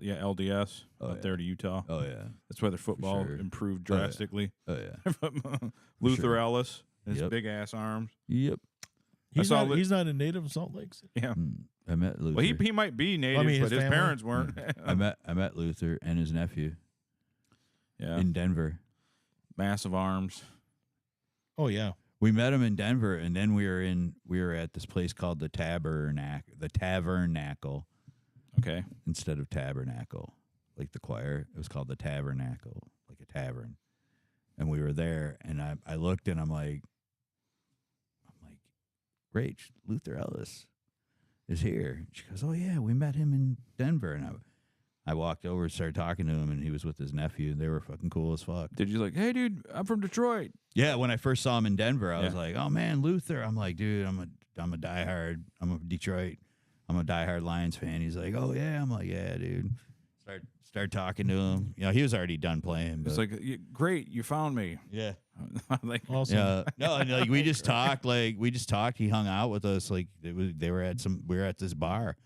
yeah, LDS Oh, up yeah. there to Utah. Oh yeah. That's why their football sure. improved Oh, yeah. drastically. Oh yeah. Luther sure. Ellis and his Yep. big ass arms. Yep. He's saw not, he's not a native of Salt Lake City. Yeah. I met Luther. Well, he might be native, mean, but his his family? parents weren't. I met Luther and his nephew Yeah. in Denver. Massive arms. Oh yeah. We met him in Denver, and then we were at this place called the Tabernacle Okay. instead of Tabernacle, like the choir. It was called the Tabernacle, like a tavern. And we were there, and I looked, and I'm like, Rach, Luther Ellis is here. She goes, oh yeah, we met him in Denver, and I walked over and started talking to him, and he was with his nephew. They were fucking cool as fuck. Did you like, hey, dude, I'm from Detroit? Yeah, when I first saw him in Denver, I was Yeah. like, "Oh man, Luther!" I'm like, "Dude, I'm a diehard. I'm a Detroit. I'm a diehard Lions fan." He's like, "Oh yeah." I'm like, "Yeah, dude." Start talking to him. He was already done playing. It's But, like, great, you found me. yeah, Like, Awesome. yeah. No, and like we just talked. He hung out with us. Like we were at this bar,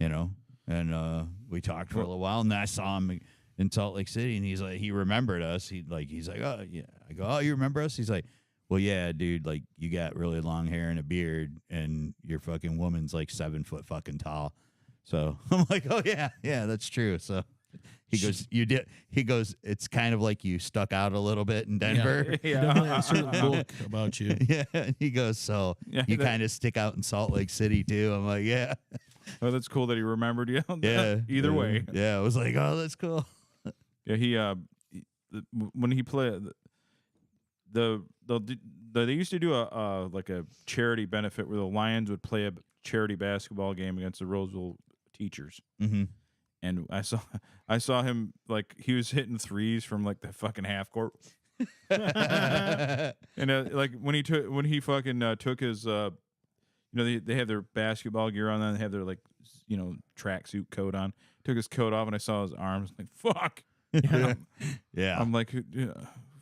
and we talked for a little while. And then I saw him in Salt Lake City, and he's like, he remembered us. He's like, oh yeah. I go, oh, you remember us? He's like, well, yeah, dude. Like you got really long hair and a beard, and your fucking woman's like 7 foot fucking tall. So I'm like, oh yeah, that's true. So he goes, you did. He goes, it's kind of like you stuck out a little bit in Denver. Yeah. Definitely a certain look about you. Yeah. And he goes, so Yeah, you that- kind of stick out in Salt Lake City too. I'm like, yeah. Oh, that's cool that he remembered you. Yeah. Either way. Yeah. I was like, oh, that's cool. Yeah, when he played they used to do a like a charity benefit where the Lions would play a charity basketball game against the Roseville teachers. Mm-hmm. And I saw him, like, he was hitting threes from like the fucking half court. And like when he fucking took his they have their basketball gear on, and they have their like tracksuit coat on. Took his coat off, and I saw his arms. Like, fuck. Yeah. I'm like,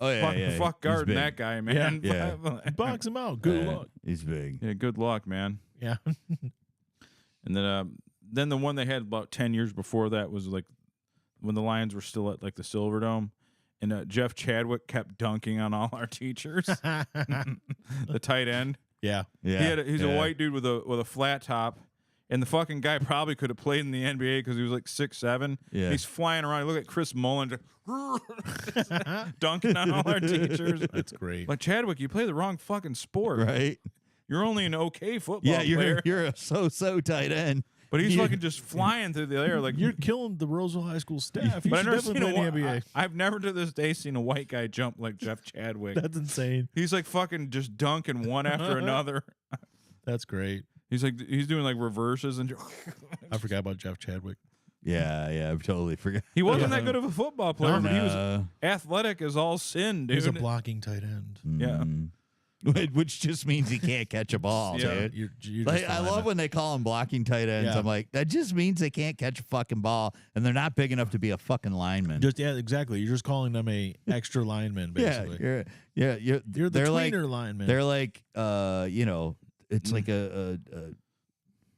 Oh yeah. fuck He's guarding big. that guy, man. Yeah. Box him out. Good Yeah, luck. He's big. Yeah, good luck, man. Yeah. And then the one they had about 10 years before that was like when the Lions were still at like the Silverdome, and Jeff Chadwick kept dunking on all our teachers. The tight end. Yeah. Yeah. He's a white dude with a flat top, and the fucking guy probably could have played in the NBA because he was like 6'7". Yeah. He's flying around. You look at Chris Mullen just dunking on all our teachers. That's great. Like, Chadwick, you play the wrong fucking sport. Right. You're only an okay football Yeah. player. You're a so tight end. But he's You- fucking just flying through the air like You're killing the Roseville High School staff. You But I've should never definitely seen play a in the NBA. I've never to this day seen a white guy jump like Jeff Chadwick. That's insane. He's like fucking just dunking one after another. That's great. He's doing like reverses and I forgot about Jeff Chadwick. Yeah. I've totally forgot. he wasn't that good of a football player, but he was No. athletic as all sin, dude. He's a blocking tight end. Yeah. Mm. Which just means he can't catch a ball, Yeah. dude. You're Like, just I a love lineman. when they call them blocking tight ends. Yeah. I'm like, that just means they can't catch a fucking ball, and they're not big enough to be a fucking lineman. Exactly. You're just calling them a extra lineman, basically. you're You're the they're like, tweener lineman. they're like, it's like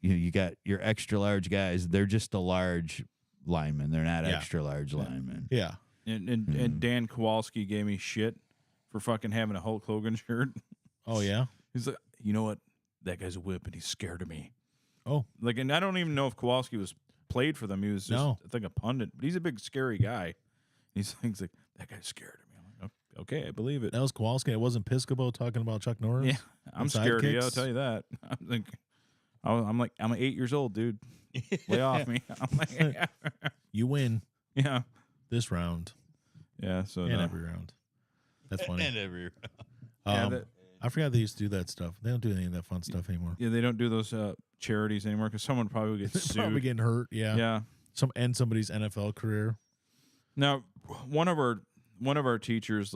you got your extra large guys. They're just a large lineman. They're not Yeah. extra large linemen. Yeah. And Dan Kowalski gave me shit for fucking having a Hulk Hogan shirt. Oh yeah. He's like, you know what? That guy's a whip, and he's scared of me. Oh. Like, and I don't even know if Kowalski was played for them. He was just, No. I think, a pundit. But he's a big, scary guy. He's like, that guy's scared of me. I'm like, okay, I believe it. That was Kowalski. It wasn't Piscopo talking about Chuck Norris. Yeah, I'm And scared of you. I'll sidekicks? tell you that. I'm 8 years old, dude. Lay off me. I'm like, You win yeah, this round yeah. So and no. every round. That's funny. And every Yeah, I forgot they used to do that stuff. They don't do any of that fun stuff anymore. yeah, they don't do those charities anymore because someone probably would get They're sued. probably getting hurt. Yeah. Yeah. Somebody's NFL career. Now, one of our teachers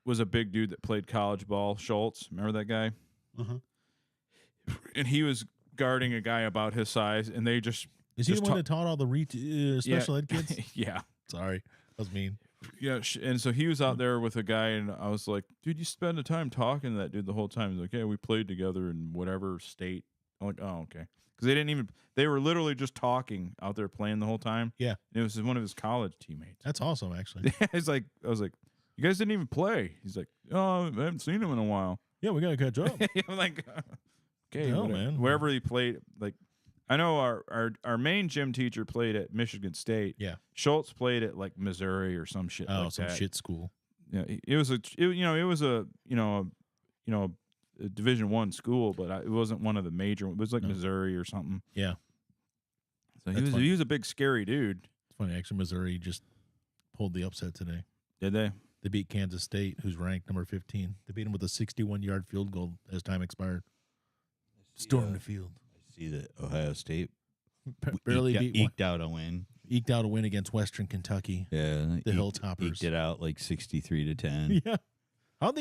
was a big dude that played college ball. Schultz, remember that guy? Uh-huh. and he was guarding a guy about his size, and they just Is he the just one that taught all the special ed kids? yeah. Sorry, that was mean. Yeah, and so he was out there with a guy, and I was like, dude, you spend the time talking to that dude the whole time. He's like, yeah, we played together in whatever state. I'm like, oh, okay. Because they were literally just talking out there playing the whole time. Yeah. And it was one of his college teammates. That's awesome, actually. I was like, you guys didn't even play. He's like, oh, I haven't seen him in a while. Yeah, we got to catch up. I'm like, okay, No, whatever. man. Wherever he played, like, I know our main gym teacher played at Michigan State. Yeah. Schultz played at like Missouri or some shit like Some that. shit school. Yeah, it was a Division I school, but it wasn't one of the major. It was like Missouri or something. Yeah. So That's funny. he was a big scary dude. It's funny, actually, Missouri just pulled the upset today. Did they? They beat Kansas State, who's ranked number 15. They beat them with a 61-yard field goal as time expired. Storm the field. I see that Ohio State Barely eked out a win. eked out a win against Western Kentucky. Yeah, The Hilltoppers. eked it out like 63-10. Yeah. How'd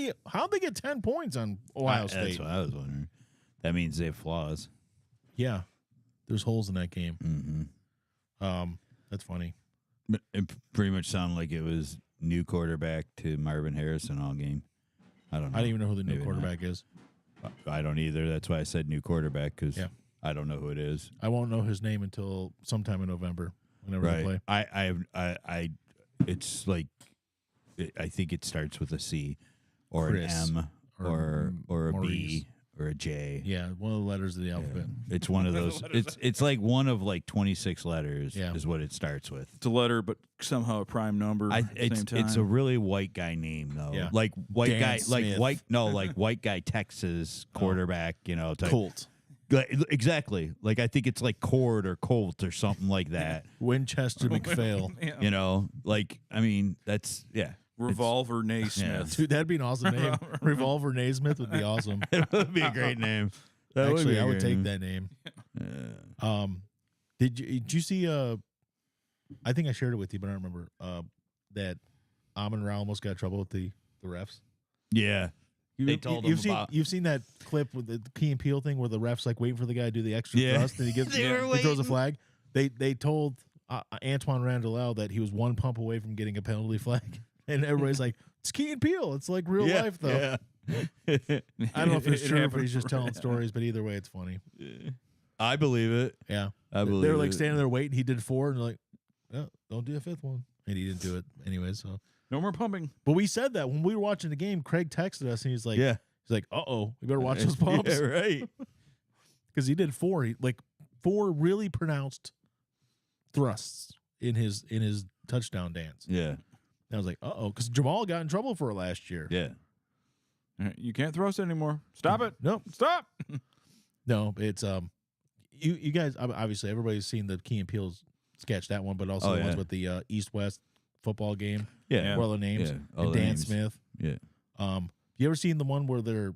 they get 10 points on Ohio State? That's what I was wondering. That means they have flaws. Yeah. There's holes in that game. Mm-hmm. That's funny. It pretty much sounded like it was new quarterback to Marvin Harrison all game. I don't know. I don't even know who the new Maybe quarterback is. I don't either. That's why I said new quarterback, because Yeah. I don't know who it is. I won't know his name until sometime in November, whenever they play. I it's like, I think it starts with a C or Chris, an M or a Maurice. B or a J. Yeah, one of the letters of the alphabet. It's one of those. It's like one of like 26 letters. Yeah. Is what it starts with. It's a letter, but somehow a prime number. At the same time. It's a really white guy name though. Yeah. Like white Dan guy, Smith. like white guy Texas quarterback. Type. Colt. Exactly. Like I think it's like Cord or Colt or something like that. Winchester McPhail. That's Revolver Naismith. Dude, that'd be an awesome name. Revolver Naismith would be awesome. It would be a great name. Actually, I would take that name. Did you see? I think I shared it with you, but I don't remember. That Amon Ra almost got in trouble with the refs. Yeah. They told him about. You've seen that clip with the Key and Peele thing where the ref's like waiting for the guy to do the extra thrust and he gives They were he throws a waiting. flag. They told Antoine Randall that he was one pump away from getting a penalty flag, and everybody's like, "It's Key and Peele. It's like real life, though." Yeah. I don't know if it's It true, if happened he's just for- telling stories, but either way, it's funny. I believe it. Yeah, I believe they were like it. standing there waiting. He did 4, and they're like, "Oh, don't do a 5th one," and he didn't do it anyway. So, No more pumping. but we said that when we were watching the game. Craig texted us, and he's like, Yeah. "Uh-oh, we better watch those pumps." Yeah, right. Because he did 4, like 4 really pronounced thrusts in his touchdown dance. Yeah. And I was like, "Uh-oh," because Jamal got in trouble for it last year. Yeah. You can't thrust anymore. Stop it. Nope. Stop. No, it's you guys obviously everybody's seen the Key and Peele's sketch, that one, but also the ones with the East-West football game. Yeah. Where all the names. Yeah, all And the Dan names. Smith. Yeah. You ever seen the one where they're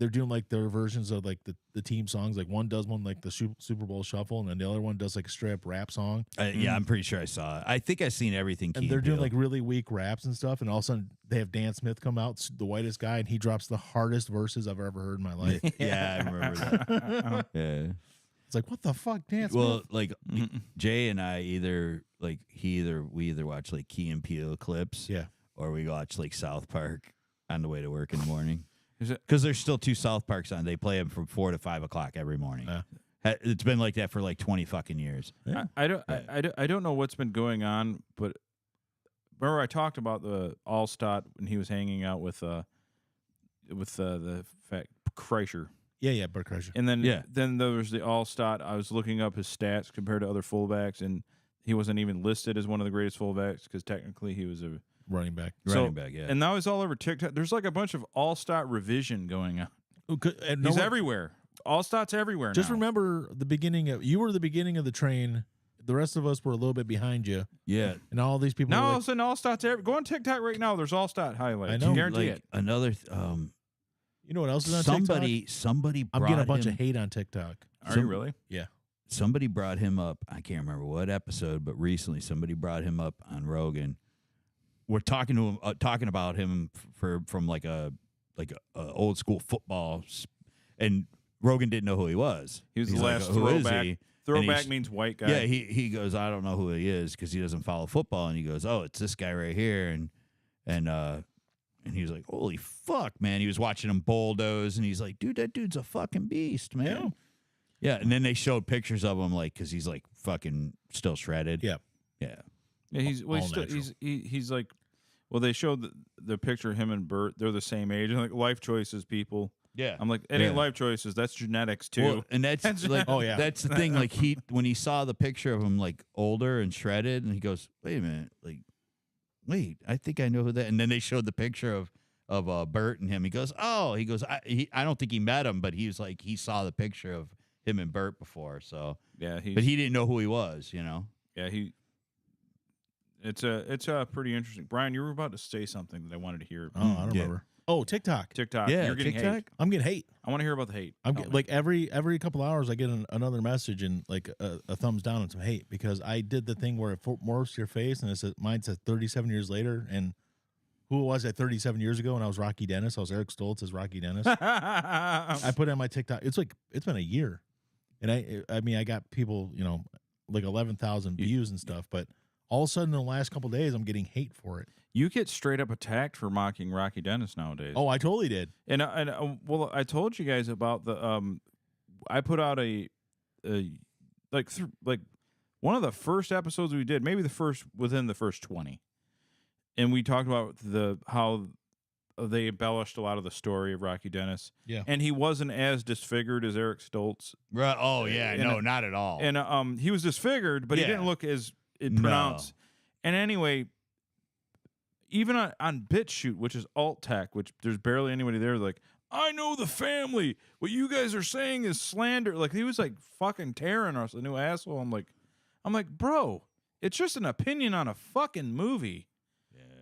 doing like their versions of like the team songs? Like one does one like the Super Bowl Shuffle, and then the other one does like a straight up rap song. Yeah, I'm pretty sure I saw it. I think I've seen everything. And Key they're doing Peele. like really weak raps and stuff, and all of a sudden they have Dan Smith come out, the whitest guy, and he drops the hardest verses I've ever heard in my life. Yeah, I remember that. Yeah. It's like, what the fuck, Dan Smith? Well, like Jay and I we either watch like Key and Peele clips, Yeah. or we watch like South Park on the way to work in the morning. Is it? Because there's still 2 South Parks on. They play them from 4 to 5 o'clock every morning. It's been like that for like 20 fucking years. Yeah. I don't know what's been going on, but remember I talked about the Allstott when he was hanging out with the Kreischer. Yeah, Bert Kreischer. And then Yeah. then there was the Allstott. I was looking up his stats compared to other fullbacks, and he wasn't even listed as one of the greatest fullbacks because technically he was a Running back. Running back, yeah. And now he's all over TikTok. There's like a bunch of Allstott revision going on. And He's everywhere. Allstott's everywhere Just now. remember you were the beginning of the train. The rest of us were a little bit behind you. Yeah. And all these people Now were all like, of a sudden Allstott's go on TikTok right now. There's Allstott highlights. I know. Guarantee Like it. another you know what else is on somebody TikTok? I'm brought getting a bunch him, of hate on TikTok. Are you really? Yeah. somebody brought him up. I can't remember what episode, but recently somebody brought him up on Rogan. We're talking to him, talking about him from like a old school football, and Rogan didn't know who he was. He was He's the like, last "Who is throwback. he?" And Throwback he's- means white guy. Yeah, he goes, I don't know who he is because he doesn't follow football, and he goes, oh, it's this guy right here, and he was like, holy fuck, man. He was watching him bulldoze, and he's like, dude, that dude's a fucking beast, man. Yeah, and then they showed pictures of him, like, because he's like fucking still shredded. Yeah. Yeah. Yeah, he's well, all he's, still, natural. he's like, well, they showed the picture of him and Bert. They're the same age. And like life choices, people. Yeah. I'm like, it ain't Yeah. life choices. That's genetics too. Well, and that's like, Oh, yeah. that's the thing. Like when he saw the picture of him like older and shredded, and he goes, wait a minute, like, wait, I think I know who that. And then they showed the picture of Bert and him. He goes, oh, I don't think he met him, but he was like, he saw the picture of him and Bert before. So yeah, but he didn't know who he was, you know. yeah, It's a pretty interesting. Brian, you were about to say something that I wanted to hear. Oh, I don't Yeah. remember. Oh, TikTok. TikTok. Yeah, You're getting TikTok. hate. I'm getting hate. I want to hear about the hate. I'm Tell get, me. like every couple hours I get another message and like a thumbs down and some hate because I did the thing where it morphs your face and it says mine says 37 years later and who was I 37 years ago when I was Rocky Dennis? I was Eric Stoltz as Rocky Dennis. I put it on my TikTok. It's been a year, and I mean I got people like 11,000 views and stuff, but all of a sudden in the last couple of days I'm getting hate for it. You get straight up attacked for mocking Rocky Dennis nowadays. Oh, I totally did. And well, I told you guys about the I put out a one of the first episodes we did, maybe within the first 20, and we talked about how they embellished a lot of the story of Rocky Dennis. Yeah. And he wasn't as disfigured as Eric Stoltz, Right. Oh yeah, And no, not at all. and he was disfigured, but he Yeah. didn't look as pronounced. And anyway, even on BitChute, which is alt tech, which there's barely anybody there, like, I know the family. What you guys are saying is slander. Like, he was like fucking tearing us, a new asshole. I'm like, bro, it's just an opinion on a fucking movie.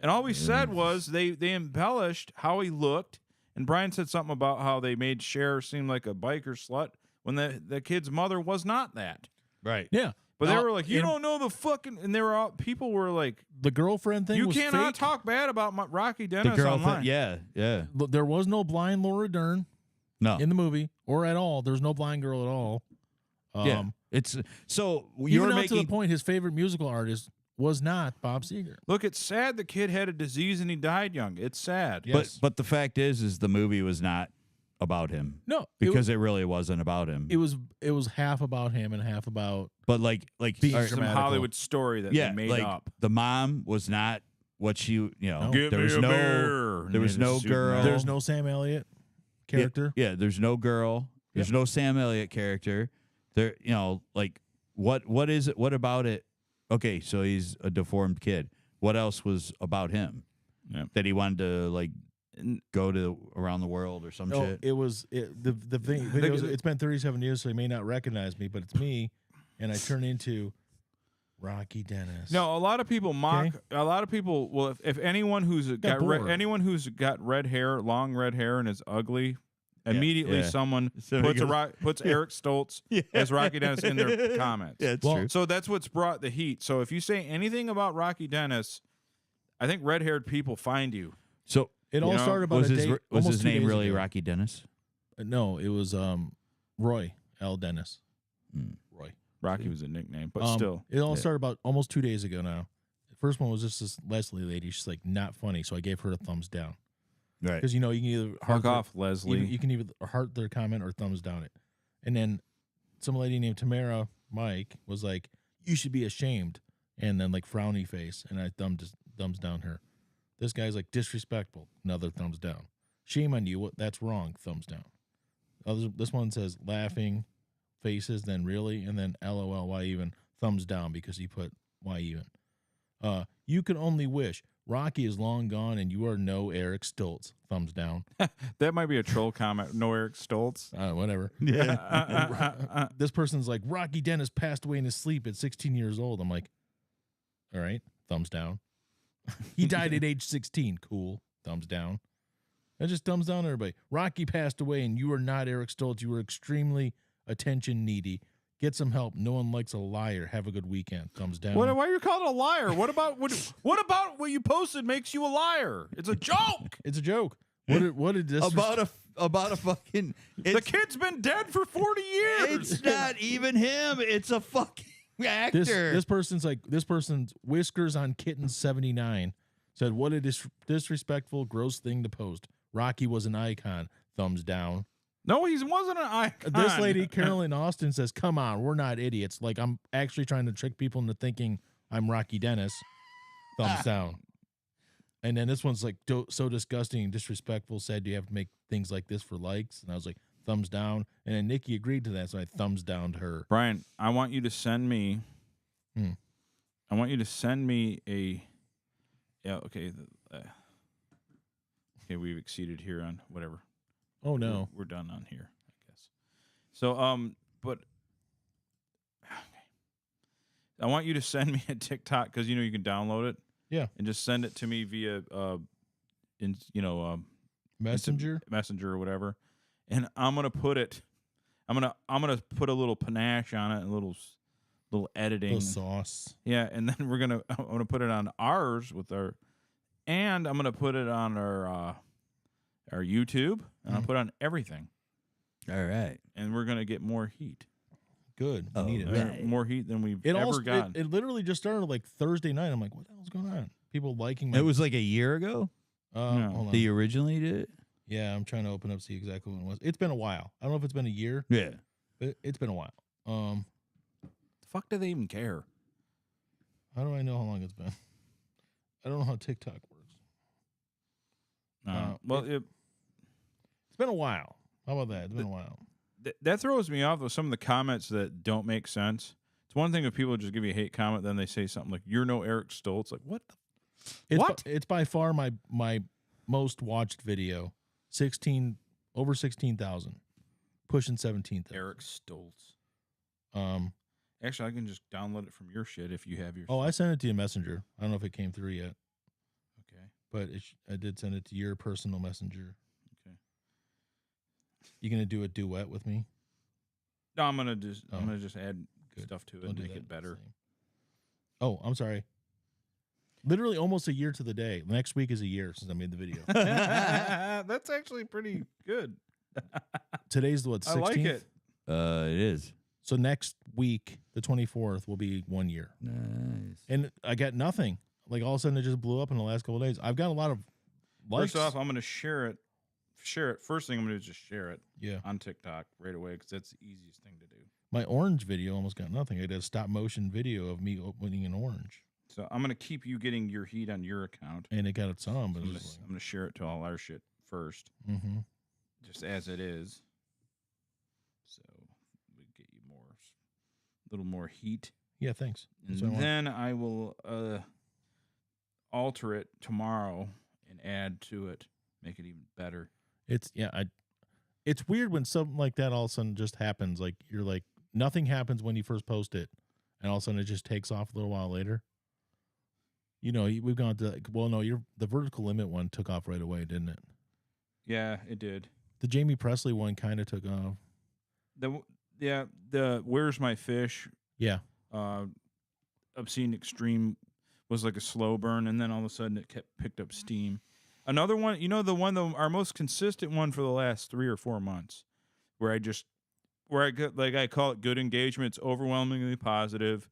And all we said was they embellished how he looked. And Brian said something about how they made Cher seem like a biker slut when the kid's mother was not that. Right. Yeah. But they Now, were like, you and don't know the fucking, and they were all, people were like, the girlfriend thing you was cannot fake. talk bad about Rocky The Dennis girl online. yeah. There was no blind Laura Dern No. in the movie or at all. There's no blind girl at all. Yeah. It's so Even you're out to making the point his favorite musical artist was not Bob Seger. Look, it's sad the kid had a disease and he died young. It's sad. Yes. but the fact is the movie was not about him. No, Because it really wasn't about him. it was half about him and half about But like Being all right, Some dramatical. Hollywood story that yeah, they made like up. the mom was not what she, No. Give there me was a no beer. there was And no it's a girl. Superman. there's no Sam Elliott character. Yeah, there's no girl. There's no Sam Elliott character. There, like what is it? What about it? Okay, so he's a deformed kid. What else was about him? Yeah. That he wanted to like go to around the world or some No, shit. it was the thing. It's been 37 years, so he may not recognize me, but it's me, and I turn into Rocky Dennis. No, a lot of people mock. Okay. A lot of people. Well, if anyone who's got bored. anyone who's got red hair, long red hair, and is ugly, immediately yeah. someone So he puts goes- puts Eric Stoltz as Rocky Dennis in their comments. Yeah, it's Well, true. So that's what's brought the heat. So if you say anything about Rocky Dennis, I think red-haired people find you. So it all know, started about was a his day. was almost his 2 name days really ago. Rocky Dennis? No, it was Roy L. Dennis. Roy. Rocky was a nickname, but Um, still. It all started about almost 2 days ago now. The first one was just this Leslie lady. She's like, not funny. So I gave her a thumbs down. Right. Because, you can either Fuck heart off, Leslie. You can either heart their comment or thumbs down it. And then some lady named Tamara Mike was like, you should be ashamed. And then like frowny face. And I thumbs down her. This guy's like disrespectful. Another thumbs down. Shame on you. That's wrong. Thumbs down. This one says laughing faces, then really, and then LOL, why even? Thumbs down because he put why even. You can only wish. Rocky is long gone and you are no Eric Stoltz. Thumbs down. That might be a troll comment. No Eric Stoltz. Whatever. Yeah. This person's like, Rocky Dennis passed away in his sleep at 16 years old. I'm like, all right, thumbs down. He died at age 16. Cool. Thumbs down. I just thumbs down everybody. Rocky passed away and you are not Eric Stoltz. You were extremely attention needy. Get some help. No one likes a liar. Have a good weekend. Thumbs down. Why are you calling it a liar? What about what you posted makes you a liar? It's a joke. It's a joke. What did this about about a fucking. The kid's been dead for 40 years. It's not even him. It's a fucking actor. This person's whiskers on kitten 79 said, "What a disrespectful, gross thing to post. Rocky was an icon. Thumbs down." No, he wasn't an icon. This lady, Carolyn Austin, says, "Come on, we're not idiots. Like, I'm actually trying to trick people into thinking I'm Rocky Dennis." Thumbs down. And then this one's like, so disgusting and disrespectful. Said, "Do you have to make things like this for likes?" And I was like, thumbs down. And then Nikki agreed to that, so I thumbs down to her. Brian, I want you to send me. Hmm. I want you to send me a. Yeah. Okay. Okay, we've exceeded here on whatever. Oh no, We're done on here, I guess. So, but I want you to send me a TikTok because you can download it. Yeah. And just send it to me via Messenger. Messenger or whatever. And I'm gonna put it. I'm gonna put a little panache on it, a little editing, The sauce. Yeah, and then I'm gonna put it on ours and I'm gonna put it on our YouTube, and I'll put it on everything. All right. And we're gonna get more heat. Good. We need it. right. More heat than we've It ever gotten. It literally just started like Thursday night. I'm like, what the hell's going on? People liking my. It was like a year ago Yeah. Hold on. that you originally did it? Yeah, I'm trying to open up, see exactly when it was. It's been a while. I don't know if it's been a year, Yeah. but it's been a while. The fuck do they even care? How do I know how long it's been? I don't know how TikTok works. Well, It's been a while. How about that? It's been a while. that throws me off with some of the comments that don't make sense. It's one thing if people just give you a hate comment, then they say something like, "You're no Eric Stoltz." Like, what? What? It's by far my most watched video. Over 16,000, pushing 17,000. Eric Stoltz. Um. Actually, I can just download it from your shit if you have your. Oh, I sent it to you Messenger. I don't know if it came through yet, Okay. but I did send it to your personal messenger. Okay. You gonna do a duet with me? No, I'm gonna just add Good. stuff to it Don't and do make that. it better. Same. Oh, I'm sorry. Literally almost a year to the day. Next week is a year since I made the video. That's actually pretty good. Today's what, 16th? I like it. It is. So next week, the 24th, will be 1 year. Nice. And I got nothing. Like all of a sudden it just blew up in the last couple of days. I've got a lot of likes. First off, I'm gonna share it. First thing I'm gonna do is just share it Yeah. on TikTok right away because that's the easiest thing to do. My orange video almost got nothing. I did a stop motion video of me opening an orange. So I'm gonna keep you getting your heat on your account. And it got some, but I'm it gonna, was I'm gonna share it to all our shit first, like, just as it is. So we get you a little more heat, yeah, thanks. and That's what I want. then I will alter it tomorrow and add to it, make it even better. It's it's weird when something like that all of a sudden just happens. Like you're like nothing happens when you first post it, and all of a sudden it just takes off a little while later. We've gone to the vertical limit one took off right away, didn't it? Yeah, it did. The Jamie Presley one kind of took off. The Where's My Fish? Yeah, Obscene Extreme was like a slow burn, and then all of a sudden it picked up steam. Another one, our most consistent one for the last 3 or 4 months, where I get, like, I call it good engagement. It's overwhelmingly positive.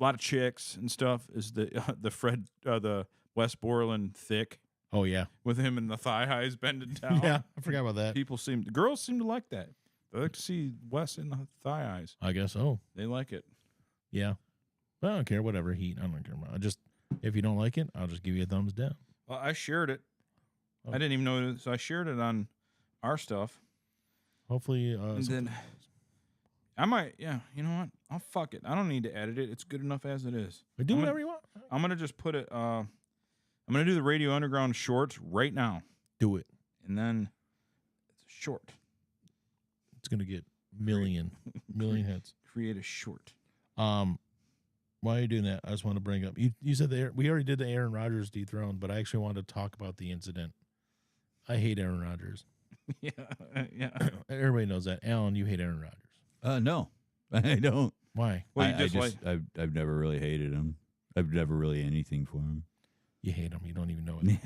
A lot of chicks and stuff is the West Borland thick oh yeah, with him and the thigh highs bending down. yeah. I forgot about that. Girls seem to like that. They like to see Wes in the thigh highs. I guess so. They like it. Yeah, but I don't care. Whatever heat, I don't care about. If you don't like it, I'll just give you a thumbs down. Well, I shared it. Oh. I didn't even know it, so I shared it on our stuff. Hopefully, And then I might, yeah, you know what? I'll fuck it. I don't need to edit it. It's good enough as it is. do I'm whatever you want. I'm going to just put it, I'm going to do the Radio Underground shorts right now. Do it. And then it's a short. It's gonna get million hits. Create a short. While you're doing that, I just want to bring up you said we already did the Aaron Rodgers dethroned, but I actually wanted to talk about the incident. I hate Aaron Rodgers. Yeah. Everybody knows that. Alan, you hate Aaron Rodgers. No, I don't. Why? Well, you I've never really hated him. I've never really anything for him. You hate him. You don't even know it.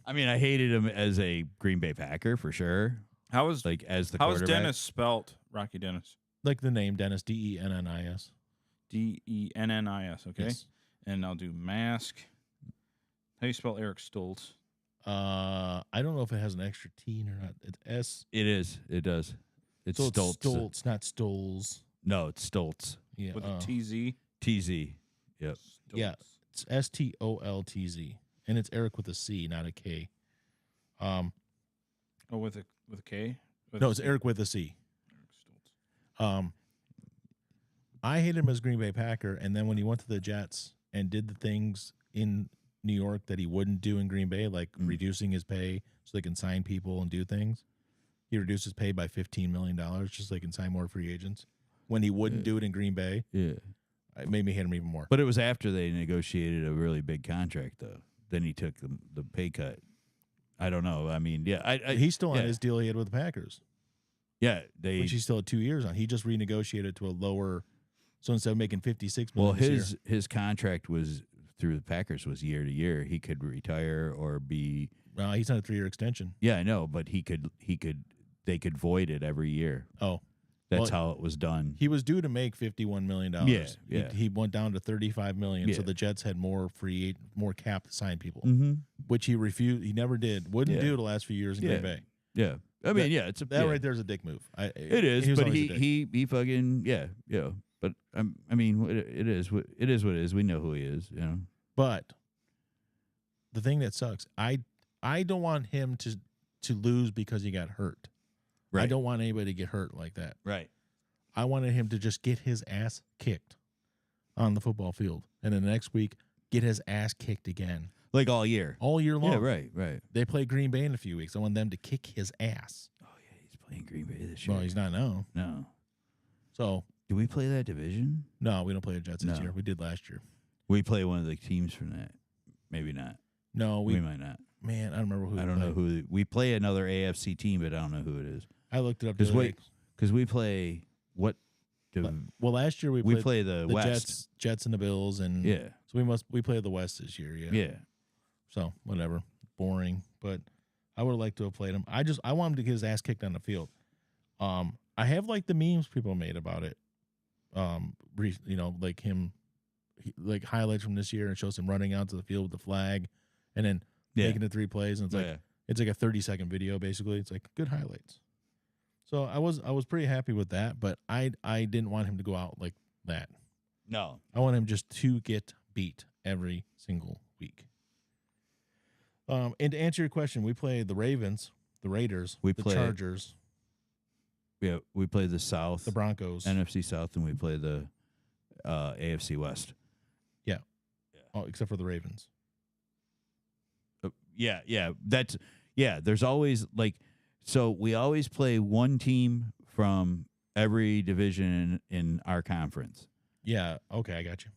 I mean, I hated him as a Green Bay Packer for sure. How was As the how is quarterback. Dennis spelt? Rocky Dennis. Like the name Dennis, Dennis. Dennis. Okay. Yes. And I'll do mask. How do you spell Eric Stoltz? I don't know if it has an extra T or not. It's S. It is. It does. It's So Stoltz. it's Stoltz, not Stoles. No, it's Stoltz. Yeah. With a TZ? TZ. Yep. Yeah. It's Stoltz. And it's Eric with a C, not a K. Oh, with a K? No, it's Eric with a C. Eric Stoltz. I hated him as Green Bay Packer, and then when he went to the Jets and did the things in New York that he wouldn't do in Green Bay, like reducing his pay so they can sign people and do things, he reduced his pay by $15 million just so they can sign more free agents. When he wouldn't do it in Green Bay, Yeah. it made me hate him even more. But it was after they negotiated a really big contract, though. Then he took the pay cut. I don't know. I mean, yeah. He's still on yeah. his deal he had with the Packers, Yeah. which he's still at 2 years on. He just renegotiated to a lower. So instead of making $56 Well, million this year, his contract was through the Packers was year to year. He could retire or be. well, he's on a 3-year extension. Yeah, I know, but they could void it every year. Oh, That's well, how it was done. he was due to make $51 million. Yeah. He went down to $35 million, so Yeah. the Jets had more cap to sign people, Mm-hmm. which he refused. He never did. Wouldn't Yeah. do the last few years in Yeah. Green Bay. Yeah, I mean, yeah, it's a That yeah. right there is a dick move. It is, was but always a dick. he fucking yeah. But I mean, it is what it is. We know who he is. You know. But the thing that sucks, I don't want him to lose because he got hurt. I Right. don't want anybody to get hurt like that. Right. I wanted him to just get his ass kicked on the football field, and then the next week get his ass kicked again Like all year. all year long. Yeah. Right. They play Green Bay in a few weeks. I want them to kick his ass. Oh yeah, he's playing Green Bay this year. Well, he's not now. No. So Do we play that division? no, we don't play the Jets this No. year. We did last year. We play one of the teams from that. Maybe not. No, We might not. man, I don't remember who. I we don't know played. who we play another AFC team, but I don't know who it is. I looked it up the Because other day. because we play what? Well, last year we play the West. Jets and the Bills, and Yeah. so we play the West this year. Yeah. Yeah. So whatever, boring. But I would have liked to have played him. I want him to get his ass kicked on the field. I have like the memes people made about it. Like him, like highlights from this year, and shows him running out to the field with the flag, and then Yeah. making the 3 plays, and it's like Yeah. it's like a 30-second video basically. It's like good highlights. So I was pretty happy with that, but I didn't want him to go out like that. No. I want him just to get beat every single week. And to answer your question, we play the Ravens, the Raiders, We the play- Chargers, Yeah. We play the South, the Broncos. NFC South, and we play the AFC West. Oh, except for the Ravens. Yeah. There's always so we always play one team from every division in our conference. Yeah. Okay, I got you.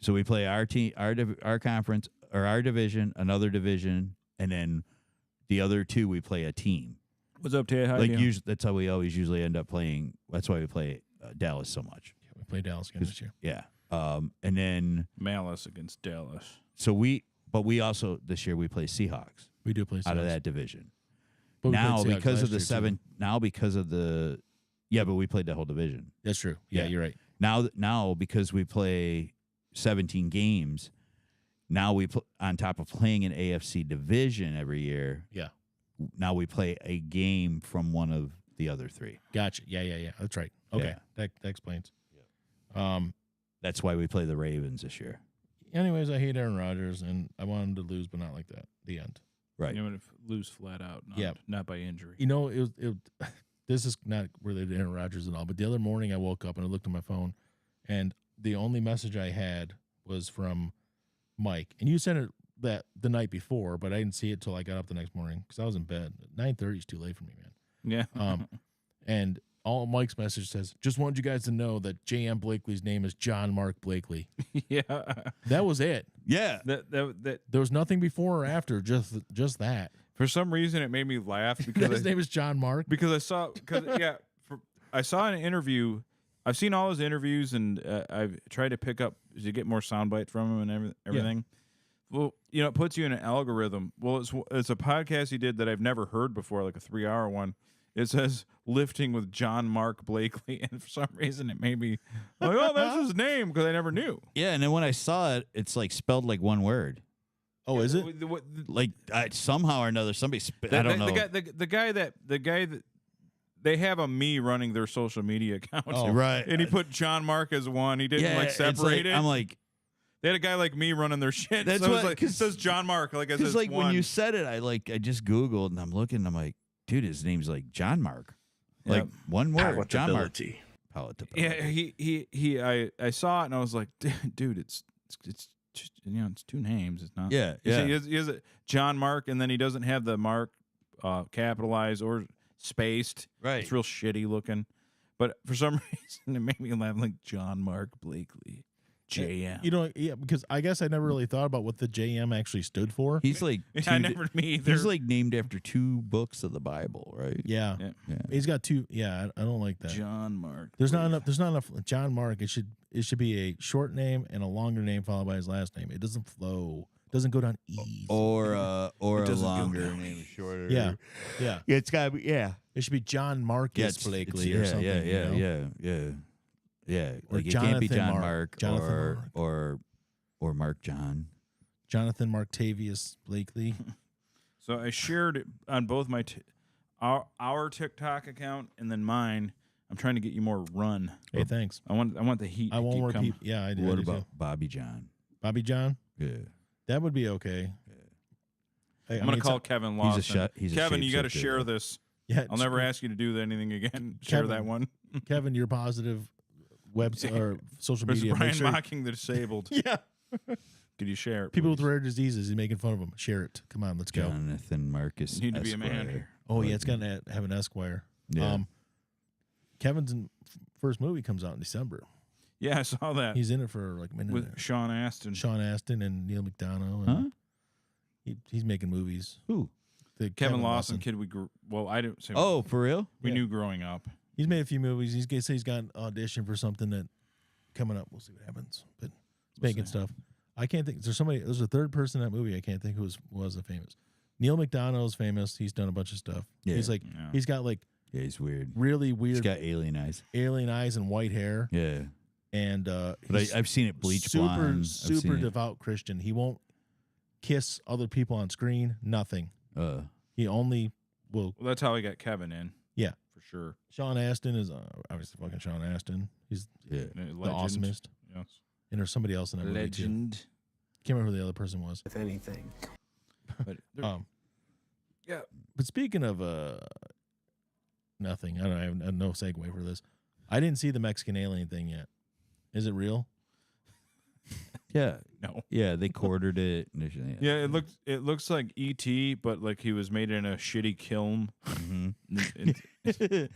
So we play our team, our conference, or our division, another division, and then the other two we play a team. What's up, Ted? How Like you doing? usually, that's how we always usually end up playing. That's why we play Dallas so much. Yeah, we play Dallas again this year. Yeah. And then Malice against Dallas. but we also this year we play Seahawks We do play out of Seahawks. that division. But we Now played Seahawks because last of the year, too. seven, now because of the but we played the whole division. That's true. Yeah, Yeah. you're right. Now because we play 17 games, now we put on top of playing an AFC division every year. Yeah. Now we play a game from one of the other three. Gotcha. Yeah. That's right. Okay. Yeah. That explains. That's why we play the Ravens this year. Anyways, I hate Aaron Rodgers, and I want him to lose, but not like that. The end. Right. You want to lose flat out, not by injury. You know, this is not related to Aaron Rodgers at all, but the other morning I woke up and I looked at my phone, and the only message I had was from Mike. And you sent it the night before, but I didn't see it till I got up the next morning because I was in bed. 9:30 is too late for me, man. Yeah. And all Mike's message says, just wanted you guys to know that J.M. Blakely's name is John Mark Blakely. yeah. That was it. Yeah. That There was nothing before or after, just that. for some reason it made me laugh His because name is John Mark. I saw an interview. I've seen all his interviews, and I've tried to pick up to get more sound bites from him and everything. Well, it puts you in an algorithm. Well, it's a podcast he did that I've never heard before, like a 3-hour one. It says lifting with John Mark Blakely, and for some reason it made me like, oh, that's his name, because I never knew. Yeah, and then when I saw it, it's like spelled like one word. Oh, is it? Like somehow or another, somebody. I don't know. The guy that they have a me running their social media account. Oh, right. And he put John Mark as one. He didn't it's separate it. I'm like, they had a guy like me running their shit. That's so what- it says John Mark, like, as because like one. when you said it, I just Googled and I'm looking. I'm like, dude, his name's like John Mark. Like one word, John Mark. Palatability. Yeah, I saw it and I was like, dude, it's just, it's two names. It's not. Yeah, You see, yeah. he has a John Mark, and then he doesn't have the Mark capitalized or spaced. Right. It's real shitty looking. But for some reason, it made me laugh, like John Mark Blakely, JM. Yeah, because I guess I never really thought about what the JM actually stood for. He's like, I never me either. he's like named after 2 books of the Bible, right? Yeah. Yeah. He's got 2. Yeah, I don't like that. John Mark. There's not enough John Mark. It should be a short name and a longer name followed by his last name. It doesn't flow. Doesn't go down easy. Or a doesn't go longer down name, shorter. Yeah. Yeah, it's gotta be. Yeah, It should be John Marcus Blakely or something. Yeah, Or like it can't be Jonathan John Mark. Mark, Jonathan or Mark John. Jonathan Marktavius Blakely. So I shared it on both my our TikTok account and then mine. I'm trying to get you more run. Hey, thanks. I want the heat. I to won't keep repeat. coming. Yeah, I do. What I do about too. Bobby John? Bobby John? Yeah, That would be okay. Hey, I'm gonna call Kevin he's Lawson. a shot. He's a Kevin, you got to shapeshifter, share though. this. Yeah, I'll never ask you to do anything again. Share Kevin. that one. Kevin, your positive website or social There's media. Brian Make sure mocking the disabled. yeah. Could you share it? People with please? rare diseases, he's making fun of them. Share it. Come on, let's go. Jonathan Marcus. You need to be a man Esquire. here. Oh, yeah, it's going to have an Esquire. Yeah. Kevin's first movie comes out in December. Yeah, I saw that He's in it for like a minute. with Sean Astin. Sean Astin and Neil McDonough. And he's making movies. Who? Kevin Lawson, kid we grew. Well, I didn't say. Oh, for real? we yeah. knew growing up. He's made a few movies. He's got an audition for something that coming up. We'll see what happens. But he's making stuff. I can't think. There's a third person in that movie. I can't think who was the famous. Neil McDonough's famous. He's done a bunch of stuff. Yeah. He's like Yeah. he's got like Yeah, he's weird. really He's weird got alien eyes. alien eyes and white hair. Yeah, And but he's I've seen it bleach blonde. I've super seen it. devout Christian. He won't kiss other people on screen. Nothing. He only will. Well, that's how we got Kevin in. Yeah. For sure. Sean Astin is obviously fucking Sean Astin. He's Yeah. The the awesomest. Yes. And there's somebody else in that movie too. Legend. Can't remember who the other person was. With anything. But there- yeah. But speaking of nothing, I have no segue for this. I didn't see the Mexican alien thing yet. Is it real? Yeah. No. Yeah, they quartered it. Yeah, it looks like E.T., but like he was made in a shitty kiln. It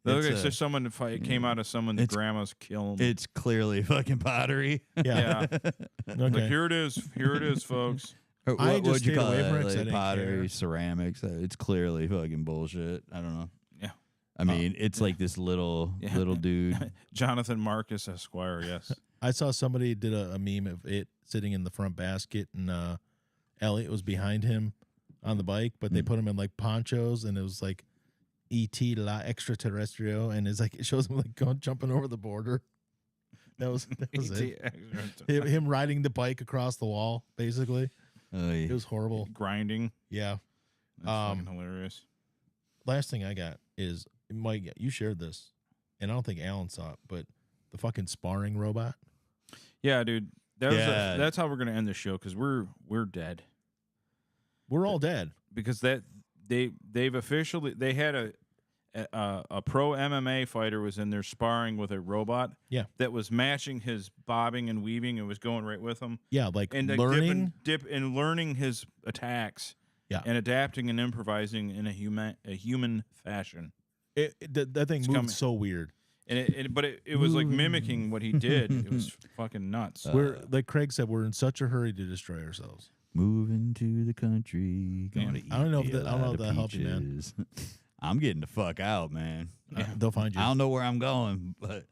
looks like just someone it came out of someone's grandma's kiln. It's clearly fucking pottery. Yeah. Okay. Like here it is, folks. Or I what just would you stayed call away it? from it 'cause I Like didn't pottery, care. ceramics. It's clearly fucking bullshit. I don't know. Yeah. I mean, it's like this little dude. Jonathan Marcus Esquire, yes. I saw somebody did a meme of it sitting in the front basket, and Elliot was behind him on the bike, but they put him in like ponchos, and it was like E.T. La Extraterrestrial, and it's like it shows him like jumping over the border. That was it. Him riding the bike across the wall, basically. It was horrible. Grinding. Yeah. That's fucking hilarious. Last thing I got is Mike. You shared this, and I don't think Alan saw it, but the fucking sparring robot. Yeah, dude. That was Yeah. that's how we're gonna end the show because we're dead. We're all dead. Because they've officially they had a pro MMA fighter was in there sparring with a robot. Yeah. That was matching his bobbing and weaving and was going right with him. Yeah, like And learning. dip and learning his attacks. Yeah. And adapting and improvising in a human fashion. That thing moved coming. so weird. And it was like mimicking what he did. It was fucking nuts. We're like Craig said, we're in such a hurry to destroy ourselves. Moving to the country. Gonna eat I don't know if me a that- I don't know lot if of that helped you, man. peaches. I'm getting the fuck out, man. They'll find you. I don't know where I'm going, but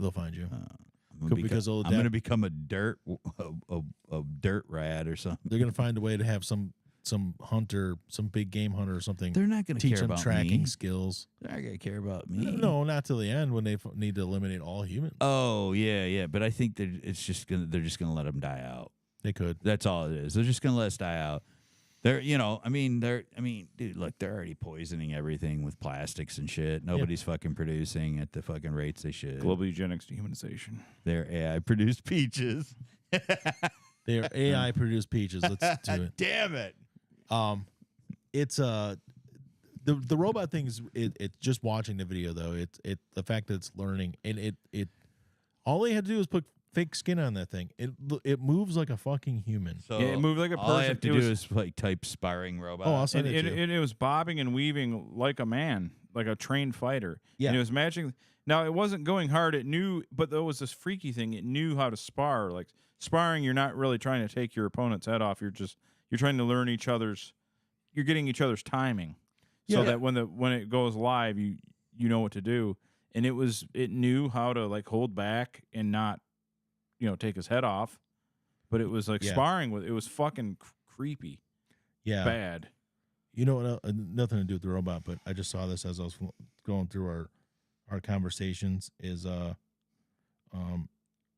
They'll find you. I'm because of I'm going to become a dirt rat or something. they're gonna find a way to have some hunter, some big game hunter or something. They're not going to teach care them about tracking me. skills. They're not going to care about me. No, not till the end when they need to eliminate all humans. Oh yeah. But I think they're just gonna let them die out. They could. That's all it is. They're just gonna let us die out. Dude, look, they're already poisoning everything with plastics and shit. Nobody's fucking producing at the fucking rates they should. Global eugenics dehumanization. They're AI produced peaches. They are AI produced peaches. Let's do it. Damn it. It's the robot thing is it's just watching the video though. It the fact that it's learning and it all they had to do is put fake skin on that thing. It moves like a fucking human. So Yeah, it moved like a person. all I have to do is like type sparring robot. Oh, I'll send And it to you. it was bobbing and weaving like a man, like a trained fighter. Yeah. And it was matching. Now, it wasn't going hard. It knew, but there was this freaky thing. It knew how to spar. Like sparring, you're not really trying to take your opponent's head off. You're trying to learn you're getting each other's timing. So that when it goes live, you know what to do. And it knew how to like hold back and not, take his head off. But it was like sparring with, it was fucking creepy. Yeah. Bad. You know, nothing to do with the robot, but I just saw this as I was going through our conversations. Is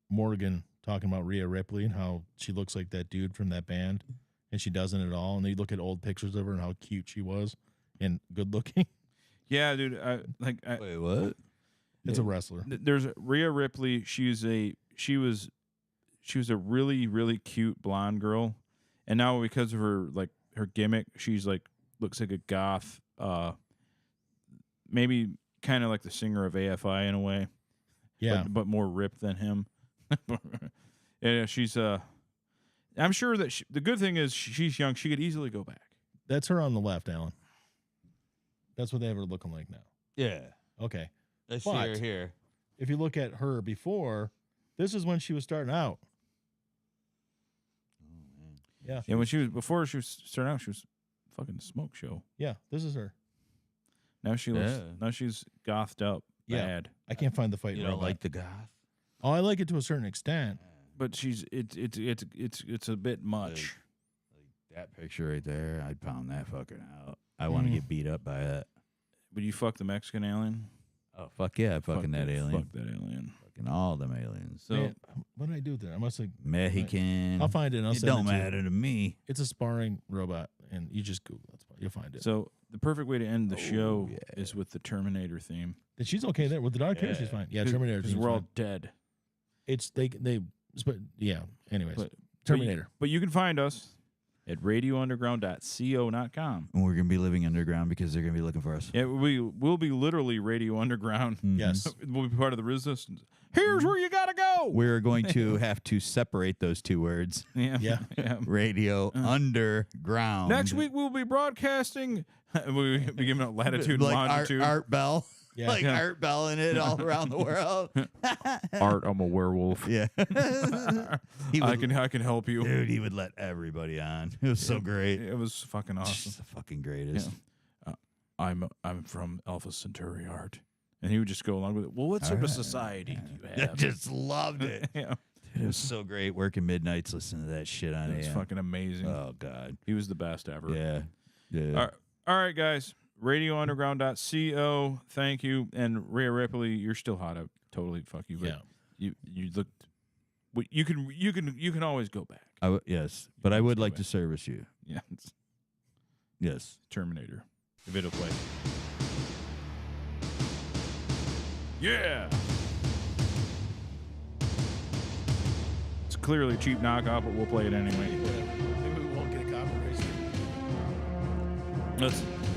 Morgan talking about Rhea Ripley and how she looks like that dude from that band, and she doesn't at all. And they look at old pictures of her and how cute she was and good looking. Yeah, dude. Wait, what? It's a wrestler. There's Rhea Ripley. She was a really, really cute blonde girl, and now because of her gimmick, she's like looks like a goth, maybe kind of like the singer of AFI in a way. Yeah, but more ripped than him. Yeah, she's I'm sure that the good thing is she's young. She could easily go back. that's her on the left, Alan. That's what they have her looking like now. Yeah. Okay. I see her here. If you look at her before, this is when she was starting out. Yeah. Yeah, before she was starting out, she was fucking smoke show. Yeah, this is her. Now she's gothed up bad. I can't find the fight. You don't robot. like the goth? Oh, I like it to a certain extent. But it's a bit much. Like that picture right there, I'd pound that fucking out. I want to get beat up by that. Would you fuck the Mexican alien? Oh, fuck yeah, fucking that alien. Fuck that alien. Fucking all them aliens. So Man, what did I do there? I must have. Mexican. I'll find it. And I'll It send don't it to you. matter to me. It's a sparring robot, and you just Google it. You'll find it. So the perfect way to end the show is with the Terminator theme. And she's okay there with the dark hair. She's fine. Yeah, Terminator. Because we're all dead. It's they. Yeah. Anyways, But Terminator. But you can find us at radiounderground.co.com. And we're going to be living underground because they're going to be looking for us. Yeah, we'll be literally Radio Underground. Yes. We'll be part of the resistance. Here's where you gotta go. We're going to have to separate those two words. Yeah. Yeah. Radio Underground. Next week we'll be broadcasting. We'll be giving out latitude and like longitude. Art Bell. Yeah. Like Yeah. Art Bell in it all around the world. Art, I'm a werewolf. Yeah. He I would- can help you. Dude, he would let everybody on. It was so great. It was fucking awesome. Just the fucking greatest. I'm from Alpha Centauri Art, and he would just go along with it. Well, what sort of society do you I have? just loved it. Yeah, Dude, it was so great working midnights listening to that shit on it was AM. fucking amazing. Oh God. He was the best ever. Yeah. Yeah. All right, guys. RadioUnderground.co. Thank you. And Rhea Ripley, you're still hot. I totally fuck you. But Yeah. You looked. You can always go back. Yes, but I would like to service you. Yeah. It's Yes. Terminator. If it'll play. Yeah. It's clearly a cheap knockoff, but we'll play it anyway. Maybe we won't get a copyright.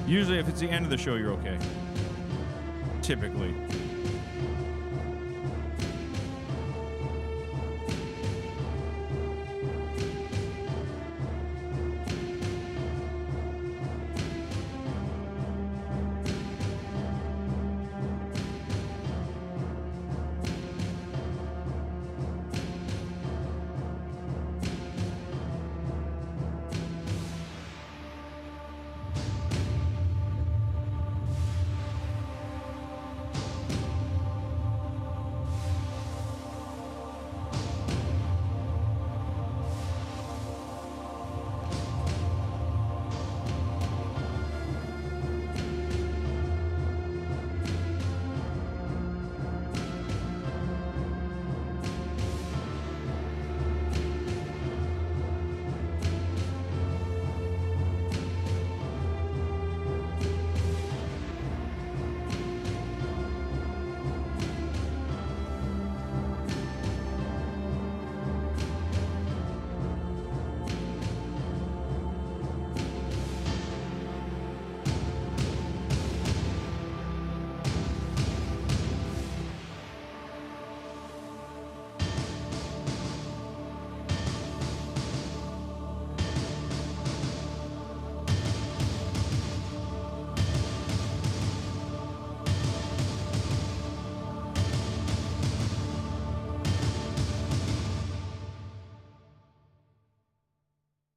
Usually, if it's the end of the show, you're okay. Typically.